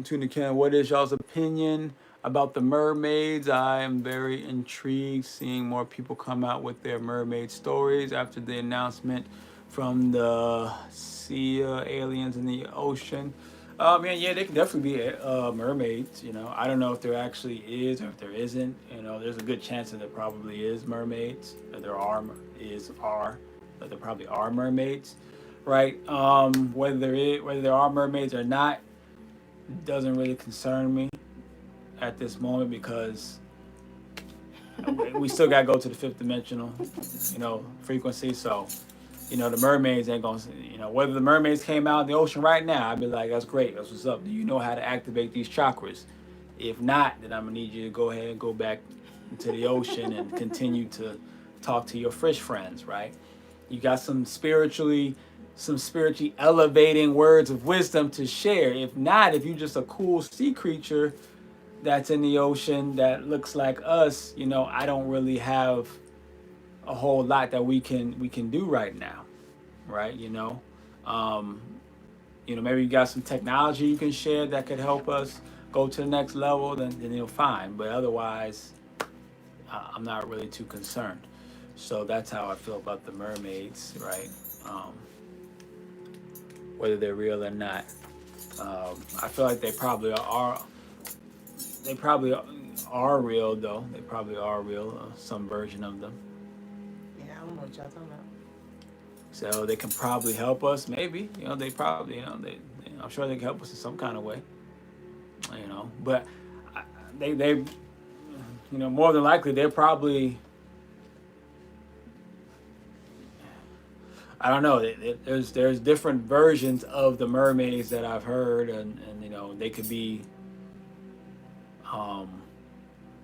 Tuna Can, what is y'all's opinion about the mermaids? I am very intrigued seeing more people come out with their mermaid stories after the announcement from the sea aliens in the ocean. Man, yeah, they could definitely be mermaids. You know, I don't know if there actually is or if there isn't. You know, there's a good chance that there probably is mermaids. That there that there probably are mermaids, right? Whether there are mermaids or not doesn't really concern me at this moment because we still gotta go to the fifth dimensional, frequency. So, the mermaids ain't gonna, whether the mermaids came out in the ocean right now, I'd be like, that's great, that's what's up. Do you know how to activate these chakras? If not, then I'm gonna need you to go ahead and go back into the ocean and continue to talk to your fish friends, right? You got some spiritually elevating words of wisdom to share. If not, if you're just a cool sea creature that's in the ocean that looks like us, I don't really have a whole lot that we can do right now, right? Maybe you got some technology you can share that could help us go to the next level, then you'll fine. But otherwise, I'm not really too concerned. So that's how I feel about the mermaids, right? Whether they're real or not. I feel like they probably are. They probably are real, though. They probably are real, some version of them. Yeah, I don't know what y'all talking about. So they can probably help us. Maybe, they probably, I'm sure they can help us in some kind of way. But they, more than likely they're probably. I don't know. There's different versions of the mermaids that I've heard, and they could be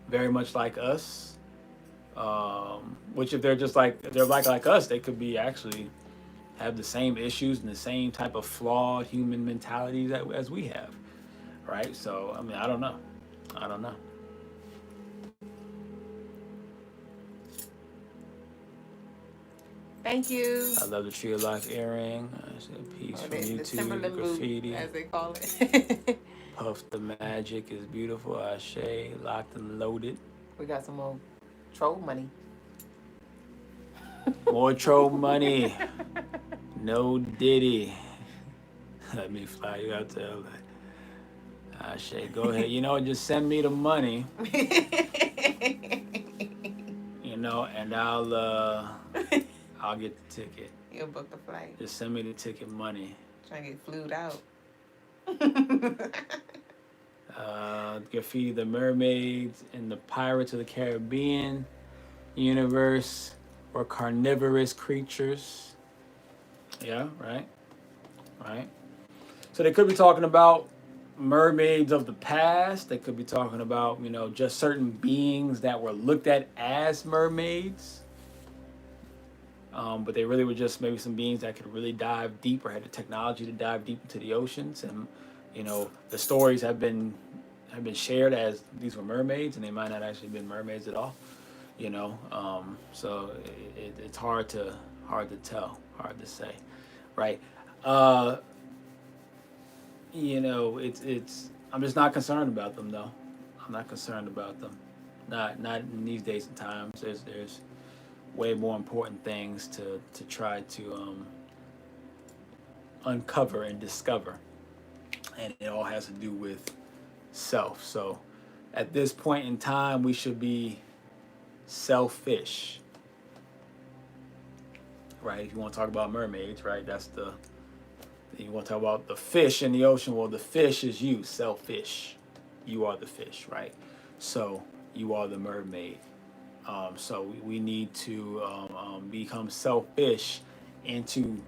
very much like us. Which if they're just like us, they could be actually have the same issues and the same type of flawed human mentalities as we have, right? So I mean, I don't know. Thank you. I love the Tree of Life earring. Peace from YouTube. The Graffiti. boot, as they call it. Puff the Magic is beautiful. Ashe, locked and loaded. We got some more troll money. More troll money. No Diddy. Let me fly you out to LA. Ashe, go ahead. Just send me the money. And I'll get the ticket. You'll book the flight. Just send me the ticket money. Trying to get flued out. Graffiti the mermaids in the Pirates of the Caribbean universe were carnivorous creatures. Yeah, right. So they could be talking about mermaids of the past. They could be talking about, just certain beings that were looked at as mermaids. But they really were just maybe some beings that could really dive deep or had the technology to dive deep into the oceans. And, the stories have been shared as these were mermaids, and they might not actually been mermaids at all. So it's hard to tell, hard to say, right? It's I'm just not concerned about them though. I'm not concerned about them. Not in these days and times. There's way more important things to try to uncover and discover, and it all has to do with self. So at this point in time, we should be selfish, right? If you want to talk about mermaids, right, you want to talk about the fish in the ocean. Well, the fish is you, selfish. You are the fish, right? So you are the mermaid. So we need to become selfish into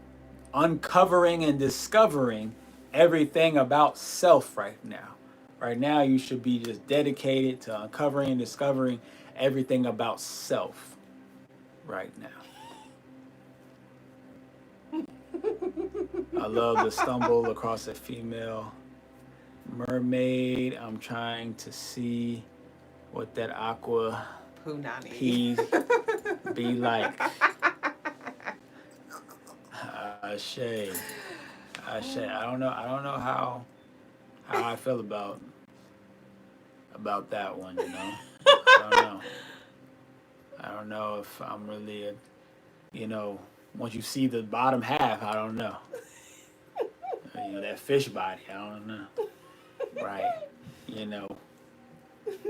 uncovering and discovering everything about self right now. Right now, you should be just dedicated to uncovering and discovering everything about self right now. I love to stumble across a female mermaid. I'm trying to see what that aqua piece be like. Ashay. I don't know how I feel about that one. I don't know if I'm really once you see the bottom half, I don't know. That fish body, I don't know. Right.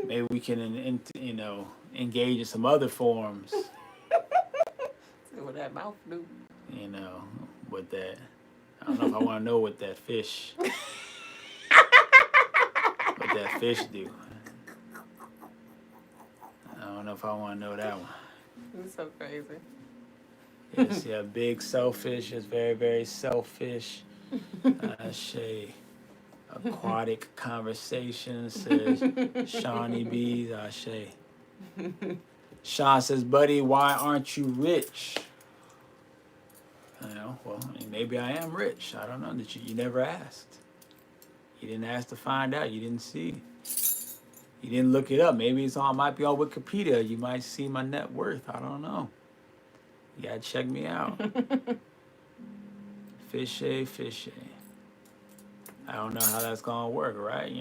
Maybe we can, engage in some other forms. See what that mouth do. With that. I don't know if I want to know what that fish do. I don't know if I want to know that one. It's so crazy. Yes, yeah, big selfish. It's very, very selfish. Shay. Aquatic conversation, says Shawnee B's. Shay. Sean says, buddy, why aren't you rich? Well, maybe I am rich. I don't know. You never asked. You didn't ask to find out. You didn't see. You didn't look it up. Maybe might be on Wikipedia. You might see my net worth. I don't know. You gotta check me out. Fishy. I don't know how that's gonna work, right?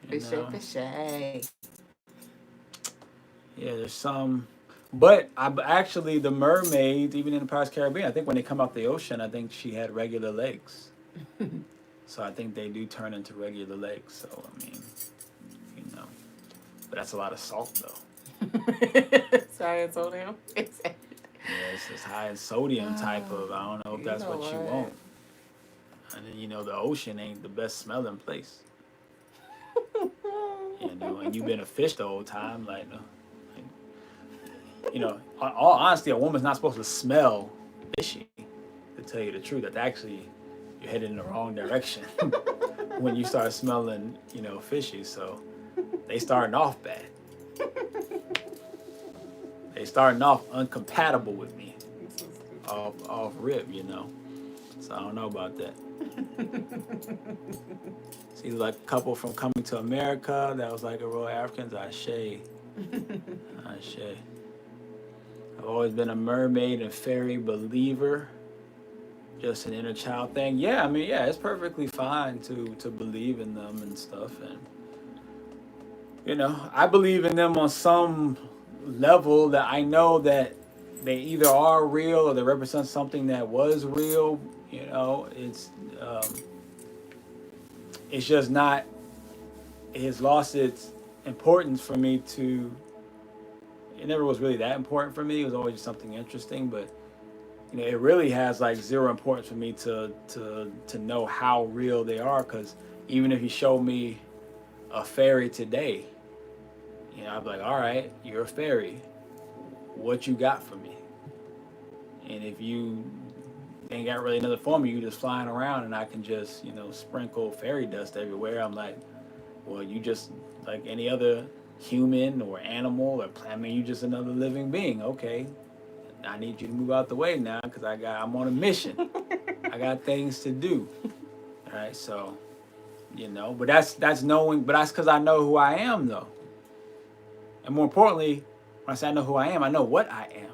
Fishy. Yeah, there's some. But actually, the mermaids, even in the Pirates of the Caribbean, I think when they come out the ocean, I think she had regular legs. So I think they do turn into regular legs. So, but that's a lot of salt, though. Sorry, I told him. Yeah, it's this high in sodium type of, I don't know if that's what you want. And then, the ocean ain't the best smelling place. And you've been a fish the whole time, all honesty, a woman's not supposed to smell fishy, to tell you the truth. That's actually, you're headed in the wrong direction when you start smelling, fishy. So they starting off bad. They starting off uncompatible with me, off rip, So I don't know about that. See, like a couple from Coming to America, that was like a Royal Africans. Ashay. I've always been a mermaid and fairy believer. Just an inner child thing. Yeah, it's perfectly fine to believe in them and stuff. And, I believe in them on some level that I know that they either are real or they represent something that was real. It's just not, it has lost its importance for me it never was really that important for me. It was always just something interesting, but it really has like zero importance for me to know how real they are, because even if you show me a fairy today, I'd be like, all right, you're a fairy. What you got for me? And if you ain't got really another form of you just flying around, and I can just, you know, sprinkle fairy dust everywhere. I'm like, well, you just like any other human or animal or plant. I mean, you just another living being. Okay, I need you to move out the way now because I'm on a mission. I got things to do. All right, so, you know, but that's knowing, but that's because I know who I am, though. And more importantly, when I say I know who I am, I know what I am.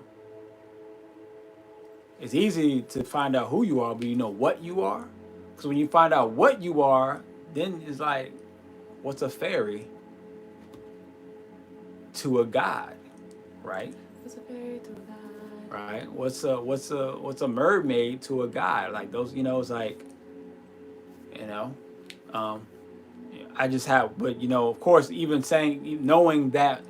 It's easy to find out who you are, but you know what you are. Because when you find out what you are, then it's like, what's a fairy to a god, right? What's a fairy to a god? Right. What's a mermaid to a god? Like those, you know, it's like, you know, I just have, but you know, of course, even knowing that,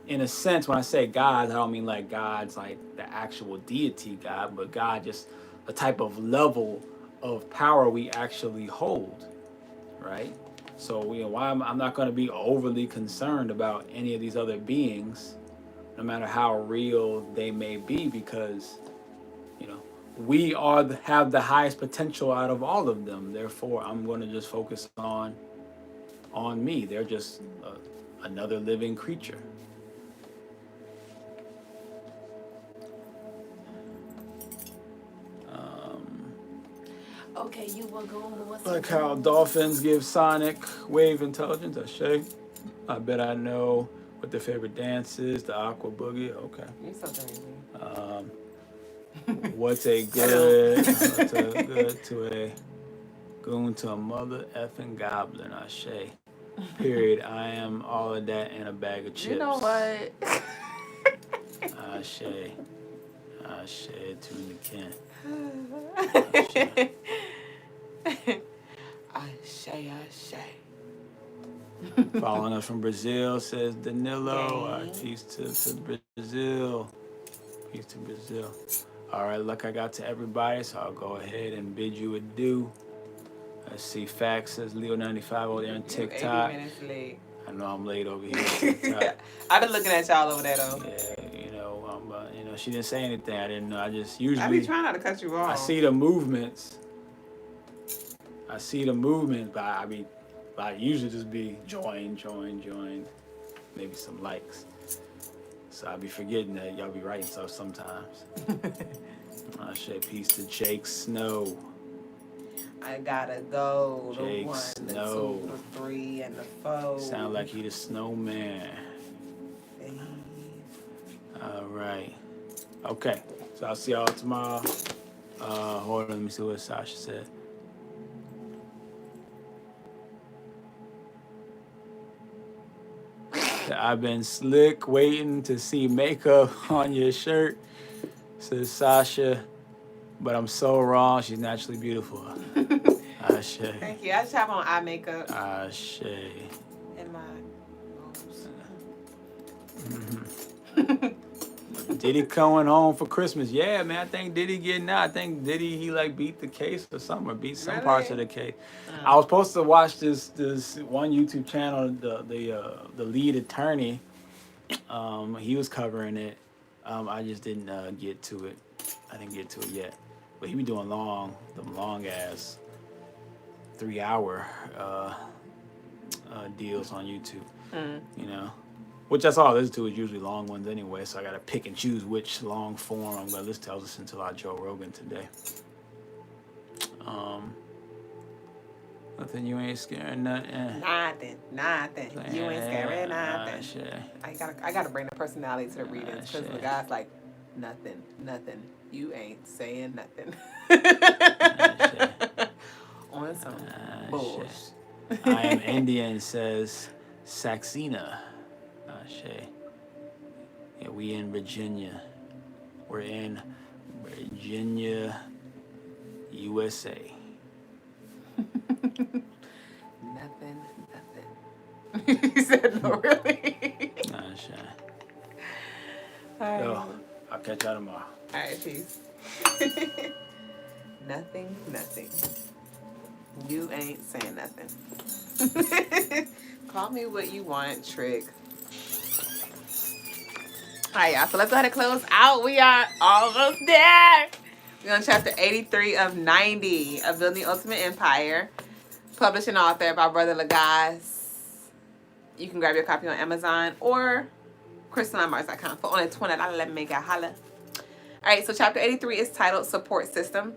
in a sense, when I say gods, I don't mean like gods like the actual deity God, but God just the type of level of power we actually hold, right? So, you know, why I'm not going to be overly concerned about any of these other beings, no matter how real they may be, because, you know, we have the highest potential out of all of them. Therefore, I'm going to just focus on me. They're just another living creature. Okay, you will go on what's Like how dolphins give sonic wave intelligence. I bet I know what their favorite dance is. The aqua boogie. Okay. You're so crazy. What's a good to a goon to a mother effing goblin? Ashe. Period. I am all of that in a bag of chips. You know what? Ashe. Ashe to the kin. Ashe. Following us from Brazil, says Danilo. Peace to Brazil. Peace to Brazil. All right, look, I got to everybody, so I'll go ahead and bid you adieu. Let's see, Fax says Leo95 over there on TikTok. 80 minutes late. I know I'm late over here on TikTok. I've been looking at y'all over there, though. Yeah, you know, she didn't say anything. I didn't know. I just usually... I be trying not to cut you off. I see the movements, but I usually just be join, maybe some likes. So I be forgetting that y'all be writing stuff sometimes. I say peace to Jake Snow. I gotta go. Jake the 1, Snow. the 2, the 3, and the 4. Sound like he the snowman. All right. Okay. So I'll see y'all tomorrow. Hold on, let me see what Sasha said. I've been slick waiting to see makeup on your shirt, says Sasha, but I'm so wrong. She's naturally beautiful. Ashe. Thank you. I just have on eye makeup. Ashe. And my nose. Diddy coming home for Christmas. Yeah, man, I think Diddy getting out. I think Diddy, he like beat the case or something, or beat some parts of the case. I was supposed to watch this one YouTube channel, the lead attorney. He was covering it. I just didn't get to it. I didn't get to it yet. But he be doing long ass 3-hour deals on YouTube. You know. Which that's all I listen to is usually long ones anyway, so I gotta pick and choose which long form I'm gonna listen to. I was listening to a lot of Joe Rogan today. Nothing, you ain't scared nothing. Nothing. You ain't scared nothing. I gotta bring the personality to the readings because the guy's like, nothing. You ain't saying nothing. On some bullshit. I am Indian, says Saxena. Ashe. Yeah, we in Virginia. We're in Virginia, USA. Nothing. He said no, really. Ashe. All right. So, I'll catch y'all tomorrow. All right, peace. Nothing. You ain't saying nothing. Call me what you want, Trick. All right, y'all. So let's go ahead and close out. We are almost there. We're on chapter 83 of 90 of Building the Ultimate Empire. Published and authored by Brother Logas. You can grab your copy on Amazon or CrystalineMars.com for only $20. Let me make it holla. Alright, so chapter 83 is titled Support System.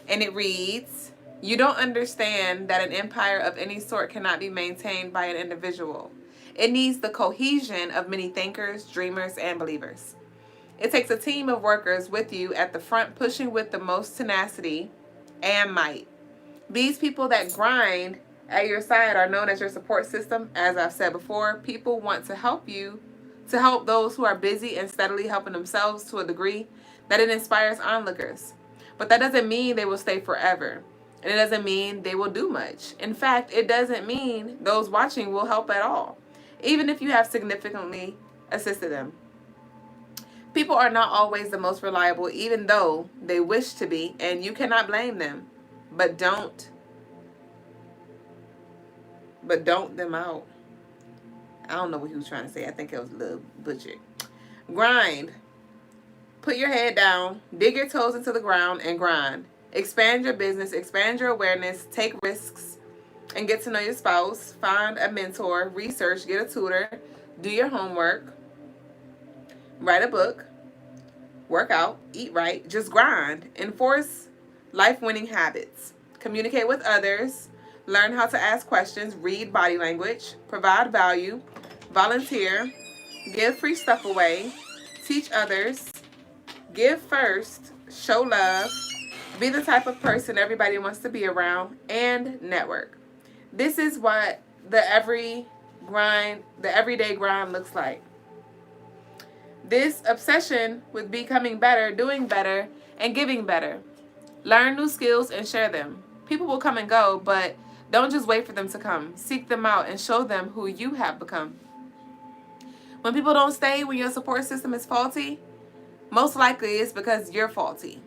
And it reads, you don't understand that an empire of any sort cannot be maintained by an individual. It needs the cohesion of many thinkers, dreamers, and believers. It takes a team of workers with you at the front, pushing with the most tenacity and might. These people that grind at your side are known as your support system. As I've said before, people want to help you, to help those who are busy and steadily helping themselves to a degree that it inspires onlookers. But that doesn't mean they will stay forever. And it doesn't mean they will do much. In fact, it doesn't mean those watching will help at all, even if you have significantly assisted them. People are not always the most reliable, even though they wish to be, and you cannot blame them. But don't them out. I don't know what he was trying to say. I think it was a little butchered. Grind. Put your head down, dig your toes into the ground, and grind. Expand your business, expand your awareness, take risks, and get to know your spouse. Find a mentor, research, get a tutor, do your homework, write a book, work out, eat right, just grind. Enforce life-winning habits. Communicate with others, learn how to ask questions, read body language, provide value, volunteer, give free stuff away, teach others, give first, show love, be the type of person everybody wants to be around, and network. This is what the everyday grind looks like. This obsession with becoming better, doing better, and giving better. Learn new skills and share them. People will come and go, but don't just wait for them to come. Seek them out and show them who you have become. When people don't stay when your support system is faulty, most likely it's because you're faulty.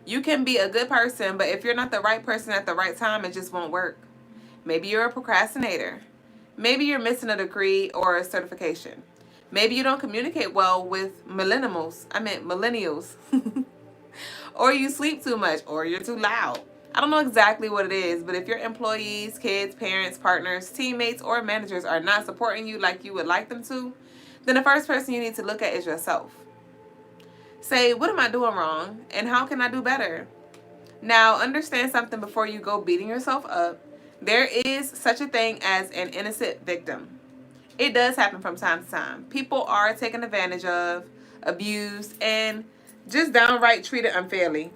You can be a good person, but if you're not the right person at the right time, it just won't work. Maybe you're a procrastinator. Maybe you're missing a degree or a certification. Maybe you don't communicate well with millennials. Or you sleep too much, or you're too loud. I don't know exactly what it is, but if your employees, kids, parents, partners, teammates, or managers are not supporting you like you would like them to, then the first person you need to look at is yourself. Say, what am I doing wrong, and how can I do better? Now, understand something before you go beating yourself up. There is such a thing as an innocent victim. It does happen from time to time. People are taken advantage of, abused, and just downright treated unfairly.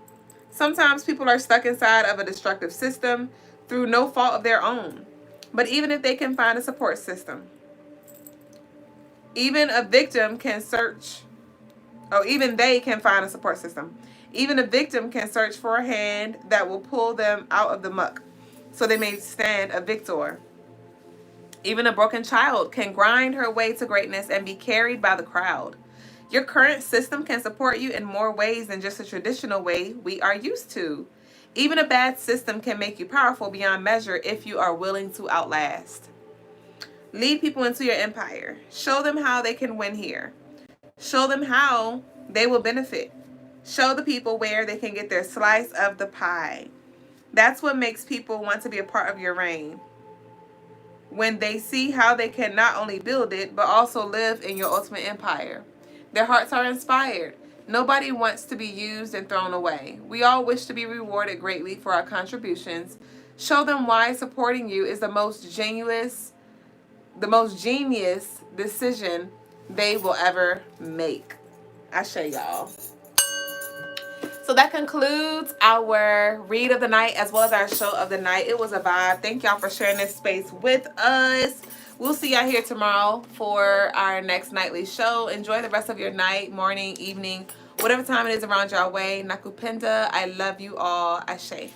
Sometimes people are stuck inside of a destructive system through no fault of their own. But even if they can find a support system, even a victim can search, even they can find a support system. Even a victim can search for a hand that will pull them out of the muck so they may stand a victor. Even a broken child can grind her way to greatness and be carried by the crowd. Your current system can support you in more ways than just a traditional way we are used to. Even a bad system can make you powerful beyond measure if you are willing to outlast. Lead people into your empire. Show them how they can win here. Show them how they will benefit. Show the people where they can get their slice of the pie. That's what makes people want to be a part of your reign. When they see how they can not only build it, but also live in your ultimate empire. Their hearts are inspired. Nobody wants to be used and thrown away. We all wish to be rewarded greatly for our contributions. Show them why supporting you is the most genius decision they will ever make. I show y'all. So that concludes our read of the night as well as our show of the night. It was a vibe. Thank y'all for sharing this space with us. We'll see y'all here tomorrow for our next nightly show. Enjoy the rest of your night, morning, evening, whatever time it is around your way. Nakupenda. I love you all. Ashe.